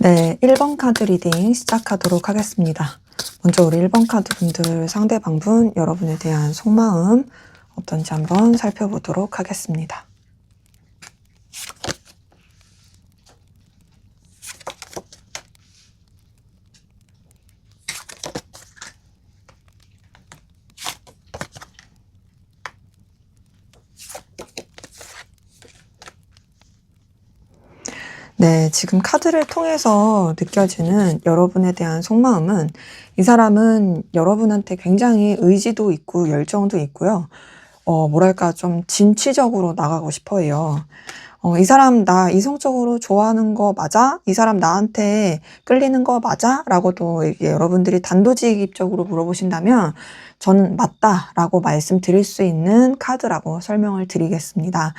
네, 1번 카드 리딩 시작하도록 하겠습니다. 먼저 우리 1번 카드 분들 상대방분 여러분에 대한 속마음 어떤지 한번 살펴보도록 하겠습니다. 네, 지금 카드를 통해서 느껴지는 여러분에 대한 속마음은 이 사람은 여러분한테 굉장히 의지도 있고 열정도 있고요. 뭐랄까 좀 진취적으로 나가고 싶어 해요. 이 사람 나 이성적으로 좋아하는 거 맞아? 이 사람 나한테 끌리는 거 맞아? 라고도 여러분들이 단도직입적으로 물어보신다면 저는 맞다라고 말씀드릴 수 있는 카드라고 설명을 드리겠습니다.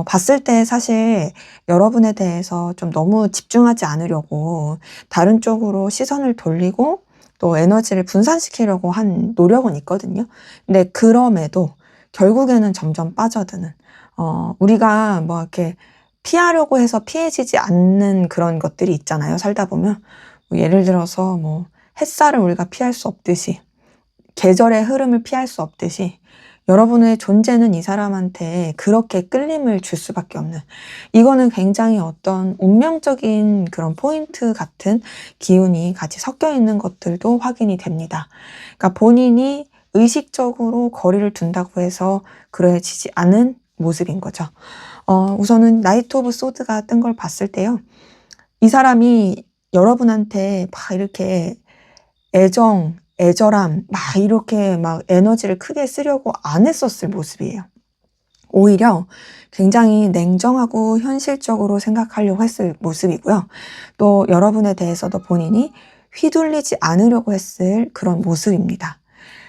봤을 때 사실 여러분에 대해서 좀 너무 집중하지 않으려고 다른 쪽으로 시선을 돌리고 또 에너지를 분산시키려고 한 노력은 있거든요. 근데 그럼에도 결국에는 점점 빠져드는 우리가 뭐 이렇게 피하려고 해서 피해지지 않는 그런 것들이 있잖아요. 살다 보면 뭐 예를 들어서 뭐 햇살을 우리가 피할 수 없듯이 계절의 흐름을 피할 수 없듯이 여러분의 존재는 이 사람한테 그렇게 끌림을 줄 수밖에 없는, 이거는 굉장히 어떤 운명적인 그런 포인트 같은 기운이 같이 섞여 있는 것들도 확인이 됩니다. 그러니까 본인이 의식적으로 거리를 둔다고 해서 그래지지 않은 모습인 거죠. 우선은 나이트 오브 소드가 뜬 걸 봤을 때요. 이 사람이 여러분한테 막 이렇게 애절함, 막 이렇게 막 에너지를 크게 쓰려고 안 했었을 모습이에요. 오히려 굉장히 냉정하고 현실적으로 생각하려고 했을 모습이고요. 또 여러분에 대해서도 본인이 휘둘리지 않으려고 했을 그런 모습입니다.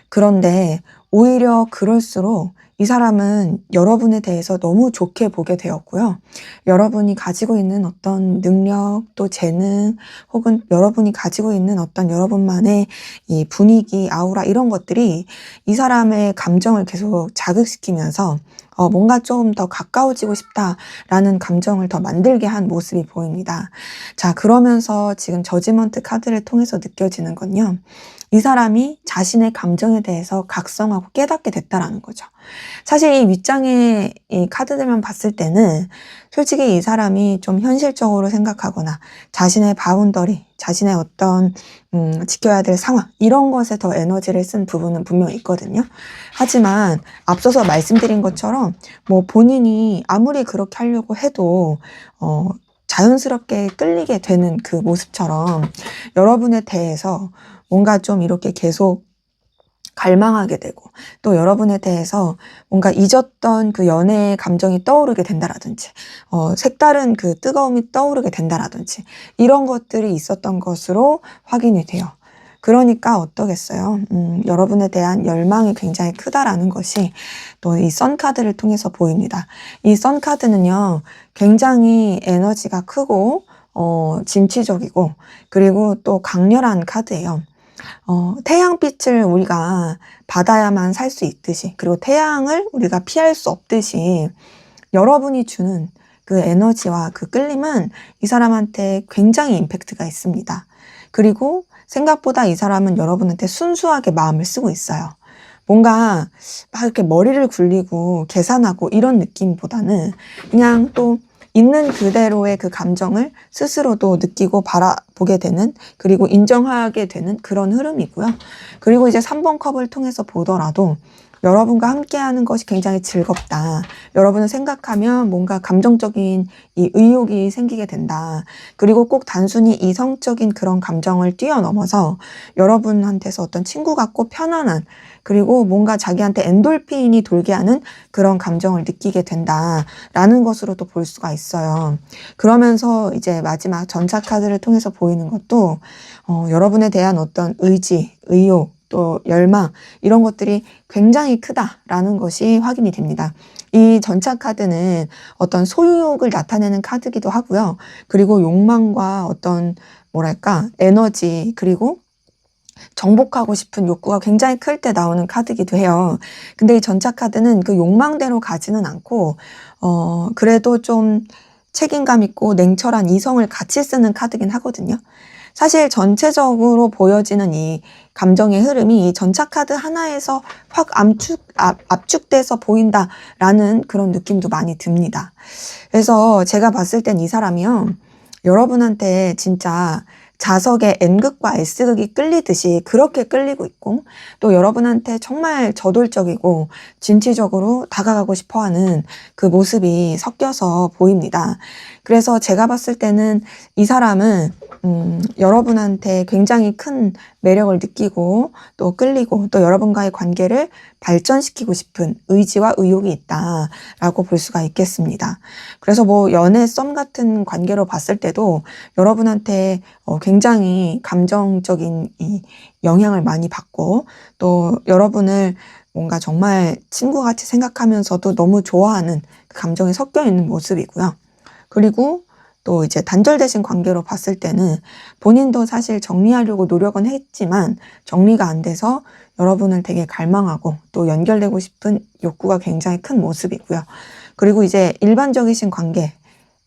그런데 오히려 그럴수록 이 사람은 여러분에 대해서 너무 좋게 보게 되었고요. 여러분이 가지고 있는 어떤 능력, 또 재능, 혹은 여러분이 가지고 있는 어떤 여러분만의 이 분위기, 아우라 이런 것들이 이 사람의 감정을 계속 자극시키면서 뭔가 좀 더 가까워지고 싶다라는 감정을 더 만들게 한 모습이 보입니다. 자, 그러면서 지금 저지먼트 카드를 통해서 느껴지는 건요. 이 사람이 자신의 감정에 대해서 각성하고 깨닫게 됐다라는 거죠. 사실 이 윗장의 이 카드들만 봤을 때는 솔직히 이 사람이 좀 현실적으로 생각하거나 자신의 바운더리, 자신의 어떤 지켜야 될 상황 이런 것에 더 에너지를 쓴 부분은 분명히 있거든요. 하지만 앞서서 말씀드린 것처럼 뭐 본인이 아무리 그렇게 하려고 해도 자연스럽게 끌리게 되는 그 모습처럼 여러분에 대해서 뭔가 좀 이렇게 계속 갈망하게 되고 또 여러분에 대해서 뭔가 잊었던 그 연애의 감정이 떠오르게 된다라든지 색다른 그 뜨거움이 떠오르게 된다라든지 이런 것들이 있었던 것으로 확인이 돼요. 그러니까 어떠겠어요? 여러분에 대한 열망이 굉장히 크다라는 것이 또 이 선카드를 통해서 보입니다. 이 선카드는요, 굉장히 에너지가 크고 진취적이고 그리고 또 강렬한 카드예요. 태양빛을 우리가 받아야만 살 수 있듯이, 그리고 태양을 우리가 피할 수 없듯이 여러분이 주는 그 에너지와 그 끌림은 이 사람한테 굉장히 임팩트가 있습니다. 그리고 생각보다 이 사람은 여러분한테 순수하게 마음을 쓰고 있어요. 뭔가 막 이렇게 머리를 굴리고 계산하고 이런 느낌보다는 그냥 또 있는 그대로의 그 감정을 스스로도 느끼고 바라보게 되는, 그리고 인정하게 되는 그런 흐름이고요. 그리고 이제 3번 컵을 통해서 보더라도 여러분과 함께하는 것이 굉장히 즐겁다. 여러분을 생각하면 뭔가 감정적인 이 의욕이 생기게 된다. 그리고 꼭 단순히 이성적인 그런 감정을 뛰어넘어서 여러분한테서 어떤 친구 같고 편안한, 그리고 뭔가 자기한테 엔돌핀이 돌게 하는 그런 감정을 느끼게 된다라는 것으로도 볼 수가 있어요. 그러면서 이제 마지막 전차 카드를 통해서 보이는 것도 여러분에 대한 어떤 의지, 의욕, 또 열망 이런 것들이 굉장히 크다라는 것이 확인이 됩니다. 이 전차 카드는 어떤 소유욕을 나타내는 카드기도 하고요. 그리고 욕망과 어떤 뭐랄까 에너지, 그리고 정복하고 싶은 욕구가 굉장히 클 때 나오는 카드기도 해요. 근데 이 전차 카드는 그 욕망대로 가지는 않고 그래도 좀 책임감 있고 냉철한 이성을 같이 쓰는 카드긴 하거든요. 사실 전체적으로 보여지는 이 감정의 흐름이 이 전차 카드 하나에서 확 압축돼서 보인다라는 그런 느낌도 많이 듭니다. 그래서 제가 봤을 땐 이 사람이요, 여러분한테 진짜 자석의 N극과 S극이 끌리듯이 그렇게 끌리고 있고, 또 여러분한테 정말 저돌적이고 진취적으로 다가가고 싶어하는 그 모습이 섞여서 보입니다. 그래서 제가 봤을 때는 이 사람은 여러분한테 굉장히 큰 매력을 느끼고 또 끌리고 또 여러분과의 관계를 발전시키고 싶은 의지와 의욕이 있다라고 볼 수가 있겠습니다. 그래서 뭐 연애 썸 같은 관계로 봤을 때도 여러분한테 굉장히 감정적인 이 영향을 많이 받고 또 여러분을 뭔가 정말 친구같이 생각하면서도 너무 좋아하는 그 감정이 섞여 있는 모습이고요. 그리고 또 이제 단절되신 관계로 봤을 때는 본인도 사실 정리하려고 노력은 했지만 정리가 안 돼서 여러분을 되게 갈망하고 또 연결되고 싶은 욕구가 굉장히 큰 모습이고요. 그리고 이제 일반적이신 관계,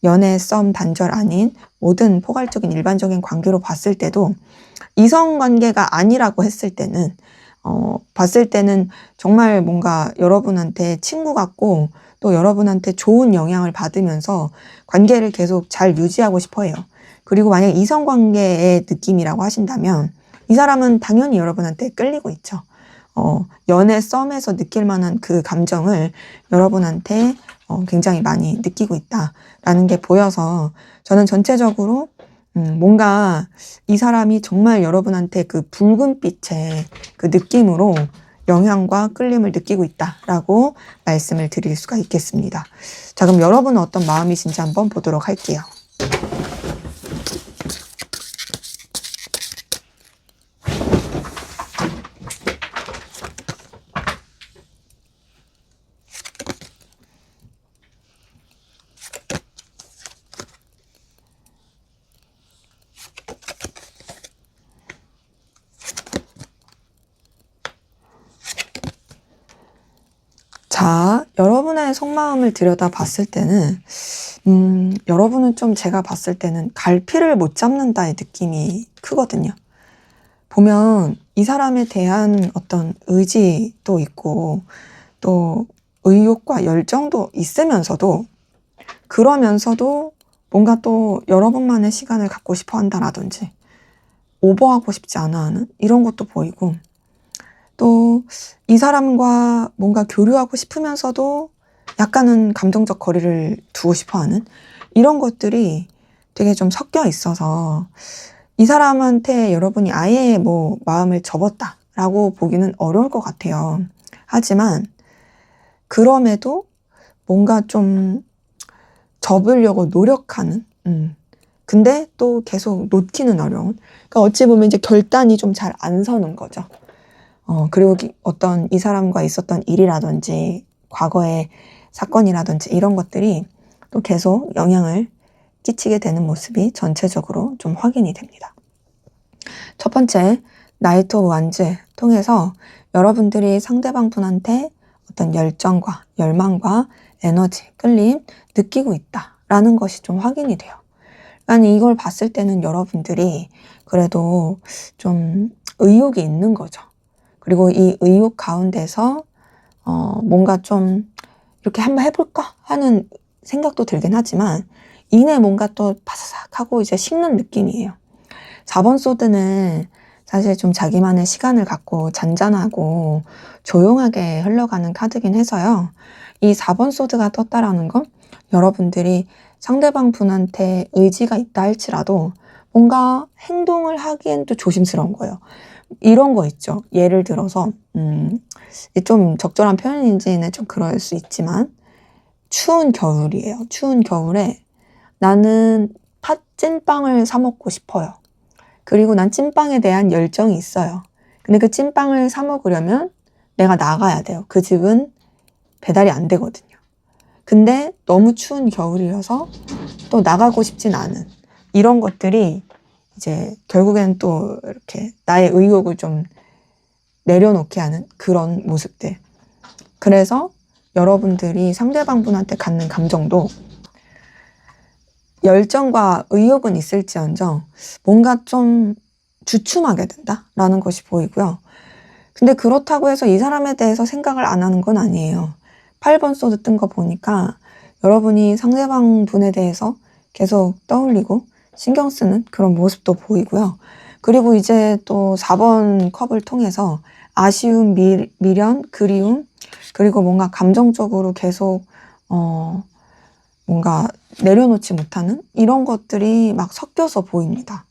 연애, 썸, 단절 아닌 모든 포괄적인 일반적인 관계로 봤을 때도 이성 관계가 아니라고 했을 때는 봤을 때는 정말 뭔가 여러분한테 친구 같고 또 여러분한테 좋은 영향을 받으면서 관계를 계속 잘 유지하고 싶어 해요. 그리고 만약 이성 관계의 느낌이라고 하신다면 이 사람은 당연히 여러분한테 끌리고 있죠. 연애 썸에서 느낄 만한 그 감정을 여러분한테 굉장히 많이 느끼고 있다라는 게 보여서 저는 전체적으로 뭔가 이 사람이 정말 여러분한테 그 붉은 빛의 그 느낌으로 영향과 끌림을 느끼고 있다라고 말씀을 드릴 수가 있겠습니다. 자, 그럼 여러분은 어떤 마음이신지 한번 보도록 할게요. 자, 여러분의 속마음을 들여다 봤을 때는 여러분은 좀 제가 봤을 때는 갈피를 못 잡는다의 느낌이 크거든요. 보면 이 사람에 대한 어떤 의지도 있고 또 의욕과 열정도 있으면서도 그러면서도 뭔가 또 여러분만의 시간을 갖고 싶어 한다라든지 오버하고 싶지 않아 하는 이런 것도 보이고 또 이 사람과 뭔가 교류하고 싶으면서도 약간은 감정적 거리를 두고 싶어 하는 이런 것들이 되게 좀 섞여 있어서 이 사람한테 여러분이 아예 뭐 마음을 접었다라고 보기는 어려울 것 같아요. 하지만 그럼에도 뭔가 좀 접으려고 노력하는, 근데 또 계속 놓기는 어려운. 그러니까 어찌 보면 이제 결단이 좀 잘 안 서는 거죠. 그리고 어떤 이 사람과 있었던 일이라든지 과거의 사건이라든지 이런 것들이 또 계속 영향을 끼치게 되는 모습이 전체적으로 좀 확인이 됩니다. 첫 번째, 나이트 오브 완즈 통해서 여러분들이 상대방 분한테 어떤 열정과 열망과 에너지, 끌림 느끼고 있다라는 것이 좀 확인이 돼요. 아니 이걸 봤을 때는 여러분들이 그래도 좀 의욕이 있는 거죠. 그리고 이 의욕 가운데서 뭔가 좀 이렇게 한번 해볼까 하는 생각도 들긴 하지만 이내 뭔가 또 바사삭하고 이제 식는 느낌이에요. 4번 소드는 사실 좀 자기만의 시간을 갖고 잔잔하고 조용하게 흘러가는 카드긴 해서요. 이 4번 소드가 떴다라는 건 여러분들이 상대방 분한테 의지가 있다 할지라도 뭔가 행동을 하기엔 또 조심스러운 거예요. 이런 거 있죠. 예를 들어서 좀 적절한 표현인지는 좀 그럴 수 있지만 추운 겨울이에요. 추운 겨울에 나는 팥찐빵을 사 먹고 싶어요. 그리고 난 찐빵에 대한 열정이 있어요. 근데 그 찐빵을 사 먹으려면 내가 나가야 돼요. 그 집은 배달이 안 되거든요. 근데 너무 추운 겨울이어서 또 나가고 싶진 않은 이런 것들이 이제 결국엔 또 이렇게 나의 의욕을 좀 내려놓게 하는 그런 모습들. 그래서 여러분들이 상대방 분한테 갖는 감정도 열정과 의욕은 있을지언정 뭔가 좀 주춤하게 된다라는 것이 보이고요. 근데 그렇다고 해서 이 사람에 대해서 생각을 안 하는 건 아니에요. 8번 소드 뜬 거 보니까 여러분이 상대방 분에 대해서 계속 떠올리고 신경 쓰는 그런 모습도 보이고요. 그리고 이제 또 4번 컵을 통해서 아쉬움, 미련, 그리움, 그리고 뭔가 감정적으로 계속 뭔가 내려놓지 못하는 이런 것들이 막 섞여서 보입니다.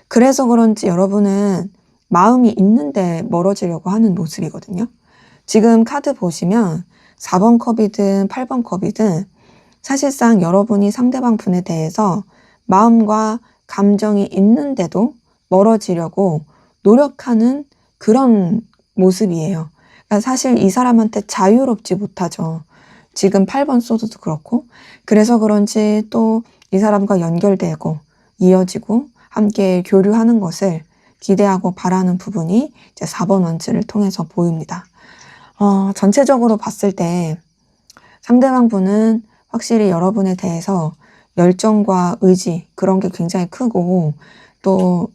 그래서 그런지 여러분은 마음이 있는데 멀어지려고 하는 모습이거든요. 지금 카드 보시면 4번 컵이든 8번 컵이든 사실상 여러분이 상대방 분에 대해서 마음과 감정이 있는데도 멀어지려고 노력하는 그런 모습이에요. 그러니까 사실 이 사람한테 자유롭지 못하죠. 지금 8번 소드도 그렇고, 그래서 그런지 또 이 사람과 연결되고 이어지고 함께 교류하는 것을 기대하고 바라는 부분이 이제 4번 원츠를 통해서 보입니다. 전체적으로 봤을 때 상대방 분은 확실히 여러분에 대해서 열정과 의지 그런 게 굉장히 크고, 또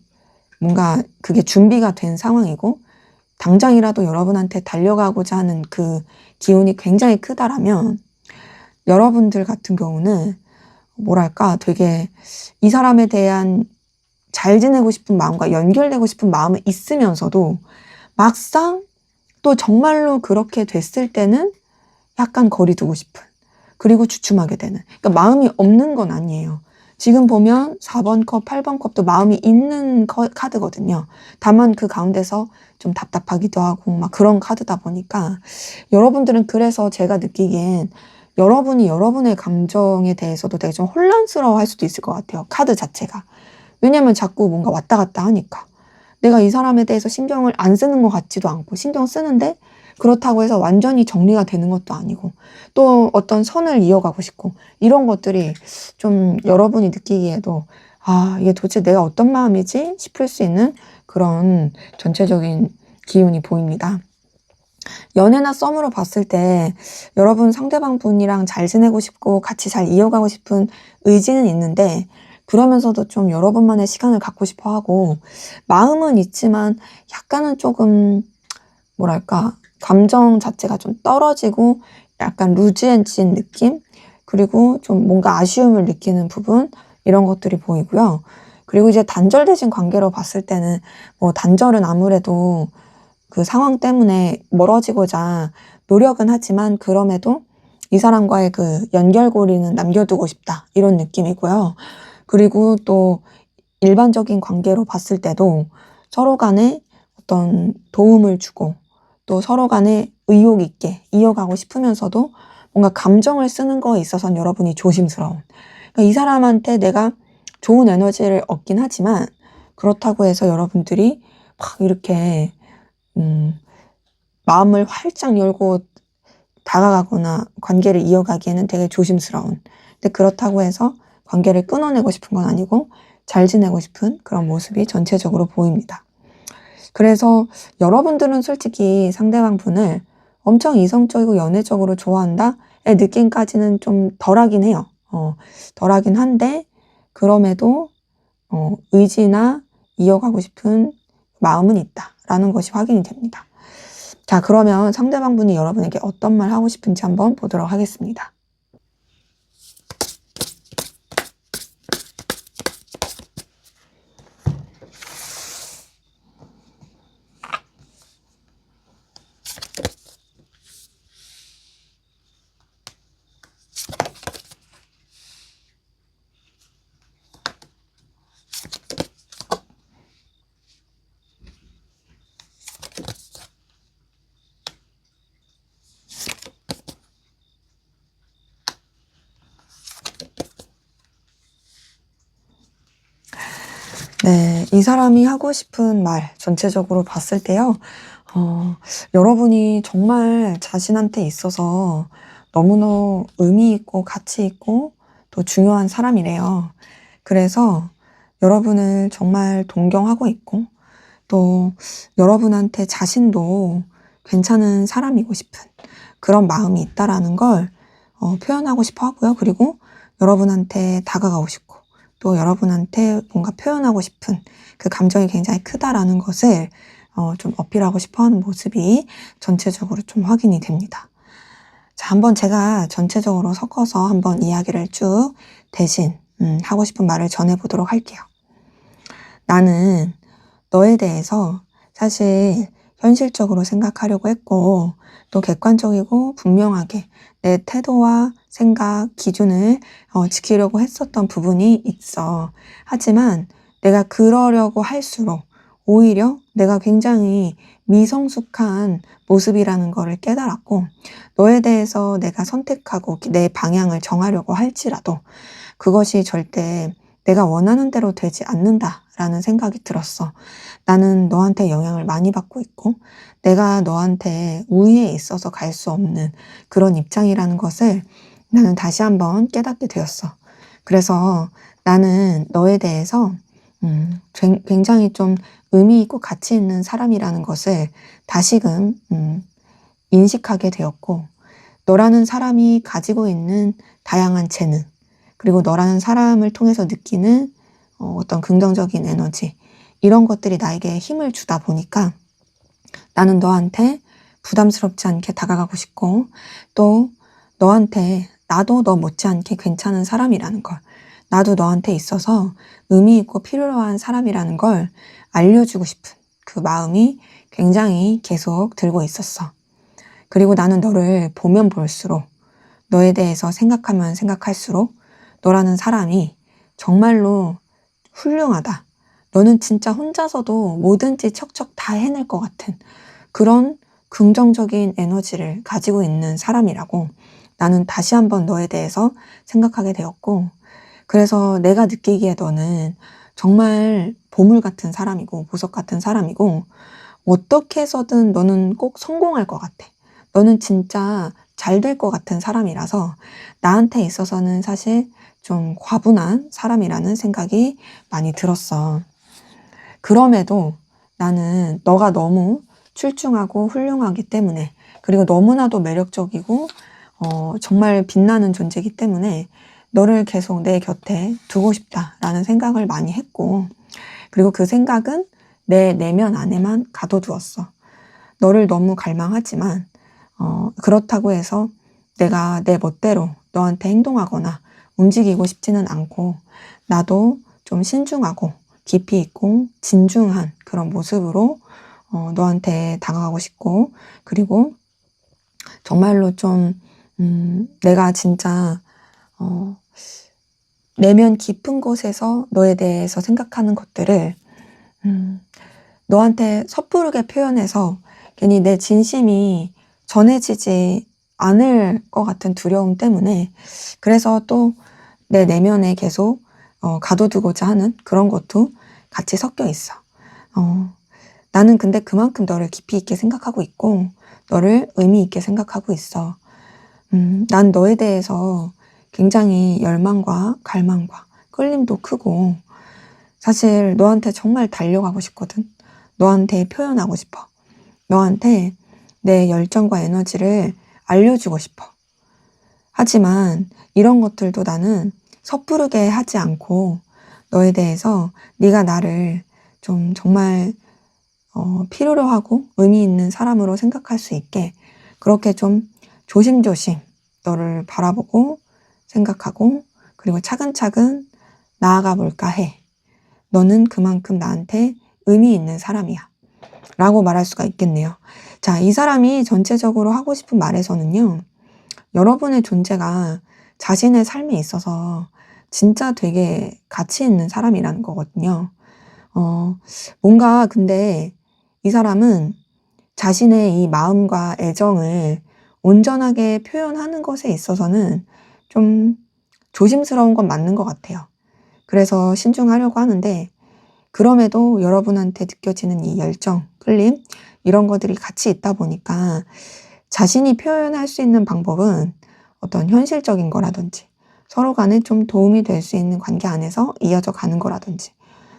뭔가 그게 준비가 된 상황이고 당장이라도 여러분한테 달려가고자 하는 그 기운이 굉장히 크다라면, 여러분들 같은 경우는 뭐랄까 되게 이 사람에 대한 잘 지내고 싶은 마음과 연결되고 싶은 마음은 있으면서도 막상 또 정말로 그렇게 됐을 때는 약간 거리 두고 싶은, 그리고 주춤하게 되는, 그러니까 마음이 없는 건 아니에요. 지금 보면 4번 컵, 8번 컵도 마음이 있는 카드거든요. 다만 그 가운데서 좀 답답하기도 하고 막 그런 카드다 보니까, 여러분들은 그래서 제가 느끼기엔 여러분이 여러분의 감정에 대해서도 되게 좀 혼란스러워 할 수도 있을 것 같아요. 카드 자체가. 왜냐면 자꾸 뭔가 왔다 갔다 하니까. 내가 이 사람에 대해서 신경을 안 쓰는 것 같지도 않고, 신경 쓰는데 그렇다고 해서 완전히 정리가 되는 것도 아니고, 또 어떤 선을 이어가고 싶고, 이런 것들이 좀 여러분이 느끼기에도 이게 도대체 내가 어떤 마음이지 싶을 수 있는 그런 전체적인 기운이 보입니다. 연애나 썸으로 봤을 때 여러분 상대방 분이랑 잘 지내고 싶고 같이 잘 이어가고 싶은 의지는 있는데, 그러면서도 좀 여러분만의 시간을 갖고 싶어 하고, 마음은 있지만 약간은 조금 뭐랄까 감정 자체가 좀 떨어지고 약간 루즈해진 느낌, 그리고 좀 뭔가 아쉬움을 느끼는 부분, 이런 것들이 보이고요. 그리고 이제 단절되신 관계로 봤을 때는 단절은 아무래도 그 상황 때문에 멀어지고자 노력은 하지만, 그럼에도 이 사람과의 그 연결고리는 남겨두고 싶다, 이런 느낌이고요. 그리고 또 일반적인 관계로 봤을 때도 서로 간에 어떤 도움을 주고 또 서로 간에 의욕 있게 이어가고 싶으면서도 뭔가 감정을 쓰는 거에 있어서는 여러분이 조심스러운, 그러니까 이 사람한테 내가 좋은 에너지를 얻긴 하지만 그렇다고 해서 여러분들이 막 이렇게 마음을 활짝 열고 다가가거나 관계를 이어가기에는 되게 조심스러운, 근데 그렇다고 해서 관계를 끊어내고 싶은 건 아니고 잘 지내고 싶은 그런 모습이 전체적으로 보입니다. 그래서 여러분들은 솔직히 상대방 분을 엄청 이성적이고 연애적으로 좋아한다의 느낌까지는 좀 덜하긴 해요. 덜하긴 한데, 그럼에도 의지나 이어가고 싶은 마음은 있다라는 것이 확인이 됩니다. 자, 그러면 상대방 분이 여러분에게 어떤 말 하고 싶은지 한번 보도록 하겠습니다. 네, 이 사람이 하고 싶은 말 전체적으로 봤을 때요. 여러분이 정말 자신한테 있어서 너무너무 의미 있고 가치 있고 또 중요한 사람이래요. 그래서 여러분을 정말 동경하고 있고, 또 여러분한테 자신도 괜찮은 사람이고 싶은 그런 마음이 있다라는 걸 표현하고 싶어 하고요. 그리고 여러분한테 다가가고 싶고 또 여러분한테 뭔가 표현하고 싶은 그 감정이 굉장히 크다라는 것을 좀 어필하고 싶어 하는 모습이 전체적으로 좀 확인이 됩니다. 자, 한번 제가 전체적으로 섞어서 한번 이야기를 쭉 대신 하고 싶은 말을 전해보도록 할게요. 나는 너에 대해서 사실 현실적으로 생각하려고 했고 또 객관적이고 분명하게 내 태도와 생각, 기준을 지키려고 했었던 부분이 있어. 하지만 내가 그러려고 할수록 오히려 내가 굉장히 미성숙한 모습이라는 것을 깨달았고 너에 대해서 내가 선택하고 내 방향을 정하려고 할지라도 그것이 절대 내가 원하는 대로 되지 않는다라는 생각이 들었어. 나는 너한테 영향을 많이 받고 있고 내가 너한테 우위에 있어서 갈 수 없는 그런 입장이라는 것을 나는 다시 한번 깨닫게 되었어. 그래서 나는 너에 대해서 굉장히 좀 의미 있고 가치 있는 사람이라는 것을 다시금 인식하게 되었고 너라는 사람이 가지고 있는 다양한 재능 그리고 너라는 사람을 통해서 느끼는 어떤 긍정적인 에너지 이런 것들이 나에게 힘을 주다 보니까 나는 너한테 부담스럽지 않게 다가가고 싶고 또 너한테 나도 너 못지않게 괜찮은 사람이라는 걸 나도 너한테 있어서 의미 있고 필요한 사람이라는 걸 알려주고 싶은 그 마음이 굉장히 계속 들고 있었어. 그리고 나는 너를 보면 볼수록 너에 대해서 생각하면 생각할수록 너라는 사람이 정말로 훌륭하다. 너는 진짜 혼자서도 뭐든지 척척 다 해낼 것 같은 그런 긍정적인 에너지를 가지고 있는 사람이라고 나는 다시 한번 너에 대해서 생각하게 되었고 그래서 내가 느끼기에 너는 정말 보물 같은 사람이고 보석 같은 사람이고 어떻게 해서든 너는 꼭 성공할 것 같아. 너는 진짜 잘 될 것 같은 사람이라서 나한테 있어서는 사실 좀 과분한 사람이라는 생각이 많이 들었어. 그럼에도 나는 너가 너무 출중하고 훌륭하기 때문에 그리고 너무나도 매력적이고 정말 빛나는 존재이기 때문에 너를 계속 내 곁에 두고 싶다라는 생각을 많이 했고 그리고 그 생각은 내 내면 안에만 가둬두었어. 너를 너무 갈망하지만 그렇다고 해서 내가 내 멋대로 너한테 행동하거나 움직이고 싶지는 않고 나도 좀 신중하고 깊이 있고 진중한 그런 모습으로 너한테 다가가고 싶고 그리고 정말로 좀 내가 진짜 내면 깊은 곳에서 너에 대해서 생각하는 것들을 너한테 섣부르게 표현해서 괜히 내 진심이 전해지지 않을 것 같은 두려움 때문에 그래서 또 내 내면에 계속 가둬두고자 하는 그런 것도 같이 섞여 있어. 나는 근데 그만큼 너를 깊이 있게 생각하고 있고 너를 의미 있게 생각하고 있어. 난 너에 대해서 굉장히 열망과 갈망과 끌림도 크고 사실 너한테 정말 달려가고 싶거든. 너한테 표현하고 싶어. 너한테 내 열정과 에너지를 알려주고 싶어. 하지만 이런 것들도 나는 섣부르게 하지 않고 너에 대해서 네가 나를 좀 정말 필요로 하고 의미 있는 사람으로 생각할 수 있게 그렇게 좀 조심조심 너를 바라보고 생각하고 그리고 차근차근 나아가 볼까 해. 너는 그만큼 나한테 의미 있는 사람이야. 라고 말할 수가 있겠네요. 자, 이 사람이 전체적으로 하고 싶은 말에서는요. 여러분의 존재가 자신의 삶에 있어서 진짜 되게 가치 있는 사람이라는 거거든요. 뭔가 근데 이 사람은 자신의 이 마음과 애정을 온전하게 표현하는 것에 있어서는 좀 조심스러운 건 맞는 것 같아요. 그래서 신중하려고 하는데 그럼에도 여러분한테 느껴지는 이 열정, 끌림 이런 것들이 같이 있다 보니까 자신이 표현할 수 있는 방법은 어떤 현실적인 거라든지 서로 간에 좀 도움이 될 수 있는 관계 안에서 이어져 가는 거라든지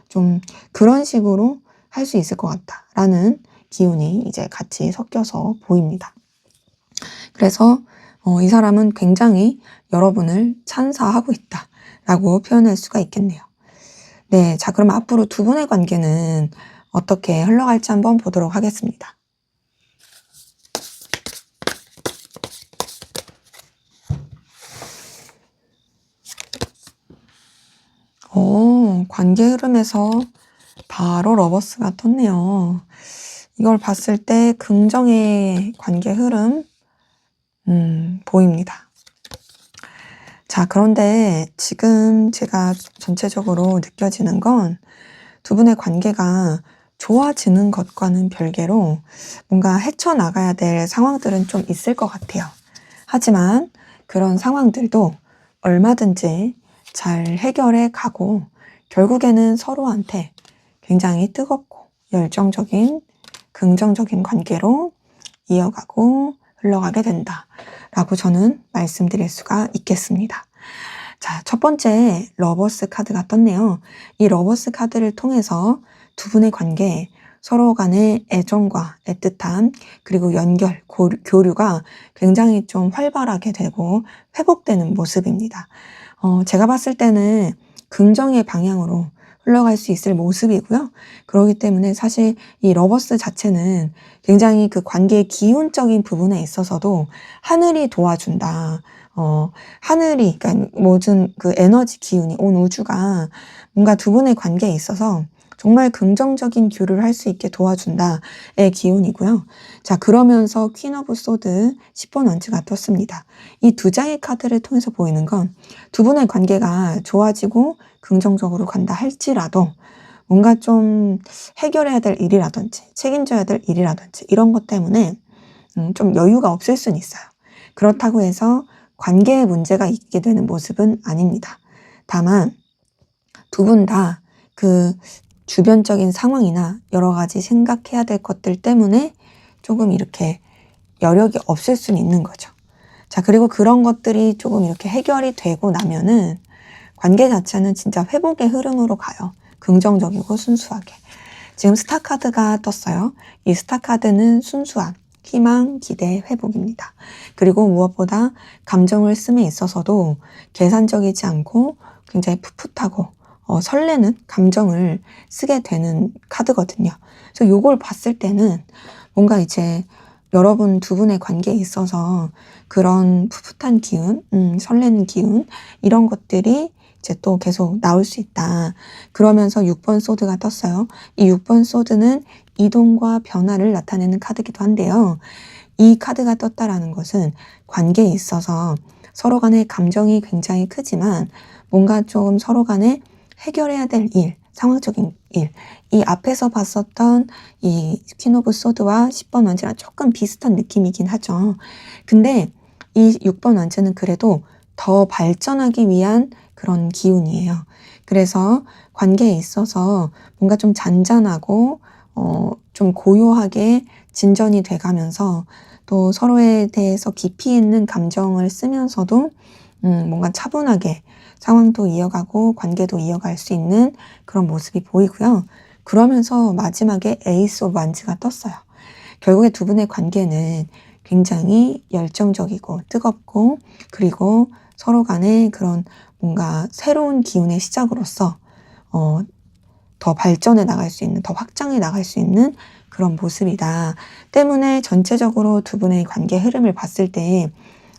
좀 그런 식으로 할 수 있을 것 같다라는 기운이 이제 같이 섞여서 보입니다. 그래서 이 사람은 굉장히 여러분을 찬사하고 있다라고 표현할 수가 있겠네요. 네, 자, 그럼 앞으로 두 분의 관계는 어떻게 흘러갈지 한번 보도록 하겠습니다. 관계 흐름에서 바로 러버스가 떴네요. 이걸 봤을 때 긍정의 관계 흐름 보입니다. 자, 그런데 지금 제가 전체적으로 느껴지는 건 두 분의 관계가 좋아지는 것과는 별개로 뭔가 헤쳐나가야 될 상황들은 좀 있을 것 같아요. 하지만 그런 상황들도 얼마든지 잘 해결해 가고 결국에는 서로한테 굉장히 뜨겁고 열정적인 긍정적인 관계로 이어가고 흘러가게 된다라고 저는 말씀드릴 수가 있겠습니다. 자, 첫 번째 러버스 카드가 떴네요. 이 러버스 카드를 통해서 두 분의 관계, 서로 간의 애정과 애틋함, 그리고 연결, 교류가 굉장히 좀 활발하게 되고 회복되는 모습입니다. 제가 봤을 때는 긍정의 방향으로 흘러갈 수 있을 모습이고요. 그렇기 때문에 사실 이 러버스 자체는 굉장히 그 관계의 기운적인 부분에 있어서도 하늘이 도와준다. 하늘이, 그러니까 모든 그 에너지 기운이 온 우주가 뭔가 두 분의 관계에 있어서 정말 긍정적인 교류를 할 수 있게 도와준다의 기운이고요. 자, 그러면서 퀸 오브 소드 10번 원즈가 떴습니다. 이 두 장의 카드를 통해서 보이는 건 두 분의 관계가 좋아지고 긍정적으로 간다 할지라도 뭔가 좀 해결해야 될 일이라든지 책임져야 될 일이라든지 이런 것 때문에 좀 여유가 없을 수는 있어요. 그렇다고 해서 관계에 문제가 있게 되는 모습은 아닙니다. 다만 두 분 다 그 주변적인 상황이나 여러 가지 생각해야 될 것들 때문에 조금 이렇게 여력이 없을 수는 있는 거죠. 자, 그리고 그런 것들이 조금 이렇게 해결이 되고 나면은 관계 자체는 진짜 회복의 흐름으로 가요. 긍정적이고 순수하게. 지금 스타 카드가 떴어요. 이 스타 카드는 순수함, 희망, 기대, 회복입니다. 그리고 무엇보다 감정을 씀에 있어서도 계산적이지 않고 굉장히 풋풋하고 설레는 감정을 쓰게 되는 카드거든요. 그래서 요걸 봤을 때는 뭔가 이제 여러분 두 분의 관계에 있어서 그런 풋풋한 기운, 설레는 기운 이런 것들이 이제 또 계속 나올 수 있다. 그러면서 6번 소드가 떴어요. 이 6번 소드는 이동과 변화를 나타내는 카드이기도 한데요. 이 카드가 떴다라는 것은 관계에 있어서 서로 간의 감정이 굉장히 크지만 뭔가 좀 서로 간에 해결해야 될 일, 상황적인 일, 이 앞에서 봤었던 이 퀸 오브 소드와 10번 원즈랑 조금 비슷한 느낌이긴 하죠. 근데 이 6번 원즈는 그래도 더 발전하기 위한 그런 기운이에요. 그래서 관계에 있어서 뭔가 좀 잔잔하고 좀 고요하게 진전이 돼가면서 또 서로에 대해서 깊이 있는 감정을 쓰면서도 뭔가 차분하게 상황도 이어가고 관계도 이어갈 수 있는 그런 모습이 보이고요. 그러면서 마지막에 에이스 오브 완즈가 떴어요. 결국에 두 분의 관계는 굉장히 열정적이고 뜨겁고 그리고 서로 간에 그런 뭔가 새로운 기운의 시작으로서 더 발전해 나갈 수 있는, 더 확장해 나갈 수 있는 그런 모습이다. 때문에 전체적으로 두 분의 관계 흐름을 봤을 때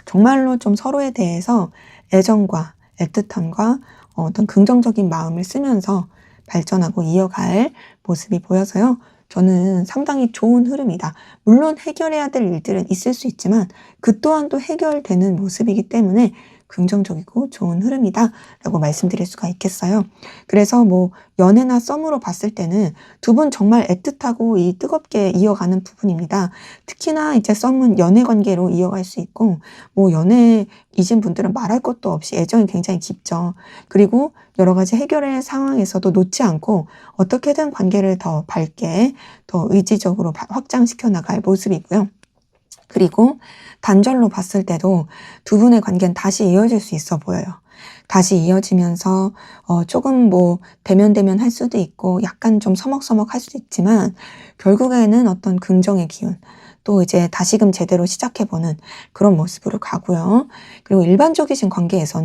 정말로 좀 서로에 대해서 애정과 애틋함과 어떤 긍정적인 마음을 쓰면서 발전하고 이어갈 모습이 보여서요. 저는 상당히 좋은 흐름이다. 물론 해결해야 될 일들은 있을 수 있지만 그 또한도 해결되는 모습이기 때문에 긍정적이고 좋은 흐름이다 라고 말씀드릴 수가 있겠어요. 그래서 뭐 연애나 썸으로 봤을 때는 두 분 정말 애틋하고 이 뜨겁게 이어가는 부분입니다. 특히나 이제 썸은 연애 관계로 이어갈 수 있고 뭐 연애이신 분들은 말할 것도 없이 애정이 굉장히 깊죠. 그리고 여러 가지 해결의 상황에서도 놓지 않고 어떻게든 관계를 더 밝게 더 의지적으로 확장시켜 나갈 모습이고요. 그리고 단절로 봤을 때도 두 분의 관계는 다시 이어질 수 있어 보여요. 다시 이어지면서 조금 뭐 대면 할 수도 있고 약간 좀 서먹서먹 할 수도 있지만 결국에는 어떤 긍정의 기운 또 이제 다시금 제대로 시작해보는 그런 모습으로 가고요. 그리고 일반적인 관계에서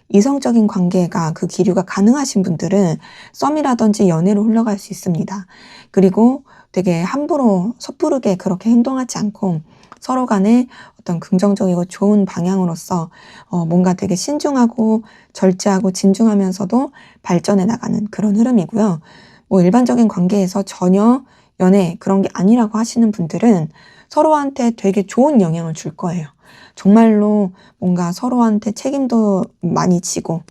이성적인 관계가 그 기류가 가능하신 분들은 썸이라든지 연애로 흘러갈 수 있습니다. 그리고 되게 함부로 섣부르게 그렇게 행동하지 않고 서로 간에 어떤 긍정적이고 좋은 방향으로서 뭔가 되게 신중하고 절제하고 진중하면서도 발전해 나가는 그런 흐름이고요. 뭐 일반적인 관계에서 전혀 연애 그런 게 아니라고 하시는 분들은 서로한테 되게 좋은 영향을 줄 거예요. 정말로 뭔가 서로한테 책임도 많이 지고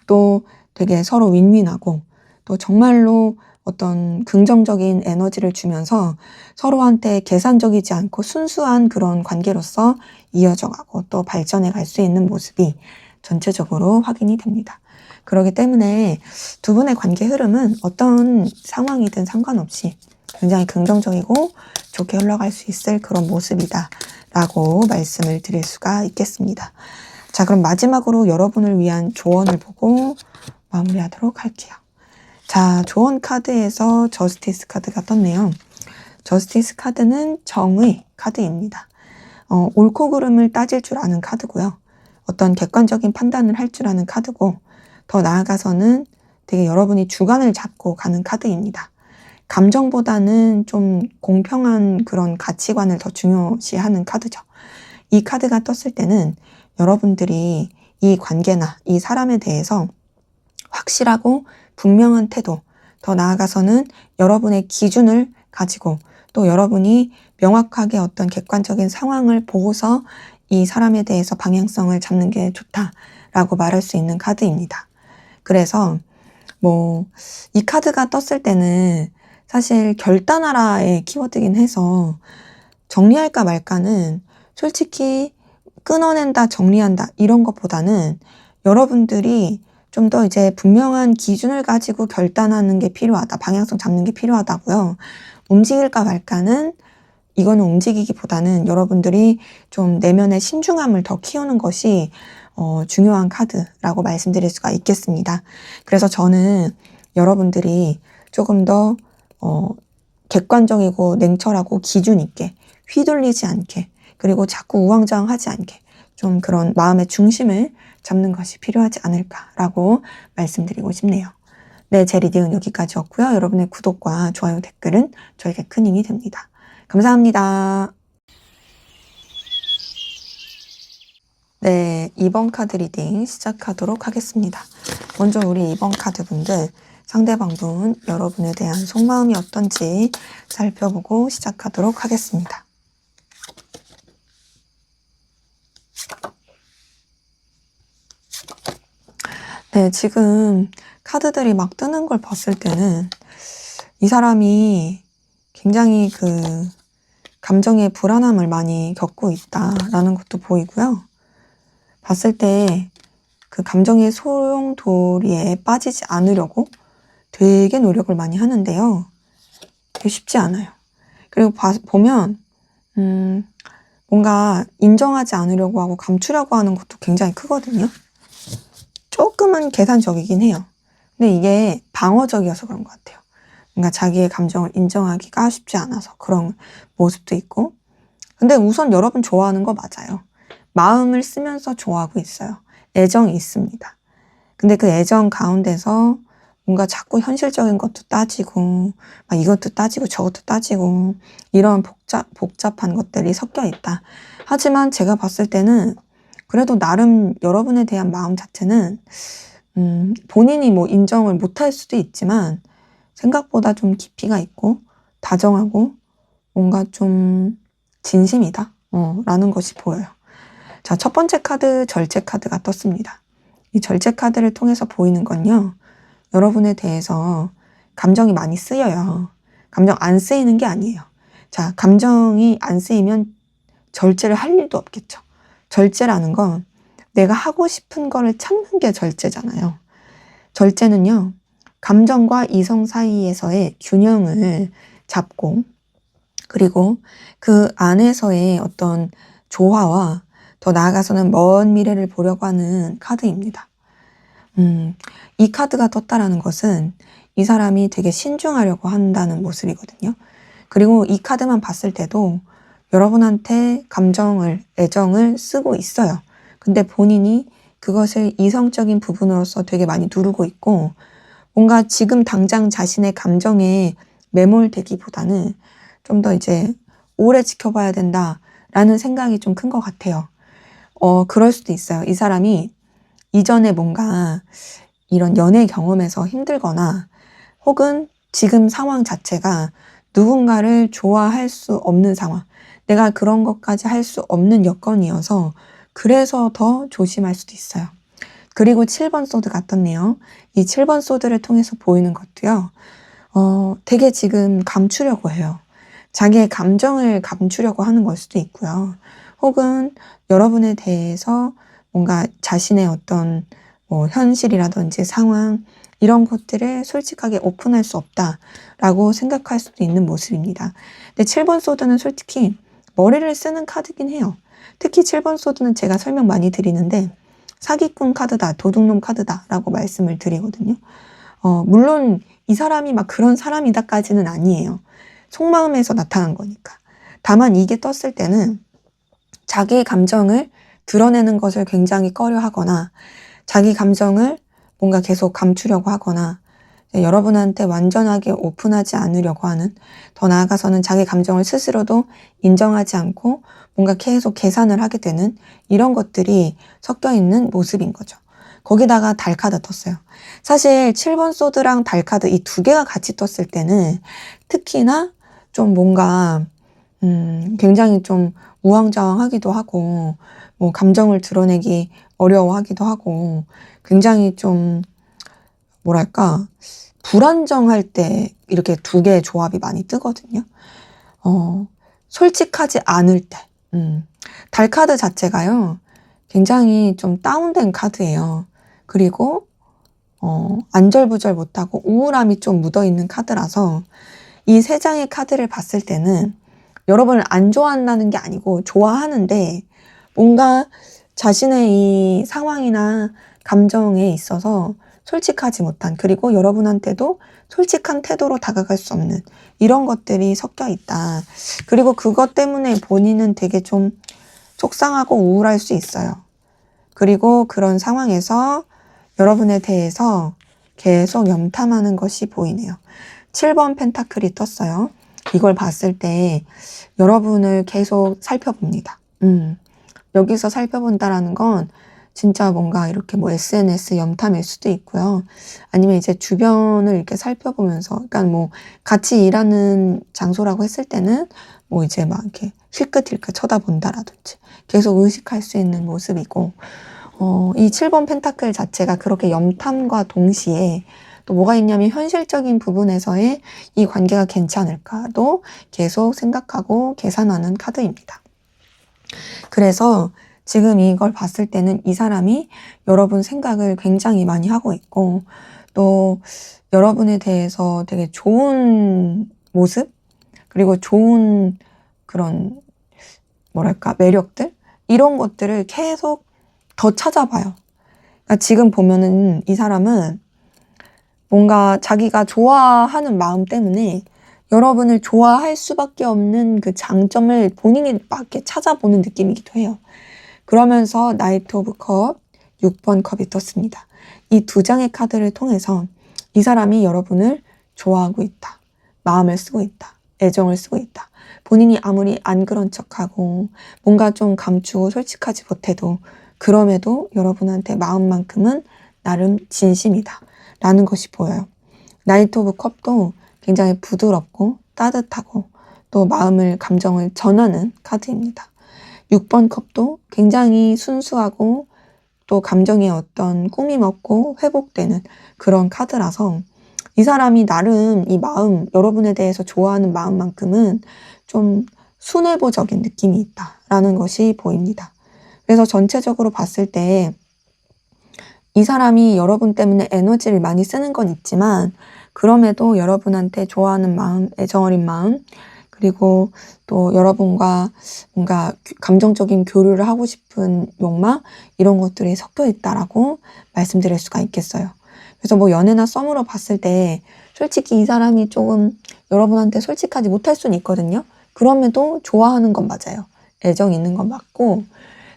또 되게 서로 윈윈하고 또 정말로 어떤 긍정적인 에너지를 주면서 서로한테 계산적이지 않고 순수한 그런 관계로서 이어져 가고 또 발전해 갈 수 있는 모습이 전체적으로 확인이 됩니다. 그렇기 때문에 두 분의 관계 흐름은 어떤 상황이든 상관없이 굉장히 긍정적이고 좋게 흘러갈 수 있을 그런 모습이다 라고 말씀을 드릴 수가 있겠습니다. 자, 그럼 마지막으로 여러분을 위한 조언을 보고 마무리하도록 할게요. 자, 조언 카드에서 저스티스 카드가 떴네요. 저스티스 카드는 정의 카드입니다. 옳고 그름을 따질 줄 아는 카드고요. 어떤 객관적인 판단을 할 줄 아는 카드고 더 나아가서는 되게 여러분이 주관을 잡고 가는 카드입니다. 감정보다는 좀 공평한 그런 가치관을 더 중요시하는 카드죠. 이 카드가 떴을 때는 여러분들이 이 관계나 이 사람에 대해서 확실하고 분명한 태도, 더 나아가서는 여러분의 기준을 가지고 또 여러분이 명확하게 어떤 객관적인 상황을 보고서 이 사람에 대해서 방향성을 잡는 게 좋다라고 말할 수 있는 카드입니다. 그래서 이 카드가 떴을 때는 사실 결단하라의 키워드긴 해서 정리할까 말까는 솔직히 끊어낸다, 정리한다 이런 것보다는 여러분들이 좀 더 이제 분명한 기준을 가지고 결단하는 게 필요하다. 방향성 잡는 게 필요하다고요. 움직일까 말까는 이거는 움직이기보다는 여러분들이 좀 내면의 신중함을 더 키우는 것이 중요한 카드라고 말씀드릴 수가 있겠습니다. 그래서 저는 여러분들이 조금 더 객관적이고 냉철하고 기준 있게 휘둘리지 않게 그리고 자꾸 우왕좌왕하지 않게 좀 그런 마음의 중심을 잡는 것이 필요하지 않을까라고 말씀드리고 싶네요. 네, 제 리딩은 여기까지였고요. 여러분의 구독과 좋아요, 댓글은 저에게 큰 힘이 됩니다. 감사합니다. 네, 2번 카드 리딩 시작하도록 하겠습니다. 먼저 우리 2번 카드 분들, 상대방 분, 여러분에 대한 속마음이 어떤지 살펴보고 시작하도록 하겠습니다. 네, 지금 카드들이 막 뜨는 걸 봤을 때는 이 사람이 굉장히 그 감정의 불안함을 많이 겪고 있다라는 것도 보이고요. 봤을 때 그 감정의 소용돌이에 빠지지 않으려고 되게 노력을 많이 하는데요. 되게 쉽지 않아요. 그리고 보면 뭔가 인정하지 않으려고 하고 감추려고 하는 것도 굉장히 크거든요. 조금은 계산적이긴 해요. 근데 이게 방어적이어서 그런 것 같아요. 뭔가 자기의 감정을 인정하기가 쉽지 않아서 그런 모습도 있고. 근데 우선 여러분 좋아하는 거 맞아요. 마음을 쓰면서 좋아하고 있어요. 애정이 있습니다. 근데 그 애정 가운데서 뭔가 자꾸 현실적인 것도 따지고 막 이것도 따지고 저것도 따지고 이런 복잡한 것들이 섞여 있다. 하지만 제가 봤을 때는 그래도 나름 여러분에 대한 마음 자체는 본인이 뭐 인정을 못할 수도 있지만 생각보다 좀 깊이가 있고 다정하고 뭔가 좀 진심이다 라는 것이 보여요. 자, 첫 번째 카드 절제 카드가 떴습니다. 이 절제 카드를 통해서 보이는 건요. 여러분에 대해서 감정이 많이 쓰여요. 감정 안 쓰이는 게 아니에요. 자, 감정이 안 쓰이면 절제를 할 일도 없겠죠. 절제라는 건 내가 하고 싶은 거를 참는 게 절제잖아요. 절제는요. 감정과 이성 사이에서의 균형을 잡고 그리고 그 안에서의 어떤 조화와 더 나아가서는 먼 미래를 보려고 하는 카드입니다. 이 카드가 떴다라는 것은 이 사람이 되게 신중하려고 한다는 모습이거든요. 그리고 이 카드만 봤을 때도 여러분한테 애정을 쓰고 있어요. 근데 본인이 그것을 이성적인 부분으로서 되게 많이 누르고 있고, 뭔가 지금 당장 자신의 감정에 매몰되기보다는 좀 더 이제 오래 지켜봐야 된다라는 생각이 좀 큰 것 같아요. 그럴 수도 있어요. 이 사람이 이전에 뭔가 이런 연애 경험에서 힘들거나 혹은 지금 상황 자체가 누군가를 좋아할 수 없는 상황, 내가 그런 것까지 할 수 없는 여건이어서 그래서 더 조심할 수도 있어요. 그리고 7번 소드가 떴네요. 이 7번 소드를 통해서 보이는 것도요. 되게 지금 감추려고 해요. 자기의 감정을 감추려고 하는 걸 수도 있고요. 혹은 여러분에 대해서 뭔가 자신의 어떤 현실이라든지 상황, 이런 것들을 솔직하게 오픈할 수 없다라고 생각할 수도 있는 모습입니다. 근데 7번 소드는 솔직히 머리를 쓰는 카드긴 해요. 특히 7번 소드는 제가 설명 많이 드리는데 사기꾼 카드다, 도둑놈 카드다라고 말씀을 드리거든요. 물론 이 사람이 막 그런 사람이다까지는 아니에요. 속마음에서 나타난 거니까. 다만 이게 떴을 때는 자기의 감정을 드러내는 것을 굉장히 꺼려하거나 자기 감정을 뭔가 계속 감추려고 하거나 여러분한테 완전하게 오픈하지 않으려고 하는, 더 나아가서는 자기 감정을 스스로도 인정하지 않고 뭔가 계속 계산을 하게 되는 이런 것들이 섞여 있는 모습인 거죠. 거기다가 달 카드 떴어요. 사실 7번 소드랑 달 카드 이 두 개가 같이 떴을 때는 특히나 좀 뭔가 굉장히 좀 우왕좌왕하기도 하고 뭐 감정을 드러내기 어려워하기도 하고 굉장히 좀 뭐랄까 불안정할 때 이렇게 두 개의 조합이 많이 뜨거든요. 솔직하지 않을 때. 달 카드 자체가요. 굉장히 좀 다운된 카드예요. 그리고 안절부절 못하고 우울함이 좀 묻어있는 카드라서 이 세 장의 카드를 봤을 때는 여러분을 안 좋아한다는 게 아니고 좋아하는데 뭔가 자신의 이 상황이나 감정에 있어서 솔직하지 못한, 그리고 여러분한테도 솔직한 태도로 다가갈 수 없는 이런 것들이 섞여 있다. 그리고 그것 때문에 본인은 되게 좀 속상하고 우울할 수 있어요. 그리고 그런 상황에서 여러분에 대해서 계속 염탐하는 것이 보이네요. 7번 펜타클이 떴어요. 이걸 봤을 때 여러분을 계속 살펴봅니다. 여기서 살펴본다라는 건 진짜 뭔가 이렇게 뭐 SNS 염탐일 수도 있고요. 아니면 이제 주변을 이렇게 살펴보면서, 그러니까 뭐 같이 일하는 장소라고 했을 때는 뭐 이제 막 이렇게 힐끗힐끗 쳐다본다라든지 계속 의식할 수 있는 모습이고, 이 7번 펜타클 자체가 그렇게 염탐과 동시에 또 뭐가 있냐면 현실적인 부분에서의 이 관계가 괜찮을까도 계속 생각하고 계산하는 카드입니다. 그래서 지금 이걸 봤을 때는 이 사람이 여러분 생각을 굉장히 많이 하고 있고 또 여러분에 대해서 되게 좋은 모습, 그리고 좋은 그런 뭐랄까 매력들, 이런 것들을 계속 더 찾아봐요. 그러니까 지금 보면은 이 사람은 뭔가 자기가 좋아하는 마음 때문에 여러분을 좋아할 수밖에 없는 그 장점을 본인이 막 이렇게 찾아보는 느낌이기도 해요. 그러면서 나이트 오브 컵, 6번 컵이 떴습니다. 이 두 장의 카드를 통해서 이 사람이 여러분을 좋아하고 있다, 마음을 쓰고 있다, 애정을 쓰고 있다. 본인이 아무리 안 그런 척하고 뭔가 좀 감추고 솔직하지 못해도 그럼에도 여러분한테 마음만큼은 나름 진심이다 라는 것이 보여요. 나이트 오브 컵도 굉장히 부드럽고 따뜻하고 또 감정을 전하는 카드입니다. 6번 컵도 굉장히 순수하고 또 감정의 어떤 꾸밈 없고 회복되는 그런 카드라서 이 사람이 나름 이 마음, 여러분에 대해서 좋아하는 마음만큼은 좀 순애보적인 느낌이 있다라는 것이 보입니다. 그래서 전체적으로 봤을 때 이 사람이 여러분 때문에 에너지를 많이 쓰는 건 있지만 그럼에도 여러분한테 좋아하는 마음, 애정 어린 마음, 그리고 또 여러분과 뭔가 감정적인 교류를 하고 싶은 욕망, 이런 것들이 섞여 있다라고 말씀드릴 수가 있겠어요. 그래서 뭐 연애나 썸으로 봤을 때 솔직히 이 사람이 조금 여러분한테 솔직하지 못할 수는 있거든요. 그럼에도 좋아하는 건 맞아요. 애정이 있는 건 맞고,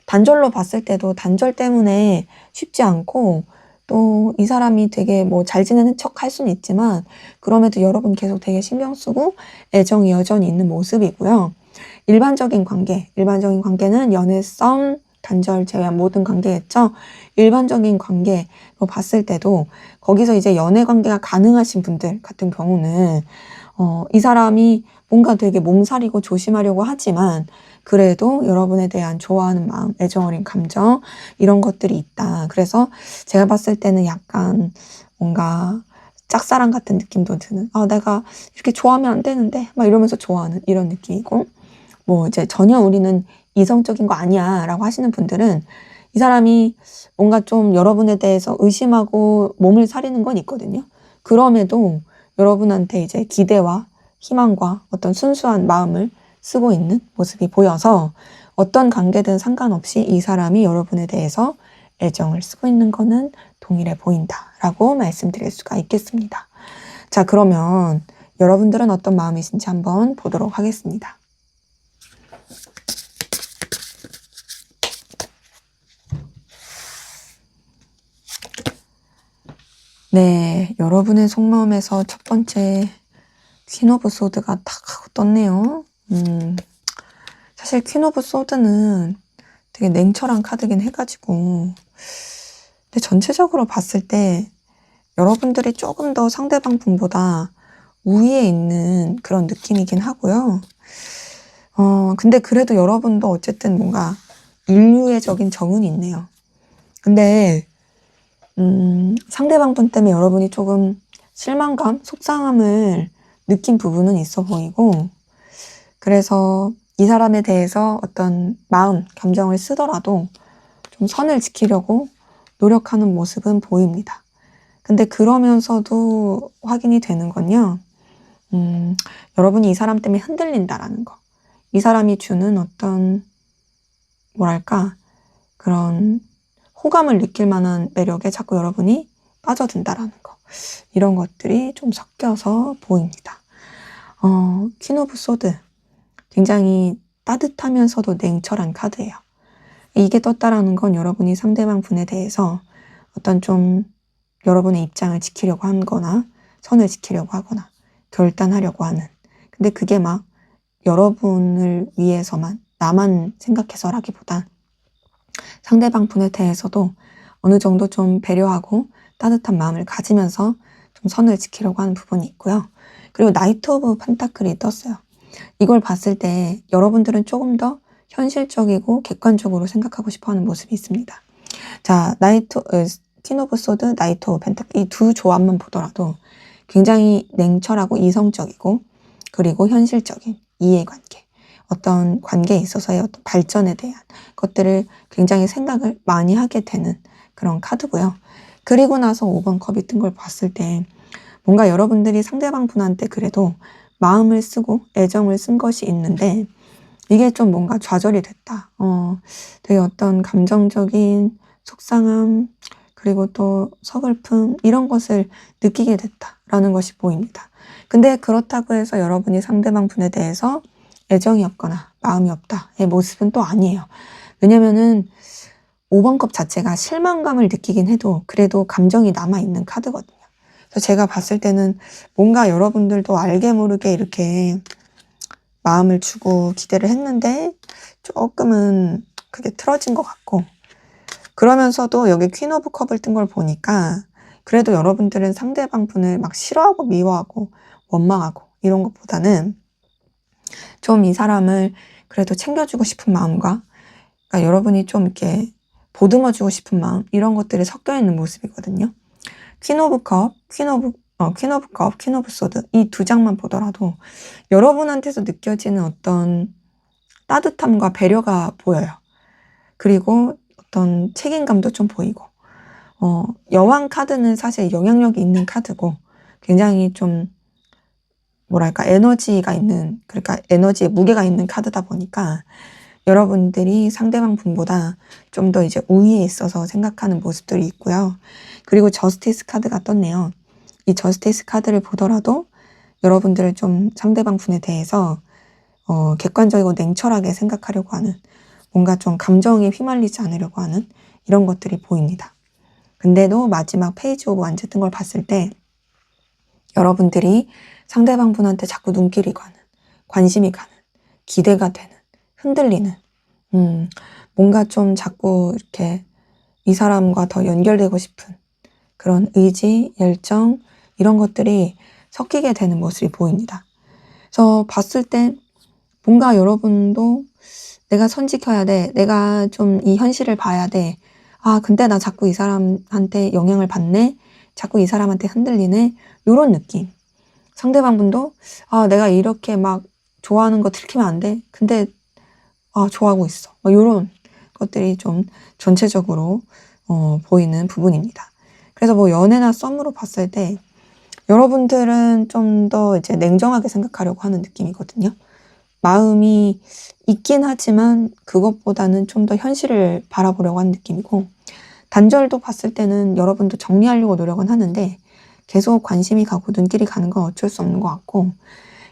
단절로 봤을 때도 단절 때문에 쉽지 않고, 또 이 사람이 되게 뭐 잘 지내는 척 할 수는 있지만, 그럼에도 여러분 계속 되게 신경 쓰고 애정이 여전히 있는 모습이고요. 일반적인 관계는 연애, 썸, 단절 제외한 모든 관계겠죠. 일반적인 관계로 봤을 때도 거기서 이제 연애 관계가 가능하신 분들 같은 경우는 이 사람이 뭔가 되게 몸살이고 조심하려고 하지만 그래도 여러분에 대한 좋아하는 마음, 애정 어린 감정 이런 것들이 있다. 그래서 제가 봤을 때는 약간 뭔가 짝사랑 같은 느낌도 드는, 내가 이렇게 좋아하면 안 되는데 막 이러면서 좋아하는 이런 느낌이고, 뭐 이제 전혀 우리는 이성적인 거 아니야 라고 하시는 분들은 이 사람이 뭔가 좀 여러분에 대해서 의심하고 몸을 사리는 건 있거든요. 그럼에도 여러분한테 이제 기대와 희망과 어떤 순수한 마음을 쓰고 있는 모습이 보여서 어떤 관계든 상관없이 이 사람이 여러분에 대해서 애정을 쓰고 있는 거는 동일해 보인다라고 말씀드릴 수가 있겠습니다. 자, 그러면 여러분들은 어떤 마음이신지 한번 보도록 하겠습니다. 네, 여러분의 속마음에서 첫 번째 퀸 오브 소드가 탁 하고 떴네요. 사실 퀸 오브 소드는 되게 냉철한 카드긴 해가지고, 근데 전체적으로 봤을 때 여러분들이 조금 더 상대방 분보다 우위에 있는 그런 느낌이긴 하고요. 근데 그래도 여러분도 어쨌든 뭔가 인류애적인 정은이 있네요. 근데 상대방 분 때문에 여러분이 조금 실망감, 속상함을 느낀 부분은 있어 보이고, 그래서 이 사람에 대해서 어떤 마음, 감정을 쓰더라도 좀 선을 지키려고 노력하는 모습은 보입니다. 근데 그러면서도 확인이 되는 건요, 여러분이 이 사람 때문에 흔들린다라는 거. 이 사람이 주는 어떤, 뭐랄까, 그런 호감을 느낄 만한 매력에 자꾸 여러분이 빠져든다라는 거. 이런 것들이 좀 섞여서 보입니다. 퀸 오브 소드. 굉장히 따뜻하면서도 냉철한 카드예요. 이게 떴다라는 건 여러분이 상대방 분에 대해서 어떤 좀 여러분의 입장을 지키려고 하거나 선을 지키려고 하거나 결단하려고 하는. 근데 그게 막 여러분을 위해서만 나만 생각해서라기보단 상대방 분에 대해서도 어느 정도 좀 배려하고 따뜻한 마음을 가지면서 좀 선을 지키려고 하는 부분이 있고요. 그리고 나이트 오브 펜타클이 떴어요. 이걸 봤을 때 여러분들은 조금 더 현실적이고 객관적으로 생각하고 싶어하는 모습이 있습니다. 자, 퀸 오브 소드, 나이트 오브 펜타클 이 두 조합만 보더라도 굉장히 냉철하고 이성적이고 그리고 현실적인 이해관계, 어떤 관계에 있어서의 어떤 발전에 대한 것들을 굉장히 생각을 많이 하게 되는 그런 카드고요. 그리고 나서 5번 컵이 뜬 걸 봤을 때 뭔가 여러분들이 상대방 분한테 그래도 마음을 쓰고 애정을 쓴 것이 있는데 이게 좀 뭔가 좌절이 됐다. 되게 어떤 감정적인 속상함 그리고 또 서글픔 이런 것을 느끼게 됐다라는 것이 보입니다. 근데 그렇다고 해서 여러분이 상대방 분에 대해서 애정이 없거나 마음이 없다의 모습은 또 아니에요. 왜냐면은 5번 컵 자체가 실망감을 느끼긴 해도 그래도 감정이 남아있는 카드거든요. 그래서 제가 봤을 때는 뭔가 여러분들도 알게 모르게 이렇게 마음을 주고 기대를 했는데 조금은 그게 틀어진 것 같고, 그러면서도 여기 퀸 오브 컵을 뜬 걸 보니까 그래도 여러분들은 상대방 분을 막 싫어하고 미워하고 원망하고 이런 것보다는 좀 이 사람을 그래도 챙겨주고 싶은 마음과 그러니까 여러분이 좀 이렇게 보듬어주고 싶은 마음 이런 것들이 섞여 있는 모습이거든요. 퀸 오브 컵, 퀸 오브 소드 이 두 장만 보더라도 여러분한테서 느껴지는 어떤 따뜻함과 배려가 보여요. 그리고 어떤 책임감도 좀 보이고 여왕 카드는 사실 영향력이 있는 카드고 굉장히 좀 뭐랄까 에너지가 있는 그러니까 에너지에 무게가 있는 카드다 보니까 여러분들이 상대방 분보다 좀 더 이제 우위에 있어서 생각하는 모습들이 있고요. 그리고 저스티스 카드가 떴네요. 이 저스티스 카드를 보더라도 여러분들을 좀 상대방 분에 대해서 객관적이고 냉철하게 생각하려고 하는, 뭔가 좀 감정에 휘말리지 않으려고 하는 이런 것들이 보입니다. 근데도 마지막 페이지 오브 완즈 뜬 걸 봤을 때 여러분들이 상대방 분한테 자꾸 눈길이 가는, 관심이 가는, 기대가 되는, 흔들리는, 뭔가 좀 자꾸 이렇게 이 사람과 더 연결되고 싶은 그런 의지, 열정, 이런 것들이 섞이게 되는 모습이 보입니다. 그래서 봤을 때 뭔가 여러분도 내가 선 지켜야 돼, 내가 좀 이 현실을 봐야 돼, 아 근데 나 자꾸 이 사람한테 영향을 받네, 자꾸 이 사람한테 흔들리네, 요런 느낌. 상대방 분도 아 내가 이렇게 막 좋아하는 거 들키면 안 돼, 근데 아 좋아하고 있어, 요런 것들이 좀 전체적으로 보이는 부분입니다. 그래서 뭐 연애나 썸으로 봤을 때 여러분들은 좀 더 이제 냉정하게 생각하려고 하는 느낌이거든요. 마음이 있긴 하지만 그것보다는 좀 더 현실을 바라보려고 하는 느낌이고, 단절도 봤을 때는 여러분도 정리하려고 노력은 하는데 계속 관심이 가고 눈길이 가는 건 어쩔 수 없는 것 같고,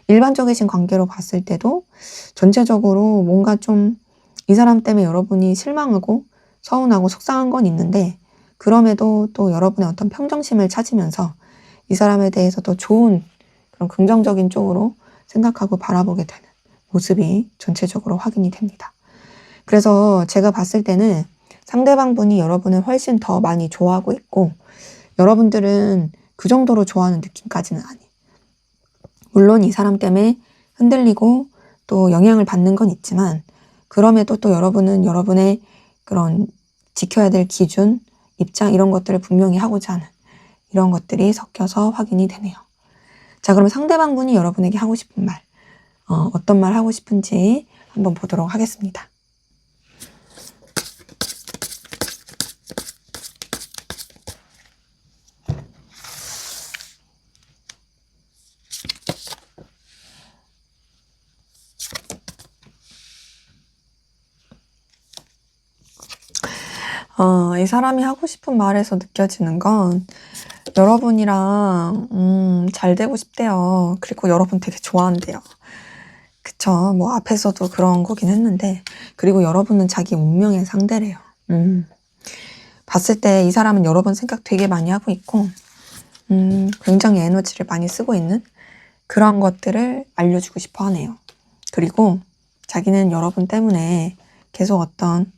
일반적이신 관계로 봤을 때도 전체적으로 뭔가 좀 이 사람 때문에 여러분이 실망하고 서운하고 속상한 건 있는데, 그럼에도 또 여러분의 어떤 평정심을 찾으면서 이 사람에 대해서 더 좋은 그런 긍정적인 쪽으로 생각하고 바라보게 되는 모습이 전체적으로 확인이 됩니다. 그래서 제가 봤을 때는 상대방 분이 여러분을 훨씬 더 많이 좋아하고 있고, 여러분들은 그 정도로 좋아하는 느낌까지는 아니에요. 물론 이 사람 때문에 흔들리고 또 영향을 받는 건 있지만, 그럼에도 또 여러분은 여러분의 그런 지켜야 될 기준, 입장, 이런 것들을 분명히 하고자 하는 이런 것들이 섞여서 확인이 되네요. 자, 그럼 상대방 분이 여러분에게 하고 싶은 말, 어떤 말 하고 싶은지 한번 보도록 하겠습니다. 이 사람이 하고 싶은 말에서 느껴지는 건 여러분이랑 잘 되고 싶대요. 그리고 여러분 되게 좋아한대요. 그쵸? 뭐 앞에서도 그런 거긴 했는데, 그리고 여러분은 자기 운명의 상대래요. 봤을 때 이 사람은 여러분 생각 되게 많이 하고 있고, 굉장히 에너지를 많이 쓰고 있는 그런 것들을 알려주고 싶어 하네요. 그리고 자기는 여러분 때문에 계속 어떤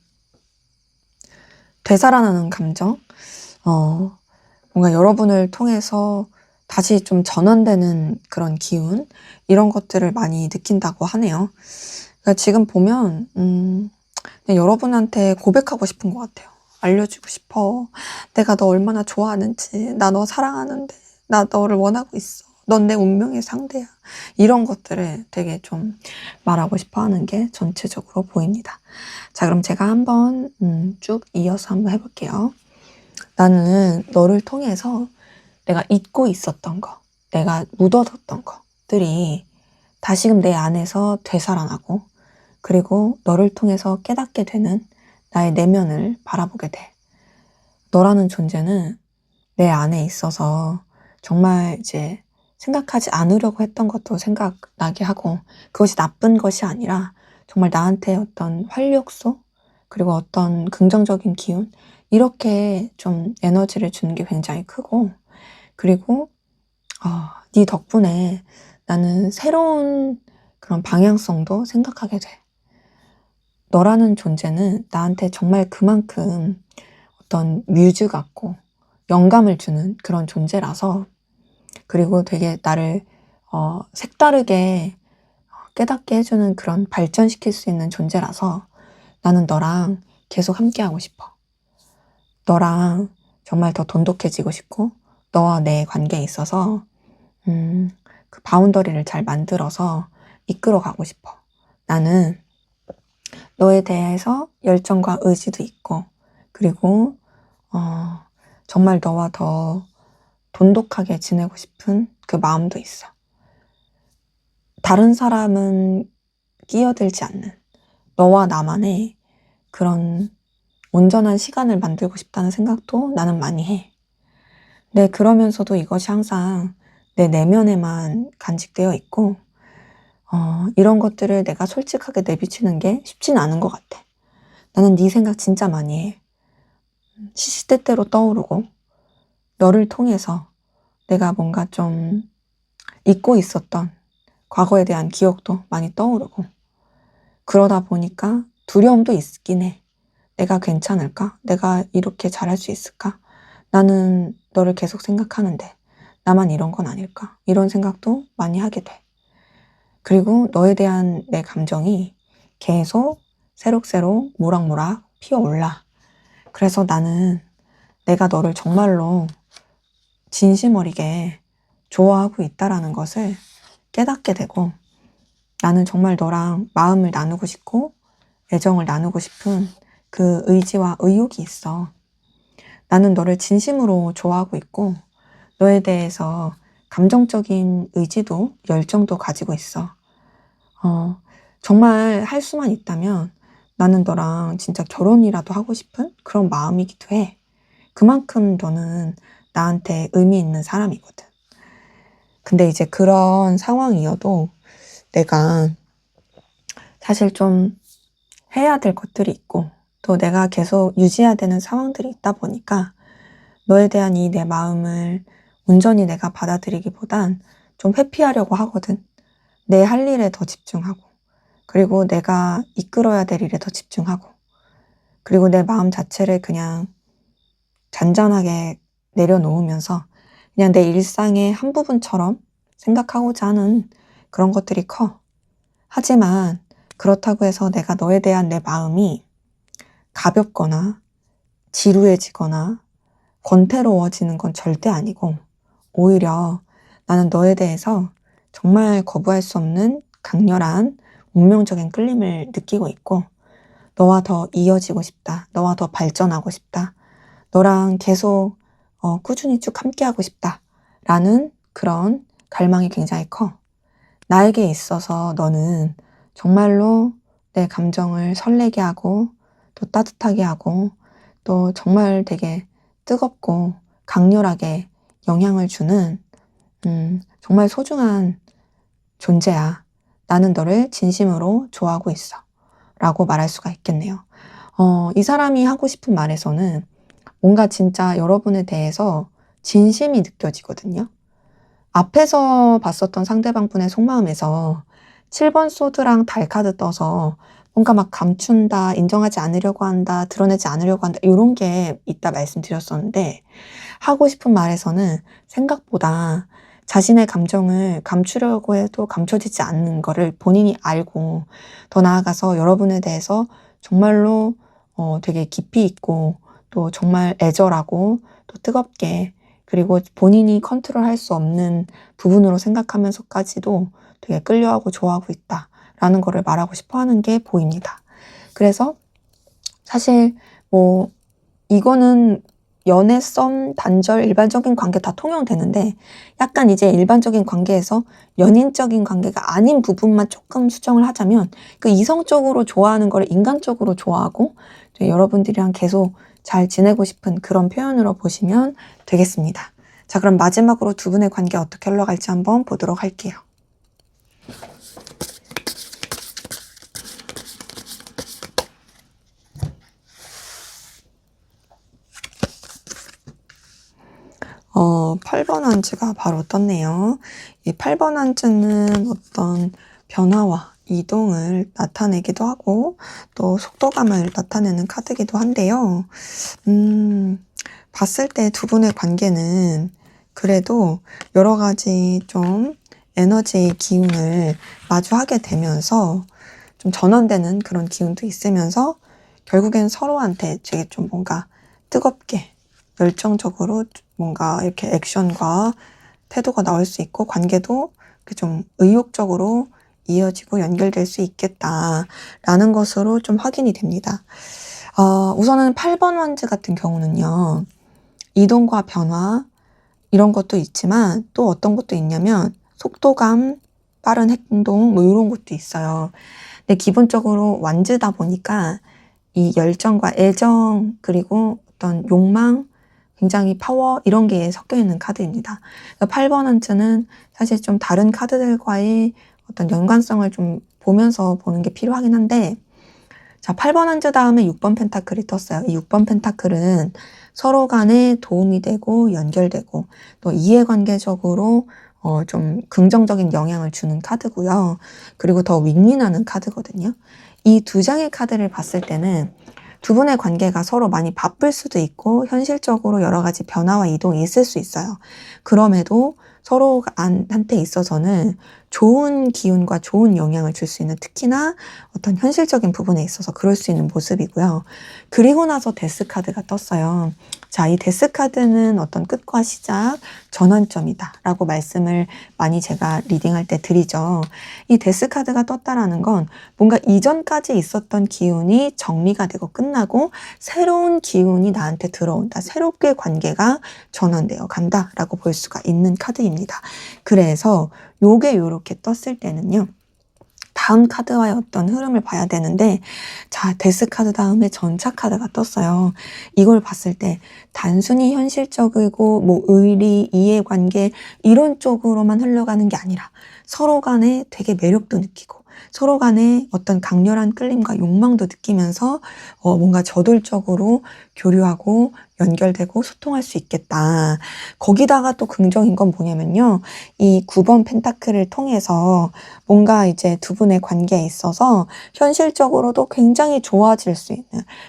되살아나는 감정, 뭔가 여러분을 통해서 다시 좀 전환되는 그런 기운, 이런 것들을 많이 느낀다고 하네요. 그러니까 지금 보면 그냥 여러분한테 고백하고 싶은 것 같아요. 알려주고 싶어. 내가 너 얼마나 좋아하는지, 나 너 사랑하는데, 나 너를 원하고 있어, 넌 내 운명의 상대야, 이런 것들을 되게 좀 말하고 싶어 하는 게 전체적으로 보입니다. 자, 그럼 제가 한번 쭉 이어서 한번 해볼게요. 나는 너를 통해서 내가 잊고 있었던 거, 내가 묻어뒀던 것들이 다시금 내 안에서 되살아나고, 그리고 너를 통해서 깨닫게 되는 나의 내면을 바라보게 돼. 너라는 존재는 내 안에 있어서 정말 이제 생각하지 않으려고 했던 것도 생각나게 하고, 그것이 나쁜 것이 아니라 정말 나한테 어떤 활력소, 그리고 어떤 긍정적인 기운, 이렇게 좀 에너지를 주는 게 굉장히 크고, 그리고 네 덕분에 나는 새로운 그런 방향성도 생각하게 돼. 너라는 존재는 나한테 정말 그만큼 어떤 뮤즈 같고 영감을 주는 그런 존재라서, 그리고 되게 나를 색다르게 깨닫게 해주는, 그런 발전시킬 수 있는 존재라서 나는 너랑 계속 함께하고 싶어. 너랑 정말 더 돈독해지고 싶고, 너와 내 관계에 있어서 그 바운더리를 잘 만들어서 이끌어가고 싶어. 나는 너에 대해서 열정과 의지도 있고, 그리고 정말 너와 더 돈독하게 지내고 싶은 그 마음도 있어. 다른 사람은 끼어들지 않는 너와 나만의 그런 온전한 시간을 만들고 싶다는 생각도 나는 많이 해. 네, 그러면서도 이것이 항상 내 내면에만 간직되어 있고, 이런 것들을 내가 솔직하게 내비치는 게 쉽지는 않은 것 같아. 나는 네 생각 진짜 많이 해. 시시때때로 떠오르고, 너를 통해서 내가 뭔가 좀 잊고 있었던 과거에 대한 기억도 많이 떠오르고, 그러다 보니까 두려움도 있긴 해. 내가 괜찮을까? 내가 이렇게 잘할 수 있을까? 나는 너를 계속 생각하는데 나만 이런 건 아닐까? 이런 생각도 많이 하게 돼. 그리고 너에 대한 내 감정이 계속 새록새록 모락모락 피어올라. 그래서 나는 내가 너를 정말로 진심 어리게 좋아하고 있다라는 것을 깨닫게 되고, 나는 정말 너랑 마음을 나누고 싶고 애정을 나누고 싶은 그 의지와 의욕이 있어. 나는 너를 진심으로 좋아하고 있고 너에 대해서 감정적인 의지도 열정도 가지고 있어. 정말 할 수만 있다면 나는 너랑 진짜 결혼이라도 하고 싶은 그런 마음이기도 해. 그만큼 너는 나한테 의미 있는 사람이거든. 근데 이제 그런 상황이어도 내가 사실 좀 해야 될 것들이 있고 또 내가 계속 유지해야 되는 상황들이 있다 보니까 너에 대한 이 내 마음을 온전히 내가 받아들이기보단 좀 회피하려고 하거든. 내 할 일에 더 집중하고, 그리고 내가 이끌어야 될 일에 더 집중하고, 그리고 내 마음 자체를 그냥 잔잔하게 내려놓으면서 그냥 내 일상의 한 부분처럼 생각하고자 하는 그런 것들이 커. 하지만 그렇다고 해서 내가 너에 대한 내 마음이 가볍거나 지루해지거나 권태로워지는 건 절대 아니고, 오히려 나는 너에 대해서 정말 거부할 수 없는 강렬한 운명적인 끌림을 느끼고 있고, 너와 더 이어지고 싶다. 너와 더 발전하고 싶다. 너랑 계속 꾸준히 쭉 함께하고 싶다. 라는 그런 갈망이 굉장히 커. 나에게 있어서 너는 정말로 내 감정을 설레게 하고 또 따뜻하게 하고 또 정말 되게 뜨겁고 강렬하게 영향을 주는 정말 소중한 존재야. 나는 너를 진심으로 좋아하고 있어. 라고 말할 수가 있겠네요. 이 사람이 하고 싶은 말에서는 뭔가 진짜 여러분에 대해서 진심이 느껴지거든요. 앞에서 봤었던 상대방 분의 속마음에서 7번 소드랑 달 카드 떠서 뭔가 막 감춘다, 인정하지 않으려고 한다, 드러내지 않으려고 한다, 이런 게 있다 말씀드렸었는데, 하고 싶은 말에서는 생각보다 자신의 감정을 감추려고 해도 감춰지지 않는 거를 본인이 알고, 더 나아가서 여러분에 대해서 정말로 되게 깊이 있고 또 정말 애절하고 또 뜨겁게, 그리고 본인이 컨트롤할 수 없는 부분으로 생각하면서까지도 되게 끌려하고 좋아하고 있다라는 거를 말하고 싶어 하는 게 보입니다. 그래서 사실 뭐 이거는 연애, 썸, 단절, 일반적인 관계 다 통용되는데, 약간 이제 일반적인 관계에서 연인적인 관계가 아닌 부분만 조금 수정을 하자면, 그 이성적으로 좋아하는 걸 인간적으로 좋아하고 여러분들이랑 계속 잘 지내고 싶은 그런 표현으로 보시면 되겠습니다. 자, 그럼 마지막으로 두 분의 관계 어떻게 흘러갈지 한번 보도록 할게요. 어, 8번 한지가 바로 떴네요. 이 8번 한지는 어떤 변화와 이동을 나타내기도 하고 또 속도감을 나타내는 카드이기도 한데요. 봤을 때 두 분의 관계는 그래도 여러 가지 좀 에너지의 기운을 마주하게 되면서 좀 전환되는 그런 기운도 있으면서 결국엔 서로한테 되게 좀 뭔가 뜨겁게 열정적으로 뭔가 이렇게 액션과 태도가 나올 수 있고 관계도 좀 의욕적으로 이어지고 연결될 수 있겠다라는 것으로 좀 확인이 됩니다. 우선은 8번 환즈 같은 경우는요, 이동과 변화 이런 것도 있지만 또 어떤 것도 있냐면 속도감, 빠른 행동 뭐 이런 것도 있어요. 근데 기본적으로 완즈다 보니까 이 열정과 애정 그리고 어떤 욕망, 굉장히 파워 이런 게 섞여 있는 카드입니다. 8번 한트는 사실 좀 다른 카드들과의 어떤 연관성을 좀 보면서 보는 게 필요하긴 한데, 자, 8번 한트 다음에 6번 펜타클이 떴어요. 이 6번 펜타클은 서로 간에 도움이 되고 연결되고 또 이해관계적으로 좀 긍정적인 영향을 주는 카드고요. 그리고 더 윈윈하는 카드거든요. 이 두 장의 카드를 봤을 때는 두 분의 관계가 서로 많이 바쁠 수도 있고 현실적으로 여러 가지 변화와 이동이 있을 수 있어요. 그럼에도 서로한테 있어서는 좋은 기운과 좋은 영향을 줄 수 있는, 특히나 어떤 현실적인 부분에 있어서 그럴 수 있는 모습이고요. 그리고 나서 데스 카드가 떴어요. 자, 이 데스 카드는 어떤 끝과 시작, 전환점이다 라고 말씀을 많이 제가 리딩할 때 드리죠. 이 데스 카드가 떴다라는 건 뭔가 이전까지 있었던 기운이 정리가 되고 끝나고 새로운 기운이 나한테 들어온다. 새롭게 관계가 전환되어 간다 라고 볼 수가 있는 카드입니다. 그래서 요게 요렇게 떴을 때는요, 다음 카드와의 어떤 흐름을 봐야 되는데, 자, 데스 카드 다음에 전차 카드가 떴어요. 이걸 봤을 때 단순히 현실적이고 뭐 의리, 이해관계 이런 쪽으로만 흘러가는 게 아니라 서로 간에 되게 매력도 느끼고 서로 간에 어떤 강렬한 끌림과 욕망도 느끼면서 뭔가 저돌적으로 교류하고 연결되고 소통할 수 있겠다. 거기다가 또 긍정인 건 뭐냐면요, 이 9번 펜타클을 통해서 뭔가 이제 두 분의 관계에 있어서 현실적으로도 굉장히 좋아질 수 있는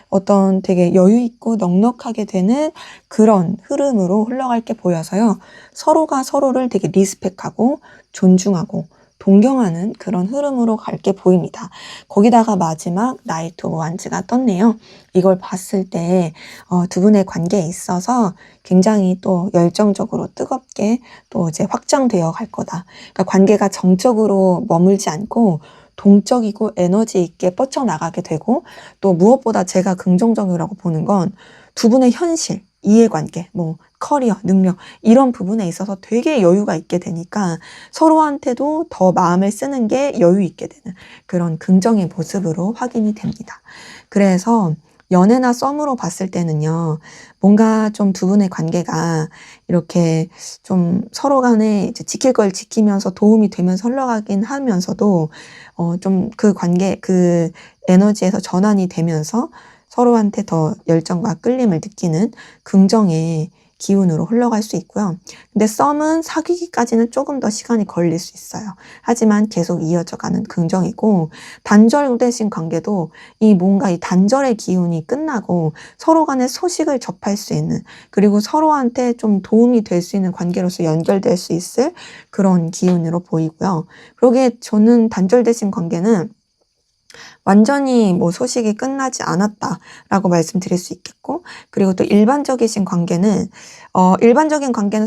어떤 되게 여유 있고 넉넉하게 되는 그런 흐름으로 흘러갈 게 보여서요, 서로가 서로를 되게 리스펙하고 존중하고 동경하는 그런 흐름으로 갈 게 보입니다. 거기다가 마지막 나이트 오브 완즈가 떴네요. 이걸 봤을 때 두 분의 관계에 있어서 굉장히 또 열정적으로 뜨겁게 또 이제 확장되어 갈 거다. 그러니까 관계가 정적으로 머물지 않고 동적이고 에너지 있게 뻗쳐나가게 되고, 또 무엇보다 제가 긍정적이라고 보는 건 두 분의 현실, 이해관계, 뭐 커리어, 능력 이런 부분에 있어서 되게 여유가 있게 되니까 서로한테도 더 마음을 쓰는 게 여유 있게 되는 그런 긍정의 모습으로 확인이 됩니다. 그래서 연애나 썸으로 봤을 때는요, 뭔가 좀 두 분의 관계가 이렇게 좀 서로 간에 이제 지킬 걸 지키면서 도움이 되면서 흘러가긴 하면서도 좀 그 관계, 그 에너지에서 전환이 되면서 서로한테 더 열정과 끌림을 느끼는 긍정의 기운으로 흘러갈 수 있고요. 근데 썸은 사귀기까지는 조금 더 시간이 걸릴 수 있어요. 하지만 계속 이어져가는 긍정이고, 단절되신 관계도 이 뭔가 이 단절의 기운이 끝나고 서로 간에 소식을 접할 수 있는, 그리고 서로한테 좀 도움이 될 수 있는 관계로서 연결될 수 있을 그런 기운으로 보이고요. 그러게 저는 단절되신 관계는 완전히 뭐 소식이 끝나지 않았다라고 말씀드릴 수 있겠고, 그리고 또 일반적인 관계는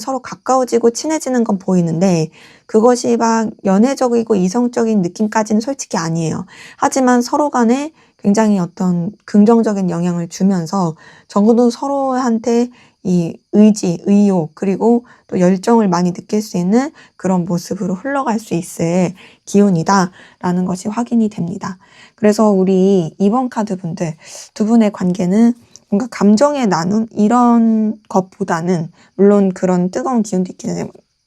서로 가까워지고 친해지는 건 보이는데 그것이 막 연애적이고 이성적인 느낌까지는 솔직히 아니에요. 하지만 서로 간에 굉장히 어떤 긍정적인 영향을 주면서 적어도 서로한테 이 의지, 의욕, 그리고 또 열정을 많이 느낄 수 있는 그런 모습으로 흘러갈 수 있을 기운이다라는 것이 확인이 됩니다. 그래서 우리 2번 카드 분들, 두 분의 관계는 뭔가 감정의 나눔 이런 것보다는, 물론 그런 뜨거운 기운도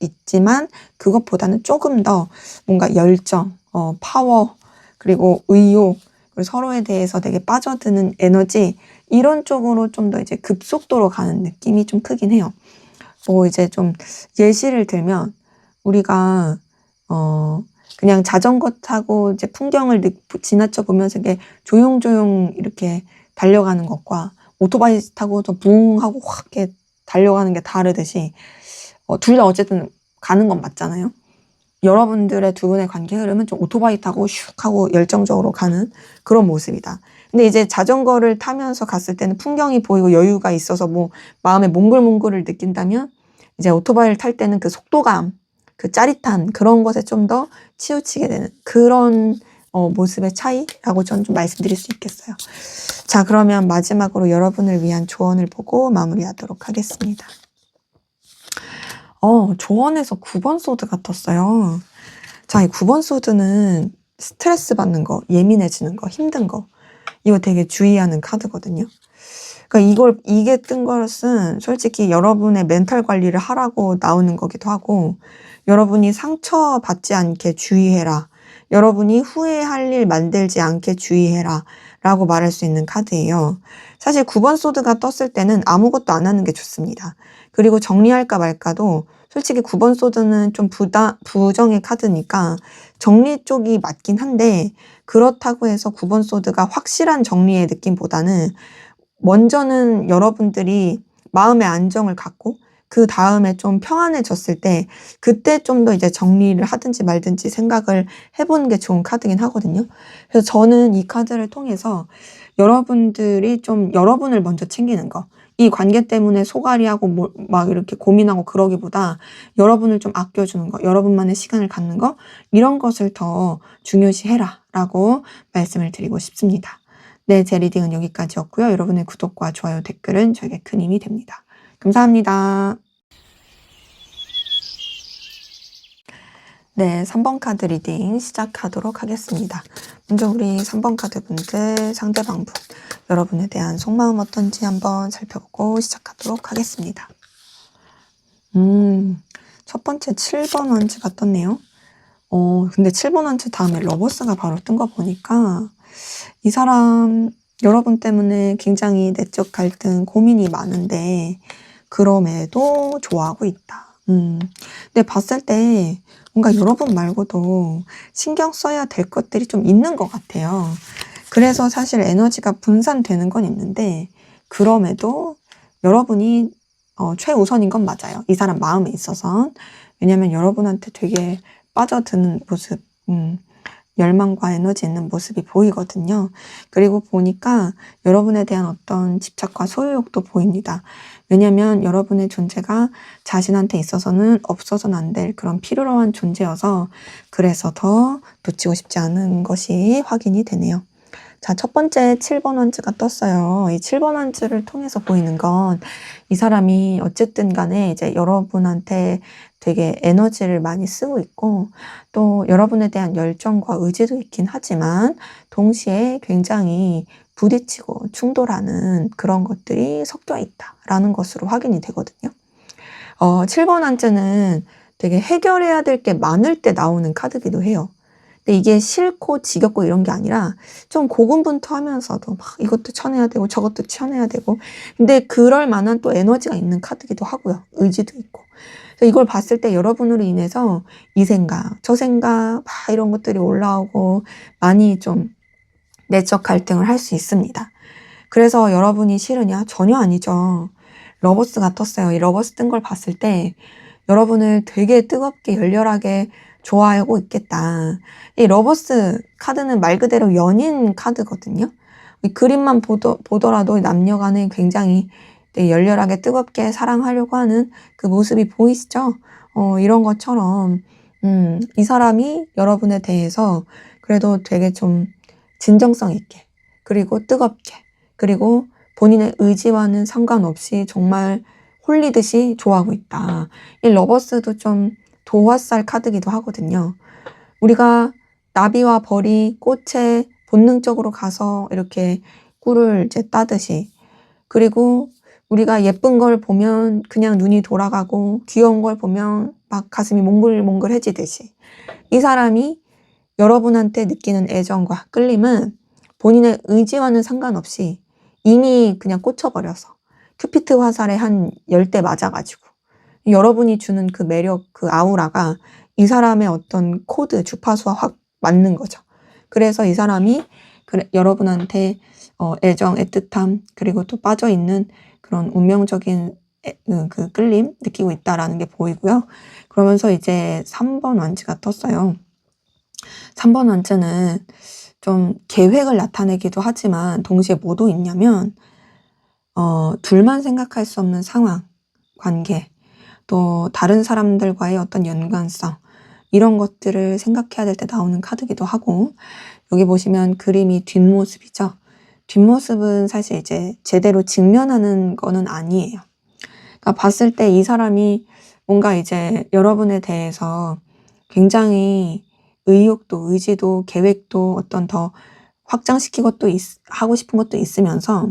있지만 그것보다는 조금 더 뭔가 열정, 파워, 그리고 의욕, 그리고 서로에 대해서 되게 빠져드는 에너지, 이런 쪽으로 좀 더 이제 급속도로 가는 느낌이 좀 크긴 해요. 뭐 이제 좀 예시를 들면, 우리가 그냥 자전거 타고 이제 풍경을 지나쳐 보면서 이게 조용조용 이렇게 달려가는 것과 오토바이 타고 좀 붕 하고 확 이렇게 달려가는 게 다르듯이, 둘 다 어쨌든 가는 건 맞잖아요. 여러분들의 두 분의 관계 흐름은 좀 오토바이 타고 슉 하고 열정적으로 가는 그런 모습이다. 근데 이제 자전거를 타면서 갔을 때는 풍경이 보이고 여유가 있어서 뭐 마음에 몽글몽글을 느낀다면, 이제 오토바이를 탈 때는 그 속도감, 그 짜릿한 그런 것에 좀 더 치우치게 되는 그런 모습의 차이라고 저는 좀 말씀드릴 수 있겠어요. 자, 그러면 마지막으로 여러분을 위한 조언을 보고 마무리하도록 하겠습니다. 조언에서 9번 소드가 떴어요. 자, 이 9번 소드는 스트레스 받는 거, 예민해지는 거, 힘든 거, 이거 되게 주의하는 카드거든요. 그러니까 이게 뜬 것은 솔직히 여러분의 멘탈 관리를 하라고 나오는 거기도 하고, 여러분이 상처받지 않게 주의해라. 여러분이 후회할 일 만들지 않게 주의해라. 라고 말할 수 있는 카드예요. 사실 9번 소드가 떴을 때는 아무것도 안 하는 게 좋습니다. 그리고 정리할까 말까도 솔직히 9번 소드는 좀 부정의 카드니까 정리 쪽이 맞긴 한데, 그렇다고 해서 9번 소드가 확실한 정리의 느낌보다는 먼저는 여러분들이 마음의 안정을 갖고 그 다음에 좀 평안해졌을 때 그때 좀 더 이제 정리를 하든지 말든지 생각을 해보는 게 좋은 카드긴 하거든요. 그래서 저는 이 카드를 통해서 여러분들이 좀 여러분을 먼저 챙기는 거, 이 관계 때문에 소갈이하고 막 이렇게 고민하고 그러기보다 여러분을 좀 아껴주는 거, 여러분만의 시간을 갖는 거, 이런 것을 더 중요시해라 라고 말씀을 드리고 싶습니다. 네, 제 리딩은 여기까지였고요. 여러분의 구독과 좋아요, 댓글은 저에게 큰 힘이 됩니다. 감사합니다. 네, 3번 카드 리딩 시작하도록 하겠습니다. 먼저 우리 3번 카드 분들, 상대방 분, 여러분에 대한 속마음 어떤지 한번 살펴보고 시작하도록 하겠습니다. 첫 번째 7번 원즈가 떴네요. 근데 7번 원즈 다음에 러버스가 바로 뜬 거 보니까 이 사람 여러분 때문에 굉장히 내적 갈등, 고민이 많은데 그럼에도 좋아하고 있다. 근데 봤을 때 뭔가 여러분 말고도 신경 써야 될 것들이 좀 있는 것 같아요. 그래서 사실 에너지가 분산되는 건 있는데 그럼에도 여러분이 최우선인 건 맞아요. 이 사람 마음에 있어서. 왜냐면 여러분한테 되게 빠져드는 모습, 열망과 에너지 있는 모습이 보이거든요. 그리고 보니까 여러분에 대한 어떤 집착과 소유욕도 보입니다. 왜냐면 여러분의 존재가 자신한테 있어서는 없어서는 안 될 그런 필요한 존재여서 그래서 더 놓치고 싶지 않은 것이 확인이 되네요. 자, 첫 번째 7번 원즈가 떴어요. 이 7번 원즈를 통해서 보이는 건 이 사람이 어쨌든 간에 이제 여러분한테 되게 에너지를 많이 쓰고 있고 또 여러분에 대한 열정과 의지도 있긴 하지만 동시에 굉장히 부딪히고 충돌하는 그런 것들이 섞여 있다라는 것으로 확인이 되거든요. 7번 원즈는 되게 해결해야 될 게 많을 때 나오는 카드기도 해요. 근데 이게 싫고 지겹고 이런 게 아니라 좀 고군분투하면서도 막 이것도 쳐내야 되고 저것도 쳐내야 되고 근데 그럴 만한 또 에너지가 있는 카드기도 하고요. 의지도 있고. 그래서 이걸 봤을 때 여러분으로 인해서 이 생각, 저 생각 막 이런 것들이 올라오고 많이 좀 내적 갈등을 할 수 있습니다. 그래서 여러분이 싫으냐? 전혀 아니죠. 러버스가 떴어요. 이 러버스 뜬 걸 봤을 때 여러분을 되게 뜨겁게 열렬하게 좋아하고 있겠다. 이 러버스 카드는 말 그대로 연인 카드거든요. 이 그림만 보더라도 남녀 간에 굉장히 되게 열렬하게 뜨겁게 사랑하려고 하는 그 모습이 보이시죠? 이런 것처럼 이 사람이 여러분에 대해서 그래도 되게 좀 진정성 있게 그리고 뜨겁게 그리고 본인의 의지와는 상관없이 정말 홀리듯이 좋아하고 있다. 이 러버스도 좀 도화살 카드기도 하거든요. 우리가 나비와 벌이 꽃에 본능적으로 가서 이렇게 꿀을 이제 따듯이 그리고 우리가 예쁜 걸 보면 그냥 눈이 돌아가고 귀여운 걸 보면 막 가슴이 몽글몽글해지듯이 이 사람이 여러분한테 느끼는 애정과 끌림은 본인의 의지와는 상관없이 이미 그냥 꽂혀버려서 큐피트 화살에 한 10대 맞아가지고 여러분이 주는 그 매력, 그 아우라가 이 사람의 어떤 코드, 주파수와 확 맞는 거죠. 그래서 이 사람이 여러분한테 애정, 애틋함, 그리고 또 빠져있는 그런 운명적인 그 끌림 느끼고 있다라는 게 보이고요. 그러면서 이제 3번 원즈가 떴어요. 3번 원즈는 좀 계획을 나타내기도 하지만 동시에 뭐도 있냐면 둘만 생각할 수 없는 상황, 관계, 또 다른 사람들과의 어떤 연관성 이런 것들을 생각해야 될 때 나오는 카드기도 하고 여기 보시면 그림이 뒷모습이죠. 뒷모습은 사실 이제 제대로 직면하는 거는 아니에요. 그러니까 봤을 때 이 사람이 뭔가 이제 여러분에 대해서 굉장히 의욕도 의지도 계획도 어떤 더 확장시키고 또 하고 싶은 것도 있으면서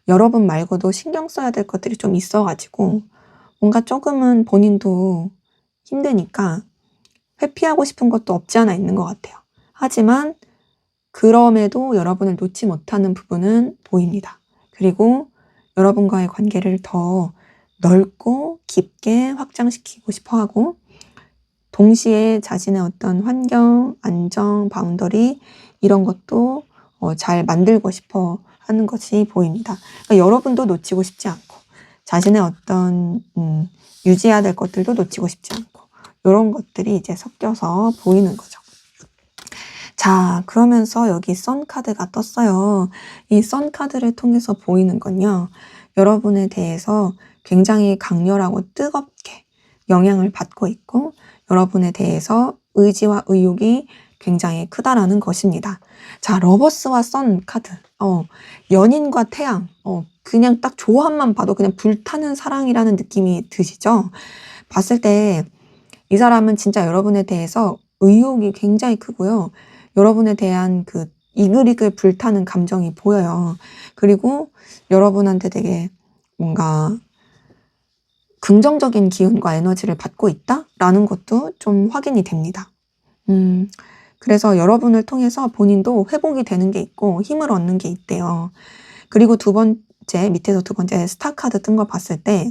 여러분 말고도 신경 써야 될 것들이 좀 있어가지고 뭔가 조금은 본인도 힘드니까 회피하고 싶은 것도 없지 않아 있는 것 같아요. 하지만 그럼에도 여러분을 놓지 못하는 부분은 보입니다. 그리고 여러분과의 관계를 더 넓고 깊게 확장시키고 싶어 하고, 동시에 자신의 어떤 환경, 안정, 바운더리 이런 것도 잘 만들고 싶어 하는 것이 보입니다. 그러니까 여러분도 놓치고 싶지 않고 자신의 어떤 유지해야 될 것들도 놓치고 싶지 않고, 이런 것들이 이제 섞여서 보이는 거죠. 자, 그러면서 여기 선 카드가 떴어요. 이 선 카드를 통해서 보이는 건요, 여러분에 대해서 굉장히 강렬하고 뜨겁게 영향을 받고 있고, 여러분에 대해서 의지와 의욕이 굉장히 크다라는 것입니다. 자, 러버스와 선 카드. 연인과 태양. 그냥 딱 조합만 봐도 그냥 불타는 사랑이라는 느낌이 드시죠? 봤을 때 이 사람은 진짜 여러분에 대해서 의욕이 굉장히 크고요. 여러분에 대한 그 이글이글 불타는 감정이 보여요. 그리고 여러분한테 되게 뭔가 긍정적인 기운과 에너지를 받고 있다라는 것도 좀 확인이 됩니다. 그래서 여러분을 통해서 본인도 회복이 되는 게 있고 힘을 얻는 게 있대요. 그리고 두 번째, 밑에서 두 번째 스타 카드 뜬 거 봤을 때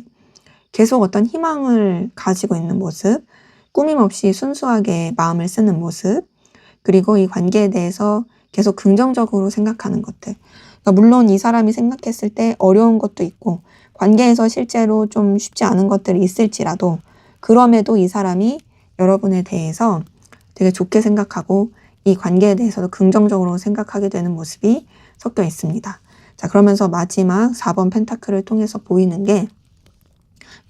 계속 어떤 희망을 가지고 있는 모습, 꾸밈 없이 순수하게 마음을 쓰는 모습, 그리고 이 관계에 대해서 계속 긍정적으로 생각하는 것들. 그러니까 물론 이 사람이 생각했을 때 어려운 것도 있고 관계에서 실제로 좀 쉽지 않은 것들이 있을지라도, 그럼에도 이 사람이 여러분에 대해서 되게 좋게 생각하고 이 관계에 대해서도 긍정적으로 생각하게 되는 모습이 섞여 있습니다. 자, 그러면서 마지막 4번 펜타클을 통해서 보이는 게,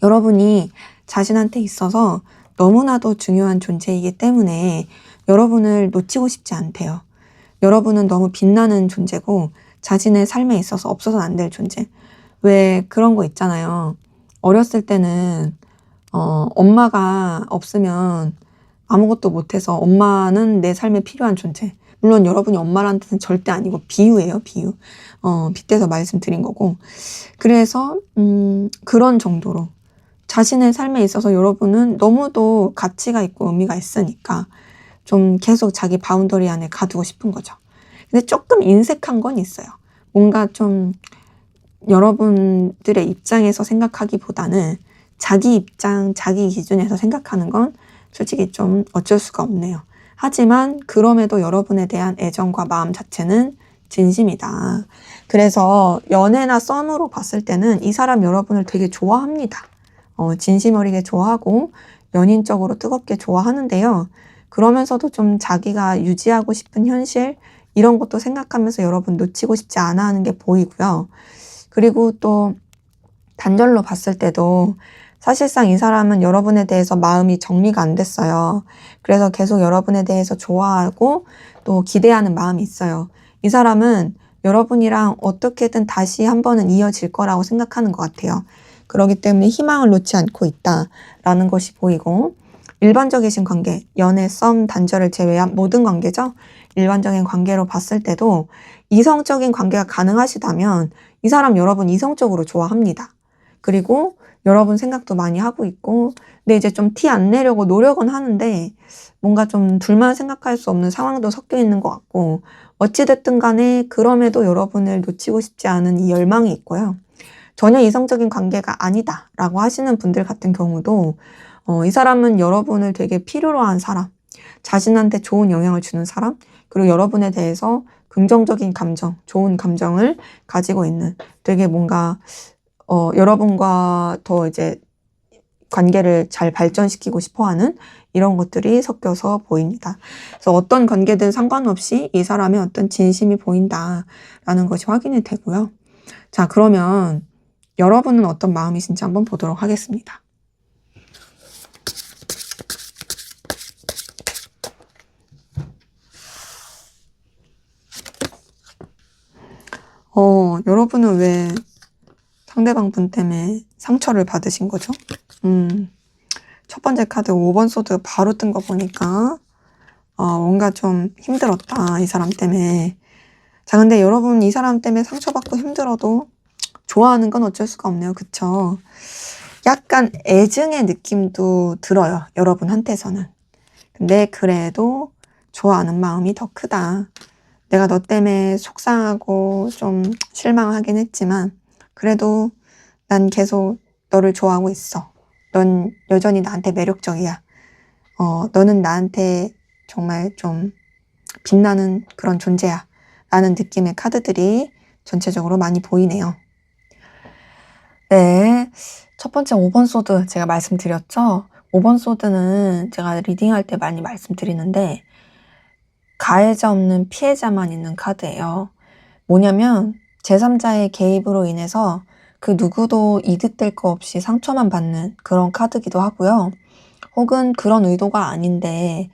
여러분이 자신한테 있어서 너무나도 중요한 존재이기 때문에 여러분을 놓치고 싶지 않대요. 여러분은 너무 빛나는 존재고 자신의 삶에 있어서 없어서는 안 될 존재. 왜 그런 거 있잖아요. 어렸을 때는 엄마가 없으면 아무것도 못해서 엄마는 내 삶에 필요한 존재. 물론 여러분이 엄마라는 뜻은 절대 아니고 비유예요, 비유. 빗대서 말씀드린 거고. 그래서 그런 정도로 자신의 삶에 있어서 여러분은 너무도 가치가 있고 의미가 있으니까 좀 계속 자기 바운더리 안에 가두고 싶은 거죠. 근데 조금 인색한 건 있어요. 뭔가 좀 여러분들의 입장에서 생각하기보다는 자기 입장, 자기 기준에서 생각하는 건 솔직히 좀 어쩔 수가 없네요. 하지만 그럼에도 여러분에 대한 애정과 마음 자체는 진심이다. 그래서 연애나 썸으로 봤을 때는 이 사람 여러분을 되게 좋아합니다. 진심 어리게 좋아하고 연인적으로 뜨겁게 좋아하는데요. 그러면서도 좀 자기가 유지하고 싶은 현실 이런 것도 생각하면서 여러분 놓치고 싶지 않아 하는 게 보이고요. 그리고 또 단절로 봤을 때도 사실상 이 사람은 여러분에 대해서 마음이 정리가 안 됐어요. 그래서 계속 여러분에 대해서 좋아하고 또 기대하는 마음이 있어요. 이 사람은 여러분이랑 어떻게든 다시 한 번은 이어질 거라고 생각하는 것 같아요. 그렇기 때문에 희망을 놓지 않고 있다라는 것이 보이고, 일반적이신 관계, 연애, 썸, 단절을 제외한 모든 관계죠. 일반적인 관계로 봤을 때도 이성적인 관계가 가능하시다면 이 사람 여러분 이성적으로 좋아합니다. 그리고 여러분 생각도 많이 하고 있고, 근데 이제 좀 티 안 내려고 노력은 하는데 뭔가 좀 둘만 생각할 수 없는 상황도 섞여 있는 것 같고, 어찌됐든 간에 그럼에도 여러분을 놓치고 싶지 않은 이 열망이 있고요. 전혀 이성적인 관계가 아니다 라고 하시는 분들 같은 경우도 이 사람은 여러분을 되게 필요로 한 사람, 자신한테 좋은 영향을 주는 사람, 그리고 여러분에 대해서 긍정적인 감정, 좋은 감정을 가지고 있는, 되게 뭔가 여러분과 더 이제 관계를 잘 발전시키고 싶어하는 이런 것들이 섞여서 보입니다. 그래서 어떤 관계든 상관없이 이 사람의 어떤 진심이 보인다라는 것이 확인이 되고요. 자, 그러면 여러분은 어떤 마음이신지 한번 보도록 하겠습니다. 여러분은 왜 상대방 분 때문에 상처를 받으신 거죠? 첫 번째 카드 5번 소드 바로 뜬 거 보니까 뭔가 좀 힘들었다, 이 사람 때문에. 자, 근데 여러분 이 사람 때문에 상처받고 힘들어도 좋아하는 건 어쩔 수가 없네요. 그쵸? 약간 애증의 느낌도 들어요. 여러분한테서는. 근데 그래도 좋아하는 마음이 더 크다. 내가 너 때문에 속상하고 좀 실망하긴 했지만 그래도 난 계속 너를 좋아하고 있어. 넌 여전히 나한테 매력적이야. 너는 나한테 정말 좀 빛나는 그런 존재야. 라는 느낌의 카드들이 전체적으로 많이 보이네요. 네. 첫 번째 5번 소드 제가 말씀드렸죠? 5번 소드는 제가 리딩할 때 많이 말씀드리는데 가해자 없는 피해자만 있는 카드예요. 뭐냐면 제3자의 개입으로 인해서 그 누구도 이득될 거 없이 상처만 받는 그런 카드기도 하고요. 혹은 그런 의도가 아닌데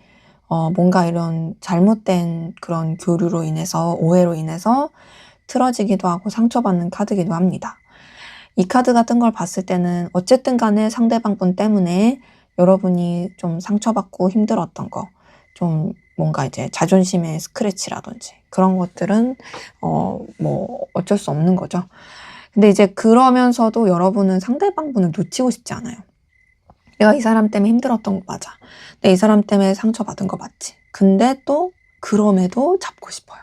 뭔가 이런 잘못된 그런 교류로 인해서 오해로 인해서 틀어지기도 하고 상처받는 카드기도 합니다. 이 카드가 뜬 걸 봤을 때는 어쨌든 간에 상대방 분 때문에 여러분이 좀 상처받고 힘들었던 거, 좀 뭔가 이제 자존심의 스크래치라든지 그런 것들은 뭐 어쩔 수 없는 거죠. 근데 이제 그러면서도 여러분은 상대방 분을 놓치고 싶지 않아요. 내가 이 사람 때문에 힘들었던 거 맞아. 내가 이 사람 때문에 상처받은 거 맞지. 근데 또 그럼에도 잡고 싶어요.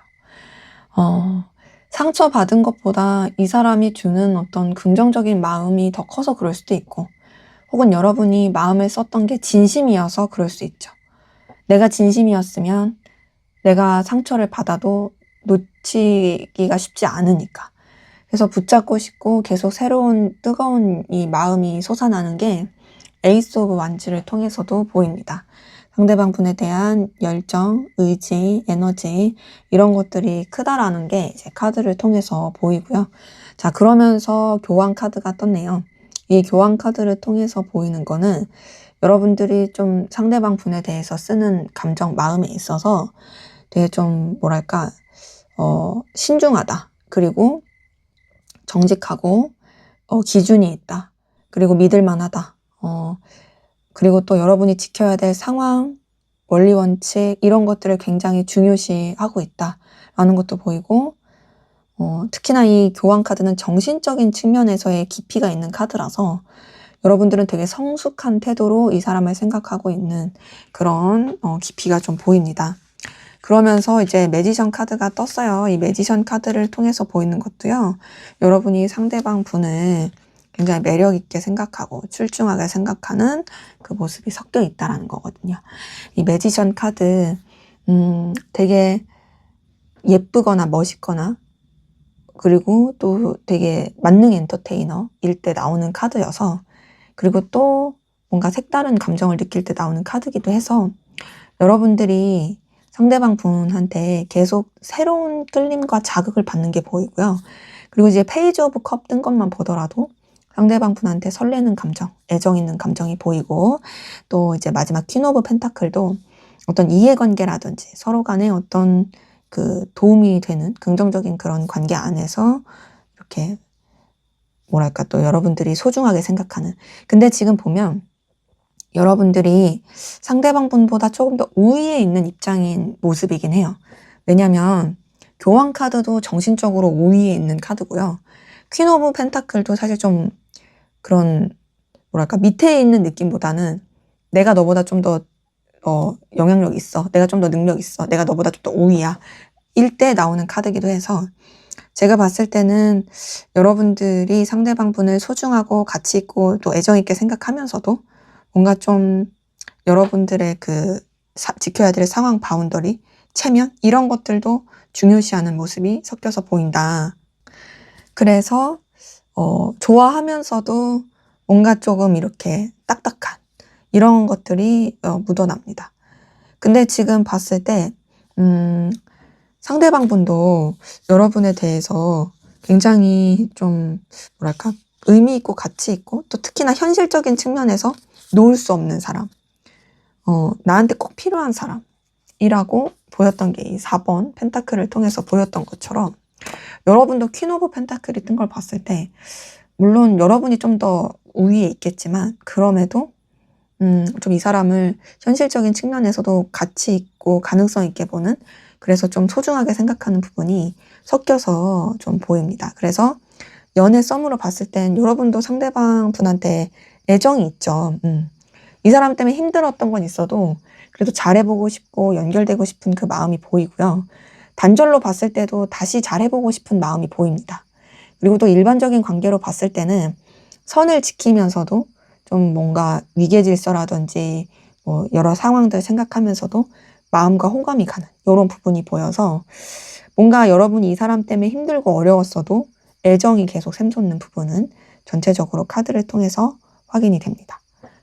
상처받은 것보다 이 사람이 주는 어떤 긍정적인 마음이 더 커서 그럴 수도 있고 혹은 여러분이 마음을 썼던 게 진심이어서 그럴 수 있죠. 내가 진심이었으면 내가 상처를 받아도 놓치기가 쉽지 않으니까. 그래서 붙잡고 싶고 계속 새로운 뜨거운 이 마음이 솟아나는 게 에이스 오브 완즈를 통해서도 보입니다. 상대방 분에 대한 열정, 의지, 에너지 이런 것들이 크다라는 게 이제 카드를 통해서 보이고요. 자, 그러면서 교환 카드가 떴네요. 이 교환 카드를 통해서 보이는 거는 여러분들이 좀 상대방 분에 대해서 쓰는 감정, 마음에 있어서 되게 좀 뭐랄까 신중하다. 그리고 정직하고 기준이 있다. 그리고 믿을 만하다. 그리고 또 여러분이 지켜야 될 상황, 원리 원칙 이런 것들을 굉장히 중요시하고 있다라는 것도 보이고 특히나 이 교환 카드는 정신적인 측면에서의 깊이가 있는 카드라서 여러분들은 되게 성숙한 태도로 이 사람을 생각하고 있는 그런 깊이가 좀 보입니다. 그러면서 이제 매지션 카드가 떴어요. 이 매지션 카드를 통해서 보이는 것도요. 여러분이 상대방 분을 굉장히 매력 있게 생각하고 출중하게 생각하는 그 모습이 섞여 있다라는 거거든요. 이 매지션 카드 되게 예쁘거나 멋있거나 그리고 또 되게 만능 엔터테이너일 때 나오는 카드여서 그리고 또 뭔가 색다른 감정을 느낄 때 나오는 카드기도 해서 여러분들이 상대방 분한테 계속 새로운 끌림과 자극을 받는 게 보이고요. 그리고 이제 페이지 오브 컵 뜬 것만 보더라도 상대방 분한테 설레는 감정, 애정 있는 감정이 보이고 또 이제 마지막 퀸 오브 펜타클도 어떤 이해관계라든지 서로 간에 어떤 그 도움이 되는 긍정적인 그런 관계 안에서 이렇게 뭐랄까 또 여러분들이 소중하게 생각하는 근데 지금 보면 여러분들이 상대방 분보다 조금 더 우위에 있는 입장인 모습이긴 해요. 왜냐면 교환 카드도 정신적으로 우위에 있는 카드고요. 퀸 오브 펜타클도 사실 좀 그런 뭐랄까 밑에 있는 느낌보다는 내가 너보다 좀 더 영향력 있어. 내가 좀 더 능력 있어. 내가 너보다 좀 더 우위야. 일 때 나오는 카드기도 해서 제가 봤을 때는 여러분들이 상대방 분을 소중하고 가치 있고 또 애정 있게 생각하면서도 뭔가 좀 여러분들의 그 지켜야 될 상황 바운더리, 체면 이런 것들도 중요시하는 모습이 섞여서 보인다. 그래서 좋아하면서도 뭔가 조금 이렇게 딱딱한 이런 것들이 묻어납니다. 근데 지금 봤을 때 상대방 분도 여러분에 대해서 굉장히 좀 뭐랄까 의미 있고 가치 있고 또 특히나 현실적인 측면에서 놓을 수 없는 사람 나한테 꼭 필요한 사람이라고 보였던 게 이 4번 펜타클을 통해서 보였던 것처럼 여러분도 퀸 오브 펜타클이 뜬 걸 봤을 때 물론 여러분이 좀 더 우위에 있겠지만 그럼에도 좀 이 사람을 현실적인 측면에서도 가치 있고 가능성 있게 보는 그래서 좀 소중하게 생각하는 부분이 섞여서 좀 보입니다. 그래서 연애 썸으로 봤을 땐 여러분도 상대방 분한테 애정이 있죠. 이 사람 때문에 힘들었던 건 있어도 그래도 잘해보고 싶고 연결되고 싶은 그 마음이 보이고요. 단절로 봤을 때도 다시 잘해보고 싶은 마음이 보입니다. 그리고 또 일반적인 관계로 봤을 때는 선을 지키면서도 좀 뭔가 위계 질서라든지 뭐 여러 상황들 생각하면서도 마음과 호감이 가는 이런 부분이 보여서 뭔가 여러분이 이 사람 때문에 힘들고 어려웠어도 애정이 계속 샘솟는 부분은 전체적으로 카드를 통해서 확인이 됩니다.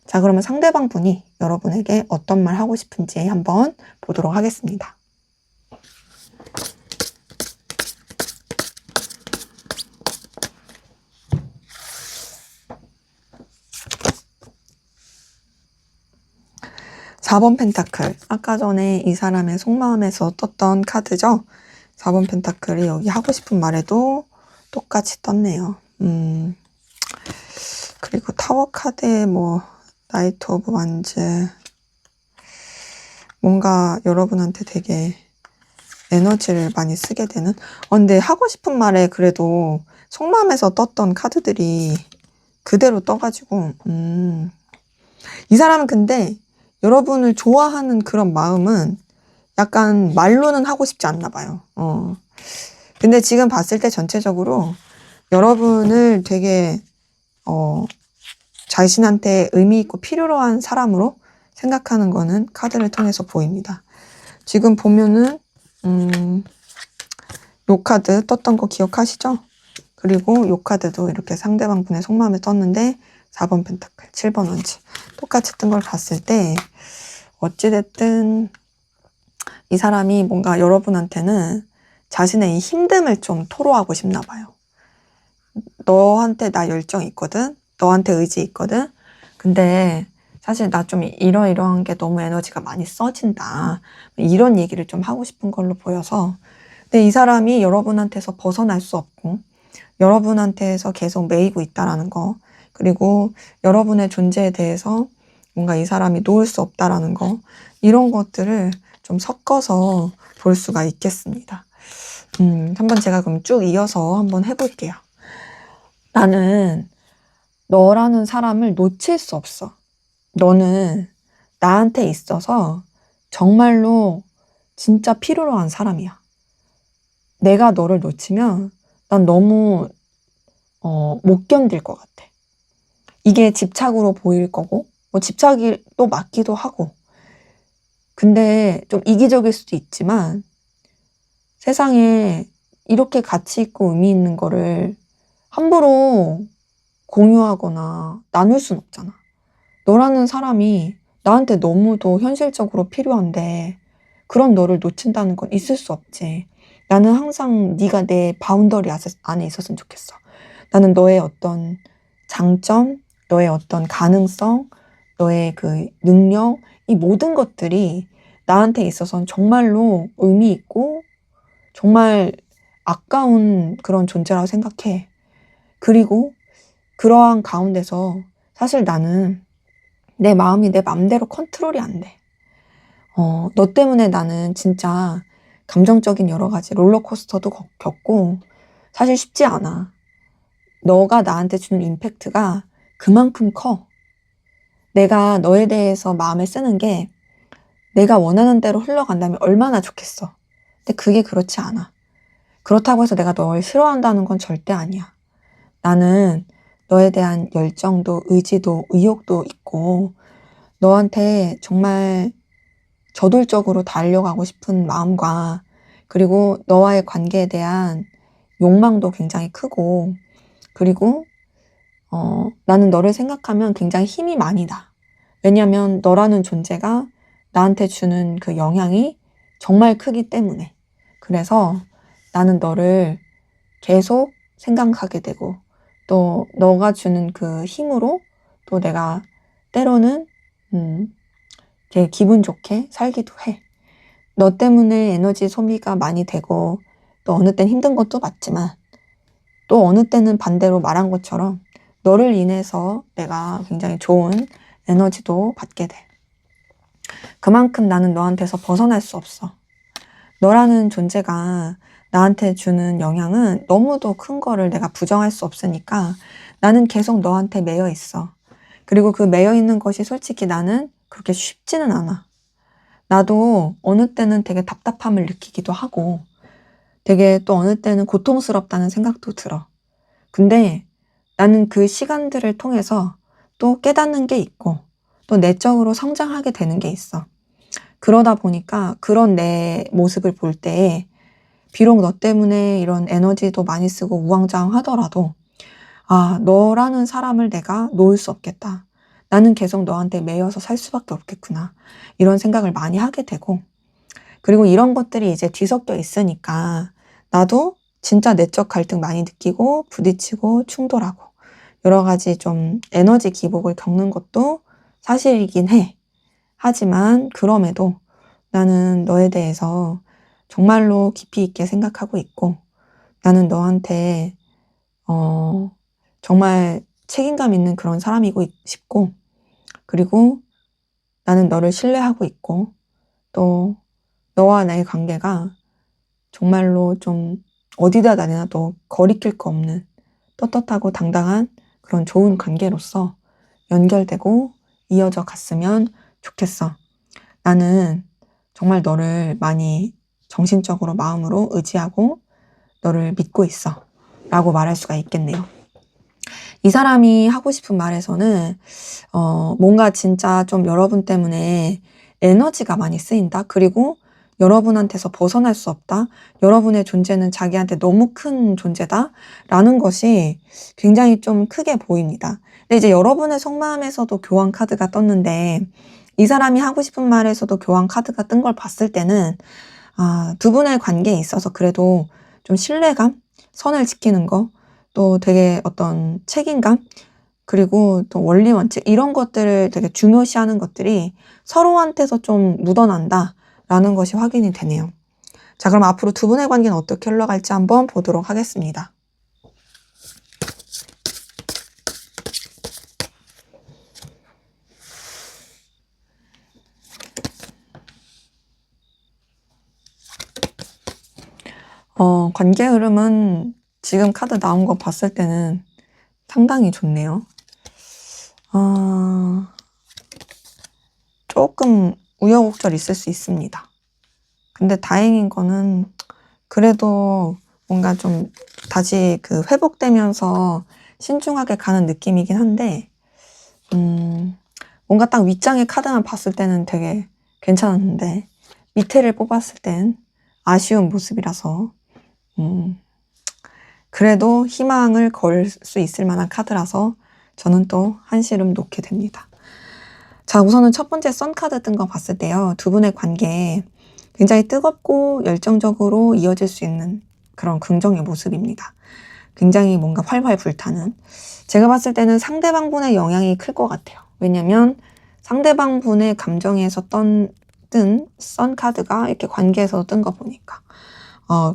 자, 그러면 상대방 분이 여러분에게 어떤 말 하고 싶은지 한번 보도록 하겠습니다. (4번) 펜타클. 아까 전에 이 사람의 속마음에서 떴던 카드죠. 4번 펜타클이 여기 하고 싶은 말에도 똑같이 떴네요. 그리고 타워 카드에 뭐 나이트 오브 완즈, 뭔가 여러분한테 되게 에너지를 많이 쓰게 되는. 근데 하고 싶은 말에 그래도 속마음에서 떴던 카드들이 그대로 떠가지고 이 사람은 근데 여러분을 좋아하는 그런 마음은 약간 말로는 하고 싶지 않나 봐요. 근데 지금 봤을 때 전체적으로 여러분을 되게 자신한테 의미 있고 필요로 한 사람으로 생각하는 거는 카드를 통해서 보입니다. 지금 보면은 요 카드 떴던 거 기억하시죠? 그리고 요 카드도 이렇게 상대방 분의 속마음에 떴는데 4번 펜타클, 7번 원지 똑같이 뜬 걸 봤을 때 어찌됐든 이 사람이 뭔가 여러분한테는 자신의 이 힘듦을 좀 토로하고 싶나 봐요. 너한테 나 열정 있거든? 너한테 의지 있거든? 근데 사실 나 좀 이러이러한 게 너무 에너지가 많이 써진다. 이런 얘기를 좀 하고 싶은 걸로 보여서. 근데 이 사람이 여러분한테서 벗어날 수 없고 여러분한테서 계속 매이고 있다라는 거, 그리고 여러분의 존재에 대해서 뭔가 이 사람이 놓을 수 없다라는 거, 이런 것들을 좀 섞어서 볼 수가 있겠습니다. 한번 제가 그럼 쭉 이어서 한번 해볼게요. 나는 너라는 사람을 놓칠 수 없어. 너는 나한테 있어서 정말로 진짜 필요로 한 사람이야. 내가 너를 놓치면 난 너무 못 견딜 것 같아. 이게 집착으로 보일 거고, 뭐 집착이 또 맞기도 하고. 근데 좀 이기적일 수도 있지만 세상에 이렇게 가치 있고 의미 있는 거를 함부로 공유하거나 나눌 순 없잖아. 너라는 사람이 나한테 너무도 현실적으로 필요한데 그런 너를 놓친다는 건 있을 수 없지. 나는 항상 네가 내 바운더리 안에 있었으면 좋겠어. 나는 너의 어떤 장점, 너의 어떤 가능성, 너의 그 능력, 이 모든 것들이 나한테 있어서는 정말로 의미 있고 정말 아까운 그런 존재라고 생각해. 그리고 그러한 가운데서 사실 나는 내 마음이 내 맘대로 컨트롤이 안 돼. 너 때문에 나는 진짜 감정적인 여러 가지 롤러코스터도 겪고 사실 쉽지 않아. 너가 나한테 주는 임팩트가 그만큼 커. 내가 너에 대해서 마음에 쓰는 게 내가 원하는 대로 흘러간다면 얼마나 좋겠어. 근데 그게 그렇지 않아. 그렇다고 해서 내가 널 싫어한다는 건 절대 아니야. 나는 너에 대한 열정도 의지도 의욕도 있고 너한테 정말 저돌적으로 달려가고 싶은 마음과 그리고 너와의 관계에 대한 욕망도 굉장히 크고 그리고 나는 너를 생각하면 굉장히 힘이 많이 나. 왜냐면 너라는 존재가 나한테 주는 그 영향이 정말 크기 때문에. 그래서 나는 너를 계속 생각하게 되고 또 너가 주는 그 힘으로 또 내가 때로는 되게 기분 좋게 살기도 해. 너 때문에 에너지 소비가 많이 되고 또 어느 땐 힘든 것도 맞지만 또 어느 때는 반대로 말한 것처럼 너를 인해서 내가 굉장히 좋은 에너지도 받게 돼. 그만큼 나는 너한테서 벗어날 수 없어. 너라는 존재가 나한테 주는 영향은 너무도 큰 거를 내가 부정할 수 없으니까 나는 계속 너한테 매여 있어. 그리고 그 매여 있는 것이 솔직히 나는 그렇게 쉽지는 않아. 나도 어느 때는 되게 답답함을 느끼기도 하고 되게 또 어느 때는 고통스럽다는 생각도 들어. 근데 나는 그 시간들을 통해서 또 깨닫는 게 있고 또 내적으로 성장하게 되는 게 있어. 그러다 보니까 그런 내 모습을 볼 때에 비록 너 때문에 이런 에너지도 많이 쓰고 우왕좌왕하더라도 아, 너라는 사람을 내가 놓을 수 없겠다. 나는 계속 너한테 매여서 살 수밖에 없겠구나. 이런 생각을 많이 하게 되고 그리고 이런 것들이 이제 뒤섞여 있으니까 나도 진짜 내적 갈등 많이 느끼고 부딪히고 충돌하고 여러 가지 좀 에너지 기복을 겪는 것도 사실이긴 해. 하지만 그럼에도 나는 너에 대해서 정말로 깊이 있게 생각하고 있고 나는 너한테 정말 책임감 있는 그런 사람이고 싶고 그리고 나는 너를 신뢰하고 있고 또 너와 나의 관계가 정말로 좀 어디다 다녀도 거리낄 거 없는 떳떳하고 당당한 그런 좋은 관계로서 연결되고 이어져 갔으면 좋겠어. 나는 정말 너를 많이 정신적으로 마음으로 의지하고 너를 믿고 있어. 라고 말할 수가 있겠네요. 이 사람이 하고 싶은 말에서는 뭔가 진짜 좀 여러분 때문에 에너지가 많이 쓰인다. 그리고 여러분한테서 벗어날 수 없다. 여러분의 존재는 자기한테 너무 큰 존재다. 라는 것이 굉장히 좀 크게 보입니다. 근데 이제 여러분의 속마음에서도 교환 카드가 떴는데 이 사람이 하고 싶은 말에서도 교환 카드가 뜬 걸 봤을 때는 두 분의 관계에 있어서 그래도 좀 신뢰감, 선을 지키는 거, 또 되게 어떤 책임감, 그리고 또 원리 원칙 이런 것들을 되게 중요시하는 것들이 서로한테서 좀 묻어난다라는 것이 확인이 되네요. 자, 그럼 앞으로 두 분의 관계는 어떻게 흘러갈지 한번 보도록 하겠습니다. 관계 흐름은 지금 카드 나온 거 봤을 때는 상당히 좋네요. 조금 우여곡절 있을 수 있습니다. 근데 다행인 거는 그래도 뭔가 좀 다시 그 회복되면서 신중하게 가는 느낌이긴 한데 뭔가 딱 윗장의 카드만 봤을 때는 되게 괜찮았는데 밑에를 뽑았을 땐 아쉬운 모습이라서 그래도 희망을 걸 수 있을 만한 카드라서 저는 또 한시름 놓게 됩니다. 자, 우선은 첫 번째 선 카드 뜬 거 봤을 때요. 두 분의 관계 굉장히 뜨겁고 열정적으로 이어질 수 있는 그런 긍정의 모습입니다. 굉장히 뭔가 활활 불타는. 제가 봤을 때는 상대방분의 영향이 클 것 같아요. 왜냐면 상대방분의 감정에서 뜬 선 카드가 이렇게 관계에서 뜬 거 보니까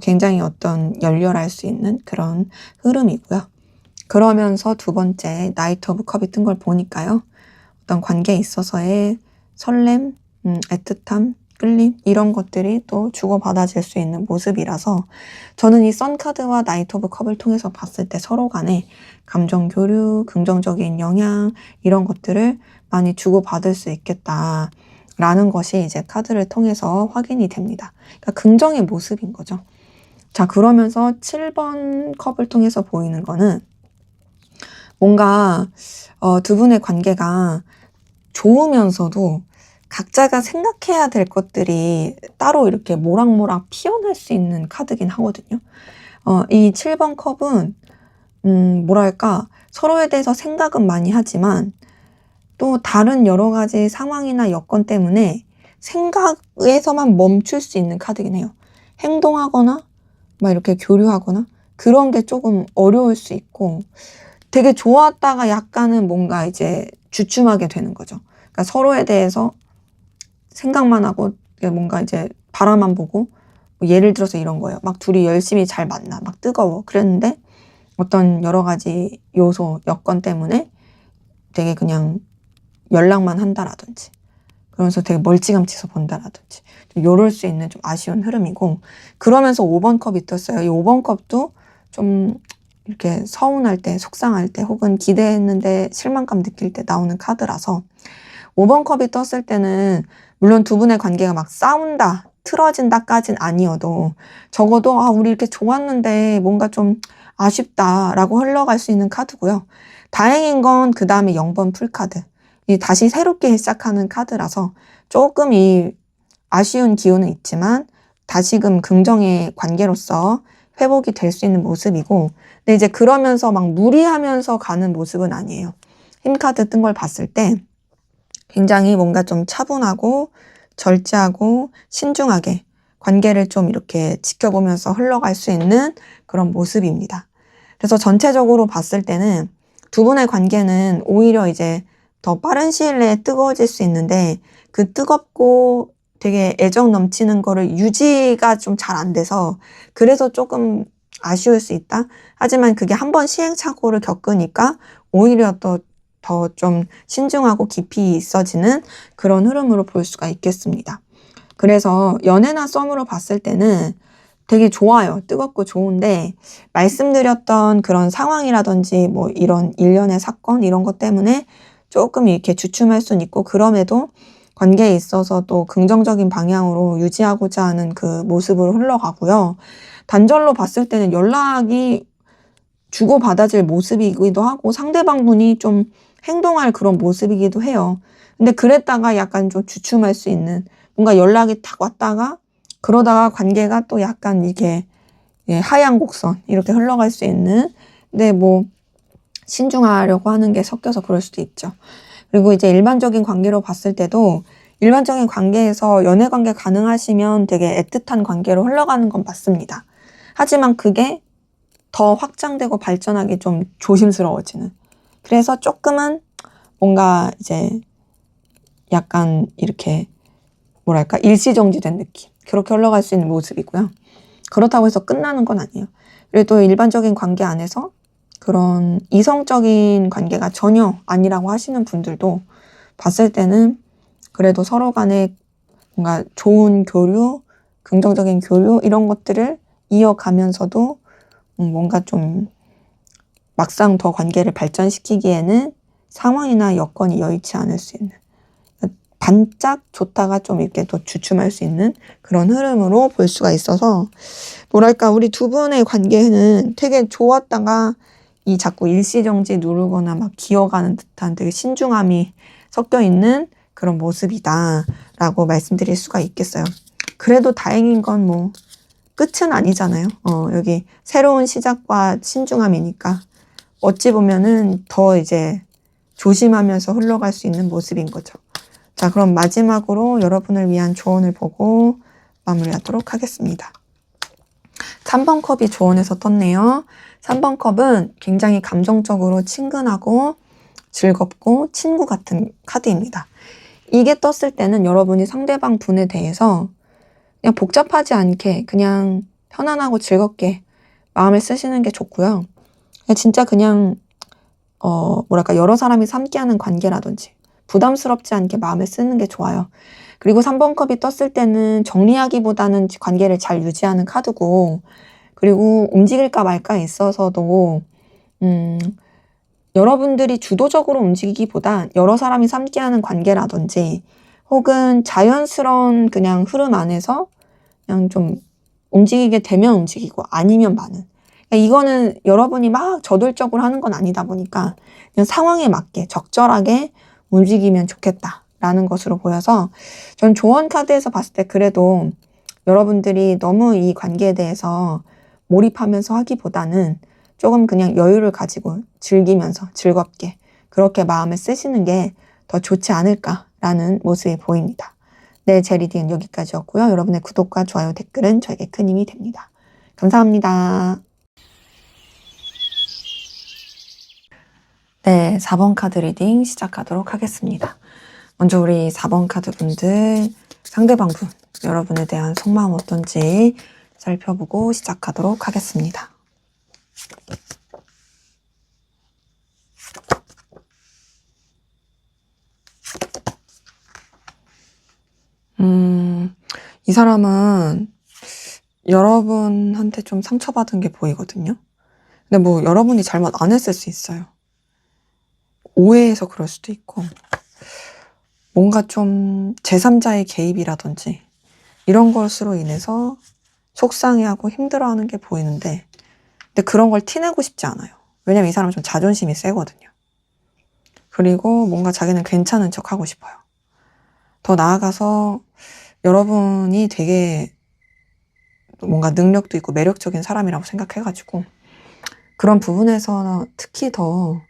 굉장히 어떤 열렬할 수 있는 그런 흐름이고요. 그러면서 두 번째 나이트 오브 컵이 뜬 걸 보니까요. 어떤 관계에 있어서의 설렘, 애틋함, 끌림 이런 것들이 또 주고받아질 수 있는 모습이라서 저는 이 선카드와 나이트 오브 컵을 통해서 봤을 때 서로 간에 감정 교류, 긍정적인 영향 이런 것들을 많이 주고받을 수 있겠다라는 것이 이제 카드를 통해서 확인이 됩니다. 그러니까 긍정의 모습인 거죠. 자, 그러면서 7번 컵을 통해서 보이는 거는 뭔가 두 분의 관계가 좋으면서도 각자가 생각해야 될 것들이 따로 이렇게 모락모락 피어날 수 있는 카드긴 하거든요. 이 7번 컵은 뭐랄까 서로에 대해서 생각은 많이 하지만 또 다른 여러 가지 상황이나 여건 때문에 생각에서만 멈출 수 있는 카드긴 해요. 행동하거나 막 이렇게 교류하거나 그런 게 조금 어려울 수 있고 되게 좋았다가 약간은 뭔가 이제 주춤하게 되는 거죠. 그러니까 서로에 대해서 생각만 하고 뭔가 이제 바라만 보고 뭐 예를 들어서 이런 거예요. 막 둘이 열심히 잘 만나 막 뜨거워 그랬는데 어떤 여러 가지 요소 여건 때문에 되게 그냥 연락만 한다라든지 그러면서 되게 멀찌감치서 본다라든지 요럴 수 있는 좀 아쉬운 흐름이고, 그러면서 5번 컵이 떴어요. 이 5번 컵도 좀 이렇게 서운할 때, 속상할 때, 혹은 기대했는데 실망감 느낄 때 나오는 카드라서 5번 컵이 떴을 때는 물론 두 분의 관계가 막 싸운다, 틀어진다까진 아니어도 적어도 우리 이렇게 좋았는데 뭔가 좀 아쉽다라고 흘러갈 수 있는 카드고요. 다행인 건 그 다음에 0번 풀카드. 이 다시 새롭게 시작하는 카드라서 조금 이 아쉬운 기운은 있지만 다시금 긍정의 관계로서 회복이 될 수 있는 모습이고, 근데 이제 그러면서 막 무리하면서 가는 모습은 아니에요. 힘카드 뜬 걸 봤을 때 굉장히 뭔가 좀 차분하고 절제하고 신중하게 관계를 좀 이렇게 지켜보면서 흘러갈 수 있는 그런 모습입니다. 그래서 전체적으로 봤을 때는 두 분의 관계는 오히려 이제 더 빠른 시일 내에 뜨거워질 수 있는데, 그 뜨겁고 되게 애정 넘치는 거를 유지가 좀 잘 안 돼서 그래서 조금 아쉬울 수 있다. 하지만 그게 한번 시행착오를 겪으니까 오히려 더 좀 신중하고 깊이 있어지는 그런 흐름으로 볼 수가 있겠습니다. 그래서 연애나 썸으로 봤을 때는 되게 좋아요. 뜨겁고 좋은데, 말씀드렸던 그런 상황이라든지 뭐 이런 일련의 사건 이런 것 때문에 조금 이렇게 주춤할 수는 있고, 그럼에도 관계에 있어서도 긍정적인 방향으로 유지하고자 하는 그 모습으로 흘러가고요. 단절로 봤을 때는 연락이 주고받아질 모습이기도 하고 상대방 분이 좀 행동할 그런 모습이기도 해요. 근데 그랬다가 약간 좀 주춤할 수 있는, 뭔가 연락이 탁 왔다가 그러다가 관계가 또 약간 이게 하향 곡선 이렇게 흘러갈 수 있는, 근데 뭐 신중하려고 하는 게 섞여서 그럴 수도 있죠. 그리고 이제 일반적인 관계로 봤을 때도 일반적인 관계에서 연애 관계 가능하시면 되게 애틋한 관계로 흘러가는 건 맞습니다. 하지만 그게 더 확장되고 발전하기 좀 조심스러워지는, 그래서 조금은 뭔가 이제 약간 이렇게 뭐랄까 일시정지된 느낌, 그렇게 흘러갈 수 있는 모습이고요. 그렇다고 해서 끝나는 건 아니에요. 그래도 일반적인 관계 안에서 그런 이성적인 관계가 전혀 아니라고 하시는 분들도 봤을 때는 그래도 서로 간에 뭔가 좋은 교류, 긍정적인 교류 이런 것들을 이어가면서도 뭔가 좀 막상 더 관계를 발전시키기에는 상황이나 여건이 여의치 않을 수 있는, 반짝 좋다가 좀 이렇게 또 주춤할 수 있는 그런 흐름으로 볼 수가 있어서, 뭐랄까 우리 두 분의 관계는 되게 좋았다가 이 자꾸 일시정지 누르거나 막 기어가는 듯한 되게 신중함이 섞여 있는 그런 모습이다라고 말씀드릴 수가 있겠어요. 그래도 다행인 건 뭐 끝은 아니잖아요. 여기 새로운 시작과 신중함이니까 어찌 보면은 더 이제 조심하면서 흘러갈 수 있는 모습인 거죠. 자, 그럼 마지막으로 여러분을 위한 조언을 보고 마무리하도록 하겠습니다. 3번 컵이 조언에서 떴네요. 3번 컵은 굉장히 감정적으로 친근하고 즐겁고 친구 같은 카드입니다. 이게 떴을 때는 여러분이 상대방 분에 대해서 그냥 복잡하지 않게 그냥 편안하고 즐겁게 마음을 쓰시는 게 좋고요. 진짜 그냥 뭐랄까 여러 사람이 함께하는 관계라든지 부담스럽지 않게 마음을 쓰는 게 좋아요. 그리고 3번 컵이 떴을 때는 정리하기보다는 관계를 잘 유지하는 카드고, 그리고 움직일까 말까 있어서도 여러분들이 주도적으로 움직이기보다 여러 사람이 함께하는 관계라든지 혹은 자연스러운 그냥 흐름 안에서 그냥 좀 움직이게 되면 움직이고 아니면 마는, 이거는 여러분이 막 저돌적으로 하는 건 아니다 보니까 그냥 상황에 맞게 적절하게 움직이면 좋겠다라는 것으로 보여서, 전 조언 카드에서 봤을 때 그래도 여러분들이 너무 이 관계에 대해서 몰입하면서 하기보다는 조금 그냥 여유를 가지고 즐기면서 즐겁게 그렇게 마음을 쓰시는 게 더 좋지 않을까라는 모습이 보입니다. 네, 제 리딩은 여기까지였고요. 여러분의 구독과 좋아요, 댓글은 저에게 큰 힘이 됩니다. 감사합니다. 네, 4번 카드 리딩 시작하도록 하겠습니다. 먼저 우리 4번 카드 분들, 상대방 분, 여러분에 대한 속마음 어떤지 살펴보고 시작하도록 하겠습니다. 이 사람은 여러분한테 좀 상처받은 게 보이거든요. 근데 뭐 여러분이 잘못 안 했을 수 있어요. 오해해서 그럴 수도 있고, 뭔가 좀 제3자의 개입이라든지 이런 것으로 인해서 속상해하고 힘들어하는 게 보이는데, 근데 그런 걸 티내고 싶지 않아요. 왜냐면 이 사람은 좀 자존심이 세거든요. 그리고 뭔가 자기는 괜찮은 척 하고 싶어요. 더 나아가서 여러분이 되게 뭔가 능력도 있고 매력적인 사람이라고 생각해가지고 그런 부분에서 특히 더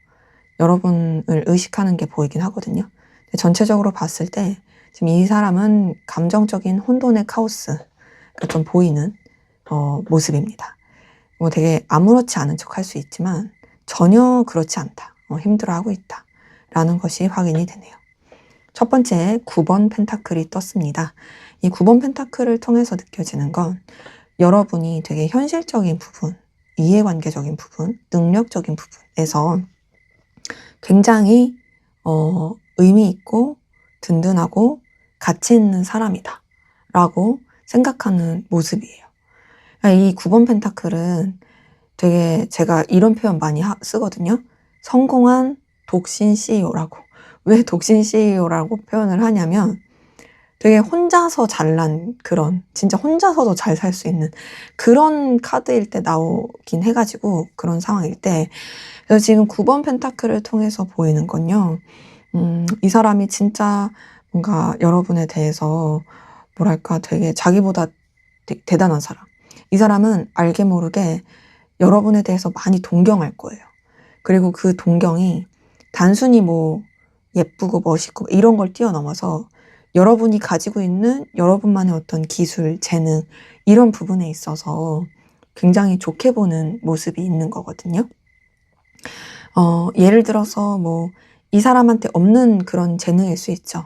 여러분을 의식하는 게 보이긴 하거든요. 전체적으로 봤을 때 지금 이 사람은 감정적인 혼돈의 카오스가 좀 보이는 모습입니다. 뭐 되게 아무렇지 않은 척 할 수 있지만 전혀 그렇지 않다. 힘들어하고 있다. 라는 것이 확인이 되네요. 첫 번째 9번 펜타클이 떴습니다. 이 9번 펜타클을 통해서 느껴지는 건 여러분이 되게 현실적인 부분, 이해관계적인 부분, 능력적인 부분에서 굉장히 의미 있고 든든하고 가치 있는 사람이다 라고 생각하는 모습이에요. 이 9번 펜타클은 되게 제가 이런 표현 많이 쓰거든요. 성공한 독신 CEO라고. 왜 독신 CEO라고 표현을 하냐면 되게 혼자서 잘난 그런, 진짜 혼자서도 잘 살 수 있는 그런 카드일 때 나오긴 해가지고, 그런 상황일 때. 그래서 지금 9번 펜타클을 통해서 보이는 건요, 이 사람이 진짜 뭔가 여러분에 대해서 뭐랄까 되게 자기보다 대단한 사람. 이 사람은 알게 모르게 여러분에 대해서 많이 동경할 거예요. 그리고 그 동경이 단순히 뭐 예쁘고 멋있고 이런 걸 뛰어넘어서 여러분이 가지고 있는 여러분만의 어떤 기술, 재능 이런 부분에 있어서 굉장히 좋게 보는 모습이 있는 거거든요. 예를 들어서 뭐 이 사람한테 없는 그런 재능일 수 있죠.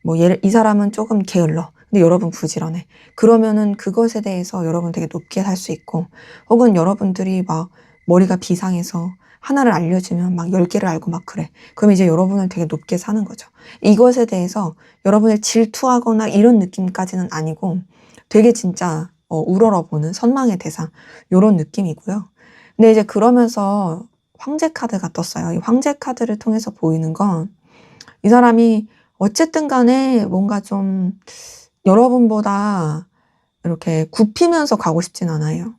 뭐 이 사람은 조금 게을러. 근데 여러분 부지런해. 그러면은 그것에 대해서 여러분 되게 높게 살 수 있고, 혹은 여러분들이 막 머리가 비상해서 하나를 알려주면 막 10개를 알고 막 그래. 그럼 이제 여러분을 되게 높게 사는 거죠. 이것에 대해서 여러분을 질투하거나 이런 느낌까지는 아니고 되게 진짜 우러러보는 선망의 대상 이런 느낌이고요. 근데 이제 그러면서 황제 카드가 떴어요. 이 황제 카드를 통해서 보이는 건 이 사람이 어쨌든 간에 뭔가 좀 여러분보다 이렇게 굽히면서 가고 싶진 않아요.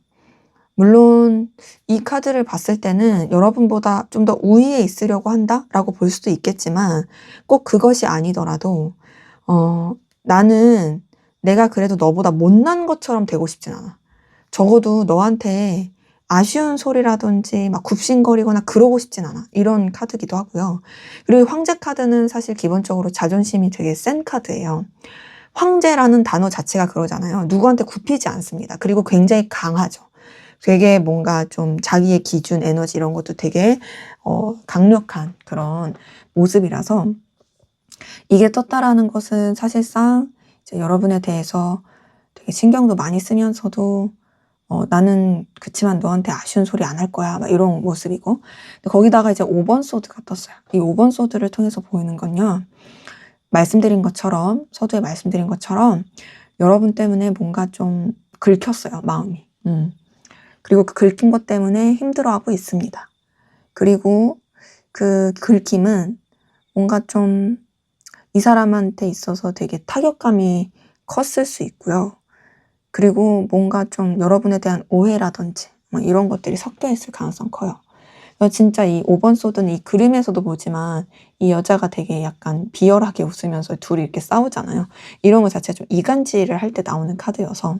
물론 이 카드를 봤을 때는 여러분보다 좀 더 우위에 있으려고 한다라고 볼 수도 있겠지만 꼭 그것이 아니더라도 나는 내가 그래도 너보다 못난 것처럼 되고 싶진 않아. 적어도 너한테 아쉬운 소리라든지 막 굽신거리거나 그러고 싶진 않아. 이런 카드기도 하고요. 그리고 황제 카드는 사실 기본적으로 자존심이 되게 센 카드예요. 황제라는 단어 자체가 그러잖아요. 누구한테 굽히지 않습니다. 그리고 굉장히 강하죠. 되게 뭔가 좀 자기의 기준, 에너지 이런 것도 되게 강력한 그런 모습이라서 이게 떴다라는 것은 사실상 이제 여러분에 대해서 되게 신경도 많이 쓰면서도 나는 그치만 너한테 아쉬운 소리 안 할 거야. 막 이런 모습이고. 거기다가 이제 5번 소드가 떴어요. 이 5번 소드를 통해서 보이는 건요. 말씀드린 것처럼, 서두에 말씀드린 것처럼 여러분 때문에 뭔가 좀 긁혔어요, 마음이. 그리고 그 긁힌 것 때문에 힘들어하고 있습니다. 그리고 그 긁힘은 뭔가 좀 이 사람한테 있어서 되게 타격감이 컸을 수 있고요. 그리고 뭔가 좀 여러분에 대한 오해라든지 이런 것들이 섞여 있을 가능성 커요. 진짜 이 5번 소드는 이 그림에서도 보지만 이 여자가 되게 약간 비열하게 웃으면서 둘이 이렇게 싸우잖아요. 이런 거 자체가 좀 이간질을 할 때 나오는 카드여서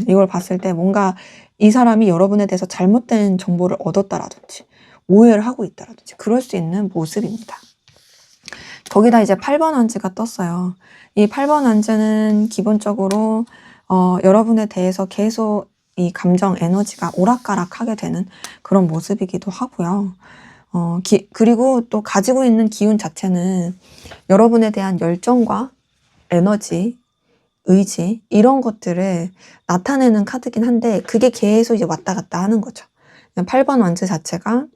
이걸 봤을 때 뭔가 이 사람이 여러분에 대해서 잘못된 정보를 얻었다라든지 오해를 하고 있다라든지 그럴 수 있는 모습입니다. 거기다 이제 8번 원즈가 떴어요. 이 8번 원즈는 기본적으로 여러분에 대해서 계속 이 감정 에너지가 오락가락하게 되는 그런 모습이기도 하고요. 그리고 또 가지고 있는 기운 자체는 여러분에 대한 열정과 에너지, 의지 이런 것들을 나타내는 카드긴 한데 그게 계속 이제 왔다 갔다 하는 거죠. 8번 원즈 자체가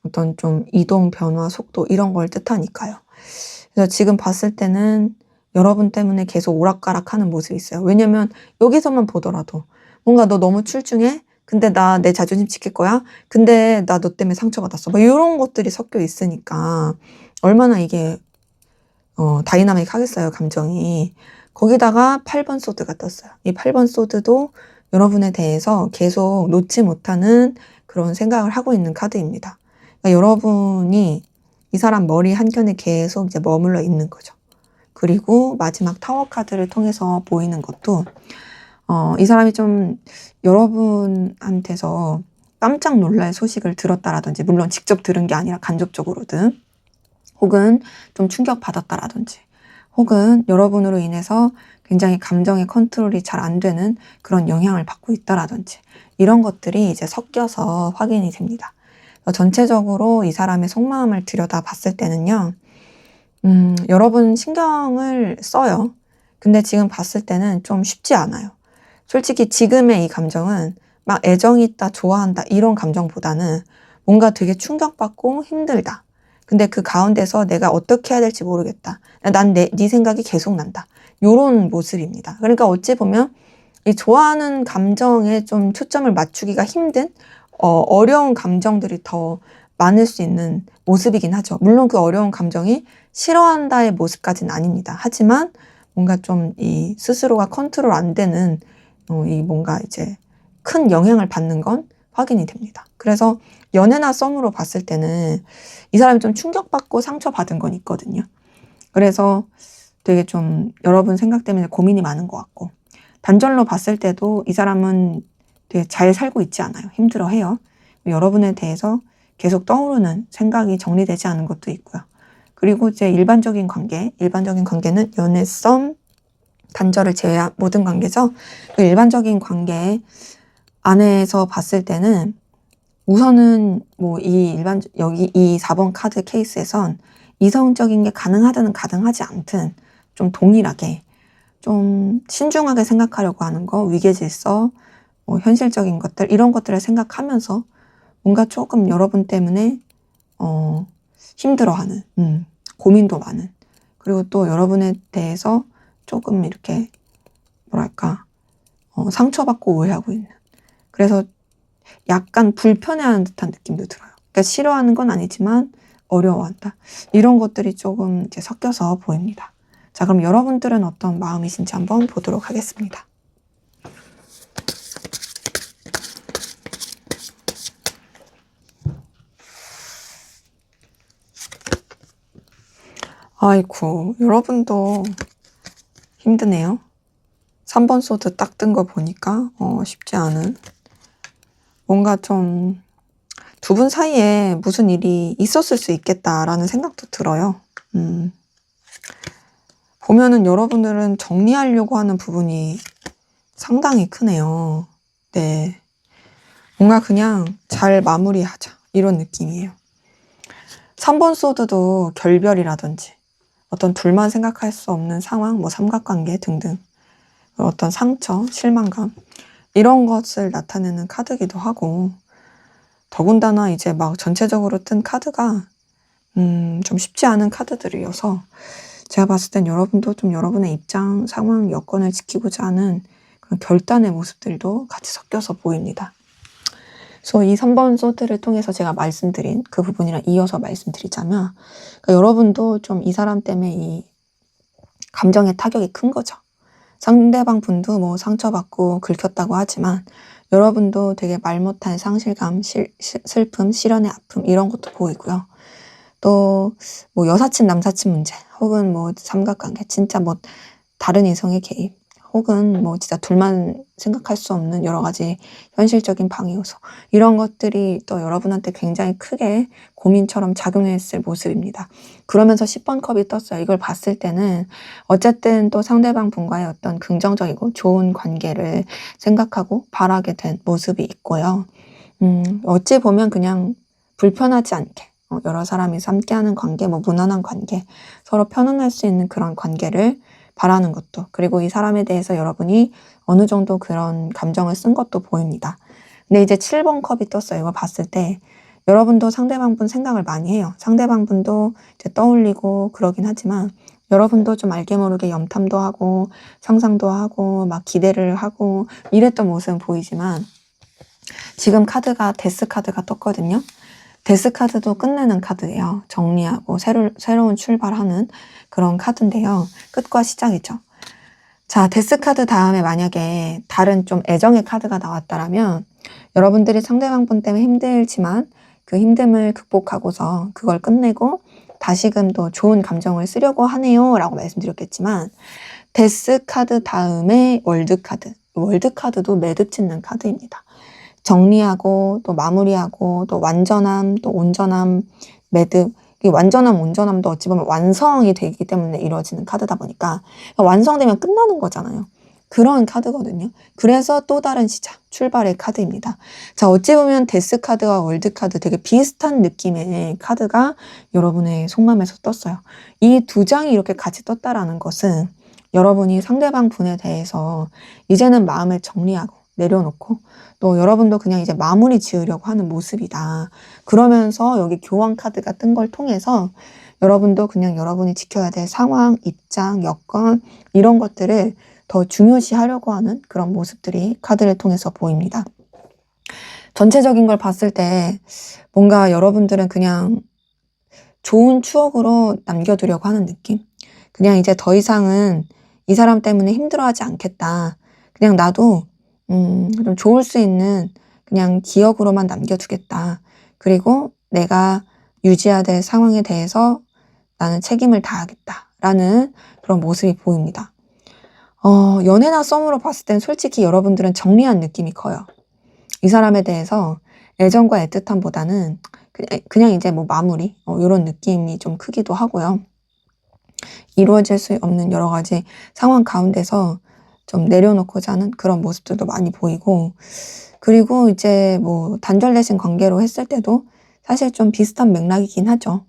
어떤 좀 이동, 변화, 속도 이런 걸 뜻하니까요. 그래서 지금 봤을 때는 여러분 때문에 계속 오락가락하는 모습이 있어요. 왜냐면 여기서만 보더라도 뭔가 너 너무 출중해? 근데 나 내 자존심 지킬 거야? 근데 나 너 때문에 상처받았어. 막 이런 것들이 섞여 있으니까 얼마나 이게 다이나믹하겠어요, 감정이. 거기다가 8번 소드가 떴어요. 이 8번 소드도 여러분에 대해서 계속 놓지 못하는 그런 생각을 하고 있는 카드입니다. 그러니까 여러분이 이 사람 머리 한켠에 계속 이제 머물러 있는 거죠. 그리고 마지막 타워 카드를 통해서 보이는 것도 이 사람이 좀 여러분한테서 깜짝 놀랄 소식을 들었다라든지, 물론 직접 들은 게 아니라 간접적으로든, 혹은 좀 충격받았다라든지, 혹은 여러분으로 인해서 굉장히 감정의 컨트롤이 잘 안 되는 그런 영향을 받고 있다라든지, 이런 것들이 이제 섞여서 확인이 됩니다. 전체적으로 이 사람의 속마음을 들여다 봤을 때는요, 여러분 신경을 써요. 근데 지금 봤을 때는 좀 쉽지 않아요. 솔직히 지금의 이 감정은 막 애정이 있다, 좋아한다, 이런 감정보다는 뭔가 되게 충격받고 힘들다. 근데 그 가운데서 내가 어떻게 해야 될지 모르겠다. 난 네 생각이 계속 난다. 요런 모습입니다. 그러니까 어찌 보면 이 좋아하는 감정에 좀 초점을 맞추기가 힘든 어려운 감정들이 더 많을 수 있는 모습이긴 하죠. 물론 그 어려운 감정이 싫어한다의 모습까지는 아닙니다. 하지만 뭔가 좀 이 스스로가 컨트롤 안 되는 이 뭔가 이제 큰 영향을 받는 건 확인이 됩니다. 그래서 연애나 썸으로 봤을 때는 이 사람이 좀 충격받고 상처받은 건 있거든요. 그래서 되게 좀 여러분 생각 때문에 고민이 많은 것 같고, 단절로 봤을 때도 이 사람은 되게 잘 살고 있지 않아요. 힘들어해요. 여러분에 대해서 계속 떠오르는 생각이 정리되지 않은 것도 있고요. 그리고 이제 일반적인 관계는 연애, 썸, 단절을 제외한 모든 관계죠. 그 일반적인 관계 안에서 봤을 때는 우선은 뭐 여기 이 4번 카드 케이스에선 이성적인 게 가능하든 가능하지 않든 좀 동일하게 좀 신중하게 생각하려고 하는 거, 위계질서, 현실적인 것들, 이런 것들을 생각하면서 뭔가 조금 여러분 때문에 힘들어하는, 고민도 많은, 그리고 또 여러분에 대해서 조금 이렇게 뭐랄까 상처받고 오해하고 있는, 그래서 약간 불편해하는 듯한 느낌도 들어요. 그러니까 싫어하는 건 아니지만 어려워한다. 이런 것들이 조금 이제 섞여서 보입니다. 자, 그럼 여러분들은 어떤 마음이신지 한번 보도록 하겠습니다. 아이고, 여러분도 힘드네요. 3번 소드 딱 뜬 거 보니까 쉽지 않은, 뭔가 좀 두 분 사이에 무슨 일이 있었을 수 있겠다라는 생각도 들어요. 보면은 여러분들은 정리하려고 하는 부분이 상당히 크네요. 네. 뭔가 그냥 잘 마무리하자, 이런 느낌이에요. 3번 소드도 결별이라든지 어떤 둘만 생각할 수 없는 상황, 뭐 삼각관계 등등, 어떤 상처, 실망감, 이런 것을 나타내는 카드기도 하고, 더군다나 이제 막 전체적으로 뜬 카드가 좀 쉽지 않은 카드들이어서 제가 봤을 땐 여러분도 좀 여러분의 입장, 상황, 여건을 지키고자 하는 그런 결단의 모습들도 같이 섞여서 보입니다. 그래서 이 3번 소드를 통해서 제가 말씀드린 그 부분이랑 이어서 말씀드리자면, 그러니까 여러분도 좀 이 사람 때문에 이 감정의 타격이 큰 거죠. 상대방 분도 뭐 상처받고 긁혔다고 하지만 여러분도 되게 말 못할 상실감, 슬픔, 시련의 아픔, 이런 것도 보이고요. 또 뭐 여사친, 남사친 문제, 혹은 뭐 삼각관계, 진짜 뭐 다른 이성의 개입, 혹은 뭐 진짜 둘만 생각할 수 없는 여러 가지 현실적인 방해 요소, 이런 것들이 또 여러분한테 굉장히 크게 고민처럼 작용했을 모습입니다. 그러면서 10번 컵이 떴어요. 이걸 봤을 때는 어쨌든 또 상대방 분과의 어떤 긍정적이고 좋은 관계를 생각하고 바라게 된 모습이 있고요. 어찌 보면 그냥 불편하지 않게 여러 사람이서 함께하는 관계, 뭐 무난한 관계, 서로 편안할 수 있는 그런 관계를 바라는 것도, 그리고 이 사람에 대해서 여러분이 어느 정도 그런 감정을 쓴 것도 보입니다. 근데 이제 7번 컵이 떴어요. 이거 봤을 때 여러분도 상대방 분 생각을 많이 해요. 상대방 분도 이제 떠올리고 그러긴 하지만 여러분도 좀 알게 모르게 염탐도 하고 상상도 하고 막 기대를 하고 이랬던 모습은 보이지만 지금 카드가 데스 카드가 떴거든요. 데스 카드도 끝내는 카드예요. 정리하고 새로운 출발하는 그런 카드인데요. 끝과 시작이죠. 자, 데스 카드 다음에 만약에 다른 좀 애정의 카드가 나왔다라면 여러분들이 상대방분 때문에 힘들지만 그 힘듦을 극복하고서 그걸 끝내고 다시금 더 좋은 감정을 쓰려고 하네요 라고 말씀드렸겠지만 데스 카드 다음에 월드 카드. 월드 카드도 매듭 짓는 카드입니다. 정리하고 또 마무리하고 또 완전함 또 온전함 매듭. 이 완전함 온전함도 어찌 보면 완성이 되기 때문에 이루어지는 카드다 보니까 완성되면 끝나는 거잖아요. 그런 카드거든요. 그래서 또 다른 시작, 출발의 카드입니다. 자, 어찌 보면 데스 카드와 월드 카드 되게 비슷한 느낌의 카드가 여러분의 속마음에서 떴어요. 이 두 장이 이렇게 같이 떴다라는 것은 여러분이 상대방 분에 대해서 이제는 마음을 정리하고 내려놓고 또 여러분도 그냥 이제 마무리 지으려고 하는 모습이다. 그러면서 여기 교환 카드가 뜬 걸 통해서 여러분도 그냥 여러분이 지켜야 될 상황, 입장, 여건 이런 것들을 더 중요시 하려고 하는 그런 모습들이 카드를 통해서 보입니다. 전체적인 걸 봤을 때 뭔가 여러분들은 그냥 좋은 추억으로 남겨두려고 하는 느낌? 그냥 이제 더 이상은 이 사람 때문에 힘들어하지 않겠다. 그냥 나도 좀 좋을 수 있는 그냥 기억으로만 남겨두겠다. 그리고 내가 유지해야 될 상황에 대해서 나는 책임을 다하겠다라는 그런 모습이 보입니다. 연애나 썸으로 봤을 땐 솔직히 여러분들은 정리한 느낌이 커요. 이 사람에 대해서 애정과 애틋함보다는 그냥 이제 뭐 마무리 이런 느낌이 좀 크기도 하고요. 이루어질 수 없는 여러 가지 상황 가운데서 좀 내려놓고자 하는 그런 모습들도 많이 보이고 그리고 이제 뭐 단절되신 관계로 했을 때도 사실 좀 비슷한 맥락이긴 하죠.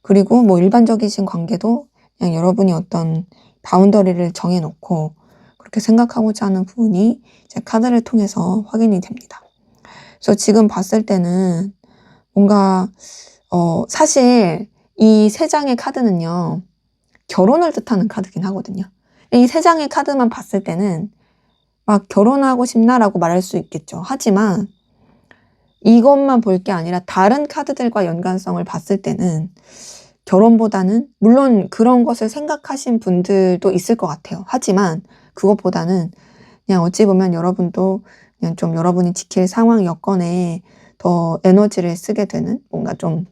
그리고 뭐 일반적이신 관계도 그냥 여러분이 어떤 바운더리를 정해놓고 그렇게 생각하고자 하는 부분이 이제 카드를 통해서 확인이 됩니다. 그래서 지금 봤을 때는 뭔가 사실 이 세 장의 카드는요. 결혼을 뜻하는 카드긴 하거든요. 이 세 장의 카드만 봤을 때는 막 결혼하고 싶나라고 말할 수 있겠죠. 하지만 이것만 볼 게 아니라 다른 카드들과 연관성을 봤을 때는 결혼보다는 물론 그런 것을 생각하신 분들도 있을 것 같아요. 하지만 그것보다는 그냥 어찌 보면 여러분도 그냥 좀 여러분이 지킬 상황 여건에 더 에너지를 쓰게 되는 뭔가 좀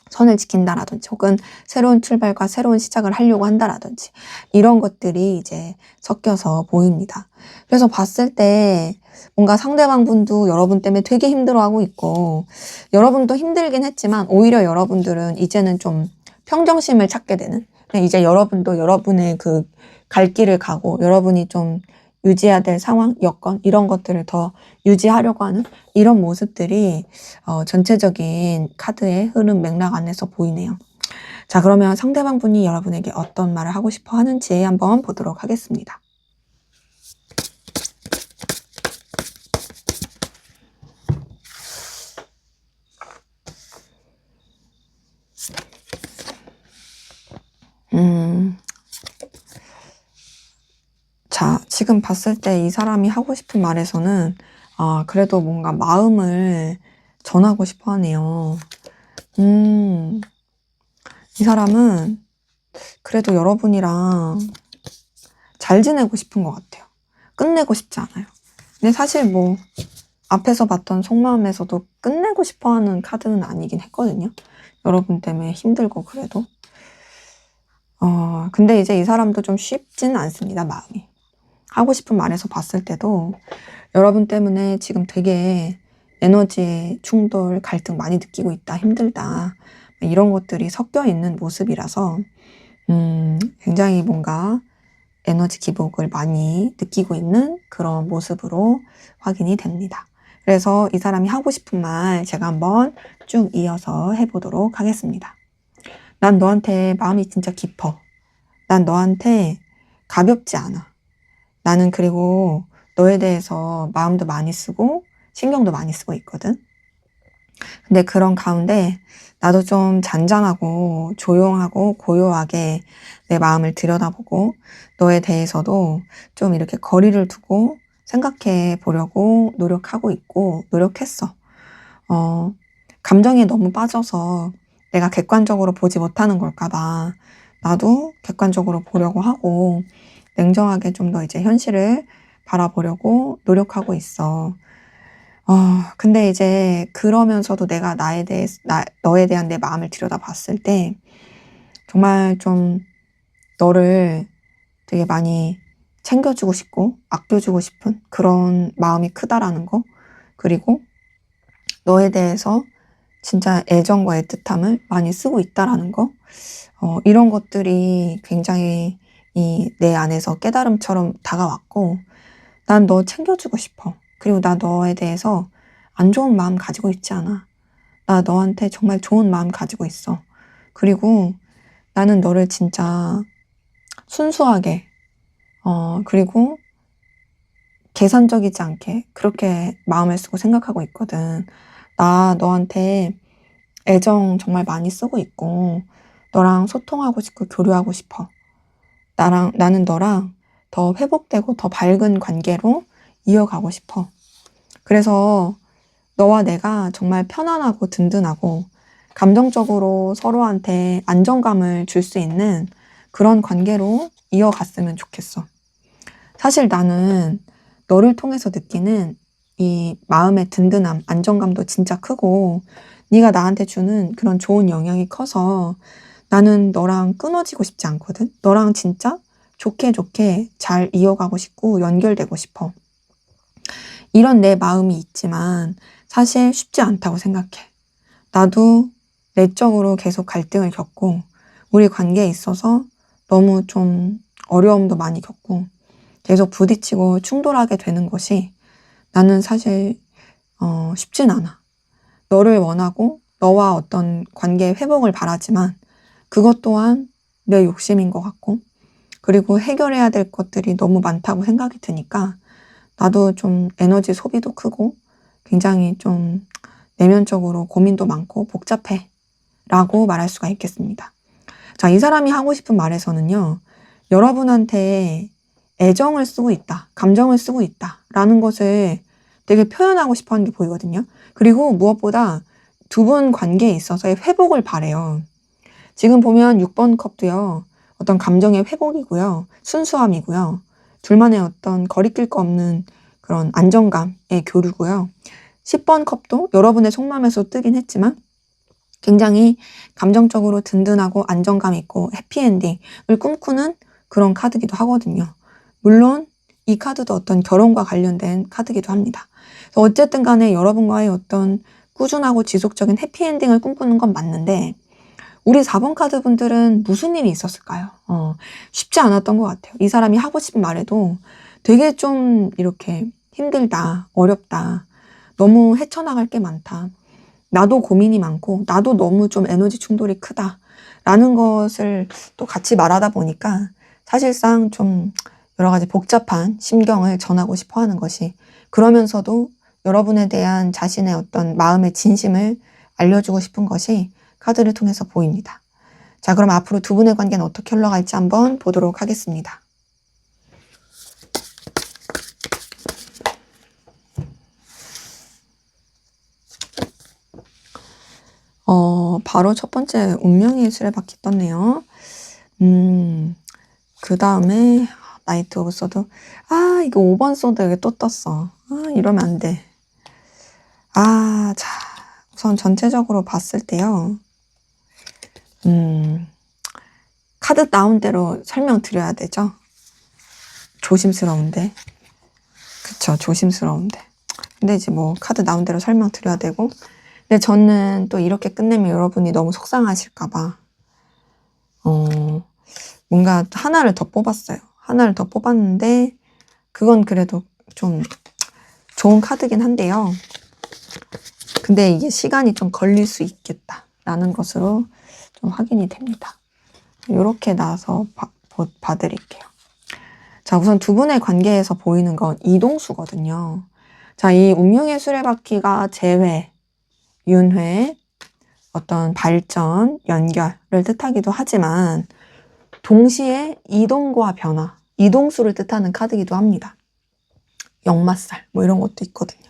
선을 지킨다라든지 혹은 새로운 출발과 새로운 시작을 하려고 한다라든지 이런 것들이 이제 섞여서 보입니다. 그래서 봤을 때 뭔가 상대방 분도 여러분 때문에 되게 힘들어하고 있고 여러분도 힘들긴 했지만 오히려 여러분들은 이제는 좀 평정심을 찾게 되는 이제 여러분도 여러분의 그 갈 길을 가고 여러분이 좀 유지해야 될 상황, 여건 이런 것들을 더 유지하려고 하는 이런 모습들이 전체적인 카드의 흐름 맥락 안에서 보이네요. 자, 그러면 상대방 분이 여러분에게 어떤 말을 하고 싶어 하는지 한번 보도록 하겠습니다. 자, 지금 봤을 때 이 사람이 하고 싶은 말에서는 그래도 뭔가 마음을 전하고 싶어 하네요. 이 사람은 그래도 여러분이랑 잘 지내고 싶은 것 같아요. 끝내고 싶지 않아요. 근데 사실 뭐 앞에서 봤던 속마음에서도 끝내고 싶어하는 카드는 아니긴 했거든요. 여러분 때문에 힘들고 그래도. 근데 이제 이 사람도 좀 쉽지는 않습니다, 마음이. 하고 싶은 말에서 봤을 때도 여러분 때문에 지금 되게 에너지의 충돌, 갈등 많이 느끼고 있다, 힘들다. 이런 것들이 섞여 있는 모습이라서 굉장히 뭔가 에너지 기복을 많이 느끼고 있는 그런 모습으로 확인이 됩니다. 그래서 이 사람이 하고 싶은 말 제가 한번 쭉 이어서 해보도록 하겠습니다. 난 너한테 마음이 진짜 깊어. 난 너한테 가볍지 않아. 나는 그리고 너에 대해서 마음도 많이 쓰고 신경도 많이 쓰고 있거든. 근데 그런 가운데 나도 좀 잔잔하고 조용하고 고요하게 내 마음을 들여다보고 너에 대해서도 좀 이렇게 거리를 두고 생각해 보려고 노력하고 있고 노력했어. 어, 감정에 너무 빠져서 내가 객관적으로 보지 못하는 걸까 봐 나도 객관적으로 보려고 하고 냉정하게 좀 더 이제 현실을 바라보려고 노력하고 있어. 근데 이제 그러면서도 내가 너에 대한 내 마음을 들여다봤을 때 정말 좀 너를 되게 많이 챙겨주고 싶고 아껴주고 싶은 그런 마음이 크다라는 거. 그리고 너에 대해서 진짜 애정과 애틋함을 많이 쓰고 있다라는 거. 이런 것들이 굉장히 내 안에서 깨달음처럼 다가왔고, 난 너 챙겨주고 싶어. 그리고 나 너에 대해서 안 좋은 마음 가지고 있지 않아. 나 너한테 정말 좋은 마음 가지고 있어. 그리고 나는 너를 진짜 순수하게, 그리고 계산적이지 않게 그렇게 마음을 쓰고 생각하고 있거든. 나 너한테 애정 정말 많이 쓰고 있고, 너랑 소통하고 싶고 교류하고 싶어. 나는 너랑 더 회복되고 더 밝은 관계로 이어가고 싶어. 그래서 너와 내가 정말 편안하고 든든하고 감정적으로 서로한테 안정감을 줄 수 있는 그런 관계로 이어갔으면 좋겠어. 사실 나는 너를 통해서 느끼는 이 마음의 든든함, 안정감도 진짜 크고 네가 나한테 주는 그런 좋은 영향이 커서 나는 너랑 끊어지고 싶지 않거든. 너랑 진짜 좋게 좋게 잘 이어가고 싶고 연결되고 싶어. 이런 내 마음이 있지만 사실 쉽지 않다고 생각해. 나도 내적으로 계속 갈등을 겪고 우리 관계에 있어서 너무 좀 어려움도 많이 겪고 계속 부딪히고 충돌하게 되는 것이 나는 사실 쉽진 않아. 너를 원하고 너와 어떤 관계의 회복을 바라지만 그것 또한 내 욕심인 것 같고 그리고 해결해야 될 것들이 너무 많다고 생각이 드니까 나도 좀 에너지 소비도 크고 굉장히 좀 내면적으로 고민도 많고 복잡해 라고 말할 수가 있겠습니다. 자, 이 사람이 하고 싶은 말에서는요, 여러분한테 애정을 쓰고 있다, 감정을 쓰고 있다 라는 것을 되게 표현하고 싶어 하는 게 보이거든요. 그리고 무엇보다 두 분 관계에 있어서의 회복을 바래요. 지금 보면 6번 컵도요, 어떤 감정의 회복이고요, 순수함이고요, 둘만의 어떤 거리낄 거 없는 그런 안정감의 교류고요. 10번 컵도 여러분의 속마음에서 뜨긴 했지만 굉장히 감정적으로 든든하고 안정감 있고 해피엔딩을 꿈꾸는 그런 카드기도 하거든요. 물론 이 카드도 어떤 결혼과 관련된 카드기도 합니다. 어쨌든 간에 여러분과의 어떤 꾸준하고 지속적인 해피엔딩을 꿈꾸는 건 맞는데 우리 4번 카드 분들은 무슨 일이 있었을까요? 쉽지 않았던 것 같아요. 이 사람이 하고 싶은 말에도 되게 좀 이렇게 힘들다, 어렵다, 너무 헤쳐나갈 게 많다. 나도 고민이 많고 나도 너무 좀 에너지 충돌이 크다 라는 것을 또 같이 말하다 보니까 사실상 좀 여러 가지 복잡한 심경을 전하고 싶어 하는 것이 그러면서도 여러분에 대한 자신의 어떤 마음의 진심을 알려주고 싶은 것이 카드를 통해서 보입니다. 자, 그럼 앞으로 두 분의 관계는 어떻게 흘러갈지 한번 보도록 하겠습니다. 바로 첫 번째 운명의 수레바퀴 떴네요. 그 다음에 나이트 오브 소드. 이거 5번 소드 여기 또 떴어. 이러면 안 돼. 자, 우선 전체적으로 봤을 때요. 카드 나온 대로 설명드려야 되죠. 조심스러운데. 그쵸, 조심스러운데. 근데 이제 뭐 카드 나온 대로 설명드려야 되고. 근데 저는 또 이렇게 끝내면 여러분이 너무 속상하실까봐 뭔가 하나를 더 뽑았어요. 하나를 더 뽑았는데 그건 그래도 좀 좋은 카드긴 한데요. 근데 이게 시간이 좀 걸릴 수 있겠다라는 것으로 좀 확인이 됩니다. 이렇게 나와서 봐드릴게요. 자, 우선 두 분의 관계에서 보이는 건 이동수거든요. 자, 이 운명의 수레바퀴가 재회, 윤회, 어떤 발전, 연결을 뜻하기도 하지만 동시에 이동과 변화, 이동수를 뜻하는 카드이기도 합니다. 역마살 뭐 이런 것도 있거든요.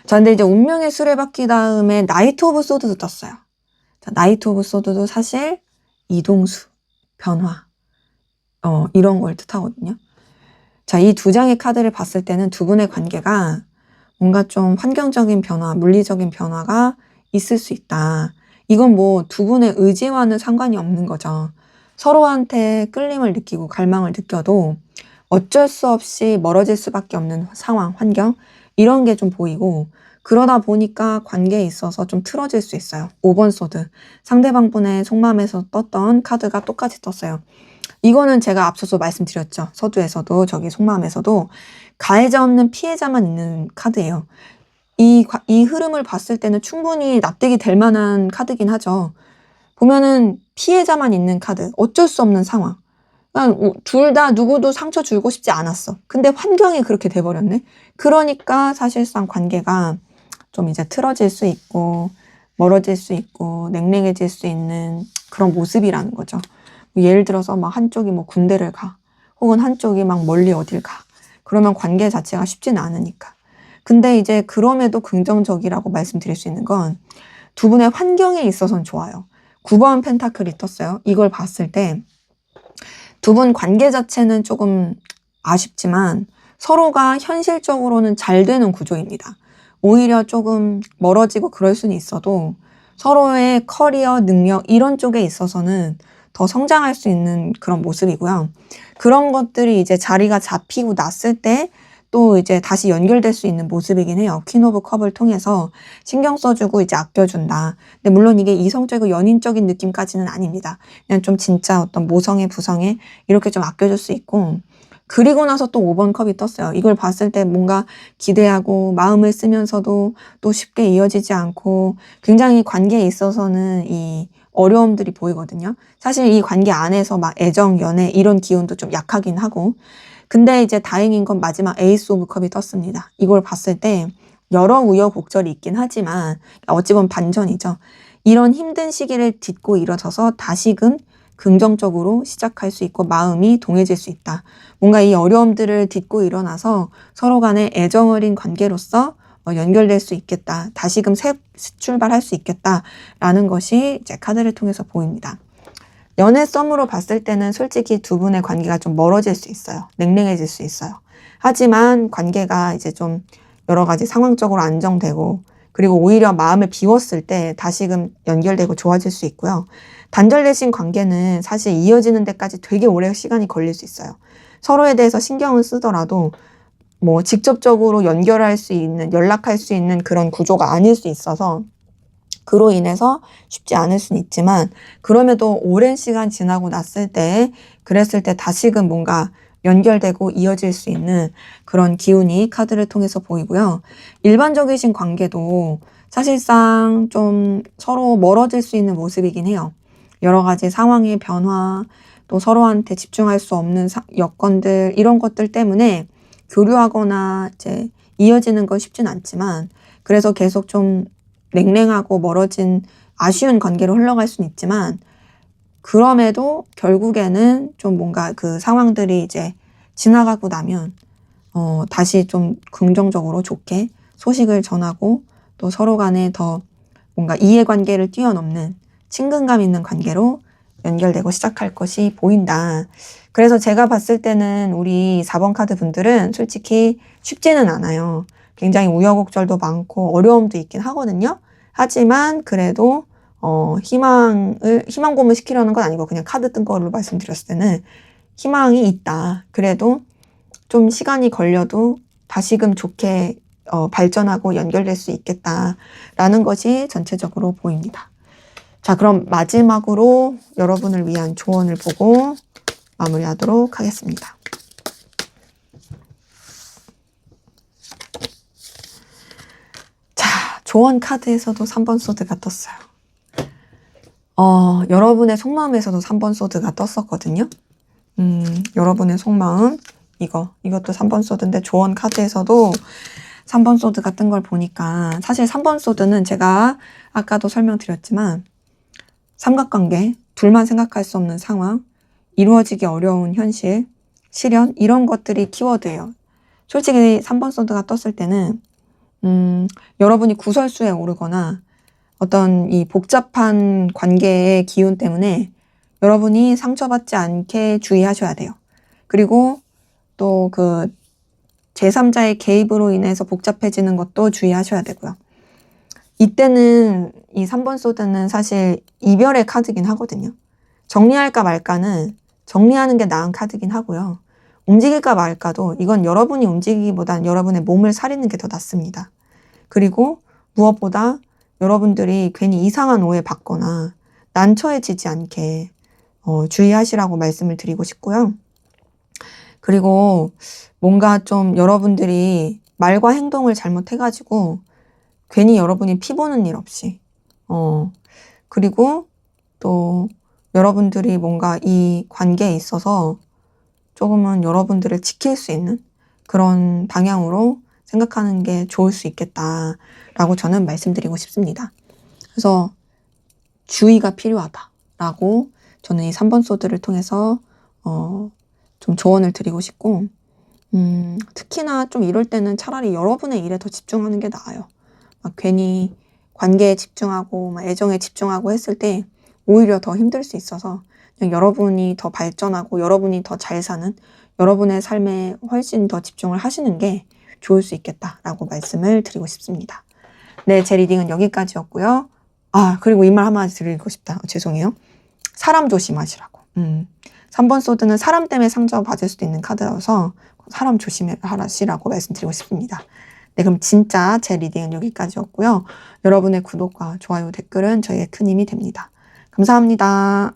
자, 근데 이제 운명의 수레바퀴 다음에 나이트 오브 소드도 떴어요. 자, 나이트 오브 소드도 사실 이동수, 변화, 이런 걸 뜻하거든요. 자, 이 두 장의 카드를 봤을 때는 두 분의 관계가 뭔가 좀 환경적인 변화, 물리적인 변화가 있을 수 있다. 이건 뭐 두 분의 의지와는 상관이 없는 거죠. 서로한테 끌림을 느끼고 갈망을 느껴도 어쩔 수 없이 멀어질 수밖에 없는 상황, 환경 이런 게 좀 보이고 그러다 보니까 관계에 있어서 좀 틀어질 수 있어요. 5번 소드, 상대방 분의 속마음에서 떴던 카드가 똑같이 떴어요. 이거는 제가 앞서서 말씀드렸죠. 서두에서도 저기 속마음에서도 가해자 없는 피해자만 있는 카드예요. 이 흐름을 봤을 때는 충분히 납득이 될 만한 카드긴 하죠. 보면은 피해자만 있는 카드, 어쩔 수 없는 상황. 둘 다 누구도 상처 주고 싶지 않았어. 근데 환경이 그렇게 돼버렸네. 그러니까 사실상 관계가 좀 이제 틀어질 수 있고 멀어질 수 있고 냉랭해질 수 있는 그런 모습이라는 거죠. 예를 들어서 막 한쪽이 뭐 군대를 가, 혹은 한쪽이 막 멀리 어딜 가. 그러면 관계 자체가 쉽지는 않으니까. 근데 이제 그럼에도 긍정적이라고 말씀드릴 수 있는 건 두 분의 환경에 있어서는 좋아요. 9번 펜타클이 떴어요. 이걸 봤을 때 두 분 관계 자체는 조금 아쉽지만 서로가 현실적으로는 잘 되는 구조입니다. 오히려 조금 멀어지고 그럴 수는 있어도 서로의 커리어, 능력 이런 쪽에 있어서는 더 성장할 수 있는 그런 모습이고요. 그런 것들이 이제 자리가 잡히고 났을 때 또 이제 다시 연결될 수 있는 모습이긴 해요. 퀸 오브 컵을 통해서 신경 써주고 이제 아껴준다. 근데 물론 이게 이성적이고 연인적인 느낌까지는 아닙니다. 그냥 좀 진짜 어떤 모성애, 부성애 이렇게 좀 아껴줄 수 있고 그리고 나서 또 5번 컵이 떴어요. 이걸 봤을 때 뭔가 기대하고 마음을 쓰면서도 또 쉽게 이어지지 않고 굉장히 관계에 있어서는 이 어려움들이 보이거든요. 사실 이 관계 안에서 막 애정, 연애 이런 기운도 좀 약하긴 하고 근데 이제 다행인 건 마지막 에이스 오브 컵이 떴습니다. 이걸 봤을 때 여러 우여곡절이 있긴 하지만 어찌 보면 반전이죠. 이런 힘든 시기를 딛고 일어서서 다시금 긍정적으로 시작할 수 있고 마음이 동해질 수 있다. 뭔가 이 어려움들을 딛고 일어나서 서로 간에 애정 어린 관계로서 연결될 수 있겠다. 다시금 새 출발할 수 있겠다라는 것이 이제 카드를 통해서 보입니다. 연애 썸으로 봤을 때는 솔직히 두 분의 관계가 좀 멀어질 수 있어요. 냉랭해질 수 있어요. 하지만 관계가 이제 좀 여러 가지 상황적으로 안정되고 그리고 오히려 마음을 비웠을 때 다시금 연결되고 좋아질 수 있고요. 단절되신 관계는 사실 이어지는 데까지 되게 오래 시간이 걸릴 수 있어요. 서로에 대해서 신경을 쓰더라도 뭐 직접적으로 연결할 수 있는, 연락할 수 있는 그런 구조가 아닐 수 있어서 그로 인해서 쉽지 않을 수는 있지만 그럼에도 오랜 시간 지나고 났을 때 그랬을 때 다시금 뭔가 연결되고 이어질 수 있는 그런 기운이 카드를 통해서 보이고요. 일반적이신 관계도 사실상 좀 서로 멀어질 수 있는 모습이긴 해요. 여러 가지 상황의 변화, 또 서로한테 집중할 수 없는 여건들 이런 것들 때문에 교류하거나 이제 이어지는 건 쉽진 않지만 그래서 계속 좀 냉랭하고 멀어진 아쉬운 관계로 흘러갈 수는 있지만 그럼에도 결국에는 좀 뭔가 그 상황들이 이제 지나가고 나면 다시 좀 긍정적으로 좋게 소식을 전하고 또 서로 간에 더 뭔가 이해관계를 뛰어넘는 친근감 있는 관계로 연결되고 시작할 것이 보인다. 그래서 제가 봤을 때는 우리 4번 카드 분들은 솔직히 쉽지는 않아요. 굉장히 우여곡절도 많고 어려움도 있긴 하거든요. 하지만 그래도 희망 고문 시키려는 건 아니고 그냥 카드 뜬 걸로 말씀드렸을 때는 희망이 있다. 그래도 좀 시간이 걸려도 다시금 좋게 발전하고 연결될 수 있겠다라는 것이 전체적으로 보입니다. 자, 그럼 마지막으로 여러분을 위한 조언을 보고 마무리하도록 하겠습니다. 자, 조언 카드에서도 3번 소드가 떴어요. 여러분의 속마음에서도 3번 소드가 떴었거든요. 여러분의 속마음 이것도 3번 소드인데 조언 카드에서도 3번 소드가 뜬 걸 보니까 사실 3번 소드는 제가 아까도 설명드렸지만 삼각관계, 둘만 생각할 수 없는 상황, 이루어지기 어려운 현실, 실현 이런 것들이 키워드예요. 솔직히 3번 소드가 떴을 때는 여러분이 구설수에 오르거나 어떤 이 복잡한 관계의 기운 때문에 여러분이 상처받지 않게 주의하셔야 돼요. 그리고 또 그 제3자의 개입으로 인해서 복잡해지는 것도 주의하셔야 되고요. 이때는 이 3번 소드는 사실 이별의 카드긴 하거든요. 정리할까 말까는 정리하는 게 나은 카드긴 하고요. 움직일까 말까도 이건 여러분이 움직이기보단 여러분의 몸을 사리는 게 더 낫습니다. 그리고 무엇보다 여러분들이 괜히 이상한 오해 받거나 난처해지지 않게 주의하시라고 말씀을 드리고 싶고요. 그리고 뭔가 좀 여러분들이 말과 행동을 잘못해가지고 괜히 여러분이 피보는 일 없이 그리고 또 여러분들이 뭔가 이 관계에 있어서 조금은 여러분들을 지킬 수 있는 그런 방향으로 생각하는 게 좋을 수 있겠다라고 저는 말씀드리고 싶습니다. 그래서 주의가 필요하다라고 저는 이 3번 소드를 통해서 좀 조언을 드리고 싶고 특히나 좀 이럴 때는 차라리 여러분의 일에 더 집중하는 게 나아요. 막 괜히 관계에 집중하고 막 애정에 집중하고 했을 때 오히려 더 힘들 수 있어서 그냥 여러분이 더 발전하고 여러분이 더 잘 사는 여러분의 삶에 훨씬 더 집중을 하시는 게 좋을 수 있겠다라고 말씀을 드리고 싶습니다. 네, 제 리딩은 여기까지였고요. 그리고 이 말 한마디 드리고 싶다. 죄송해요. 사람 조심하시라고. 3번 소드는 사람 때문에 상처받을 수도 있는 카드라서 사람 조심하시라고 말씀드리고 싶습니다. 네, 그럼 진짜 제 리딩은 여기까지였고요. 여러분의 구독과 좋아요, 댓글은 저희의 큰 힘이 됩니다. 감사합니다.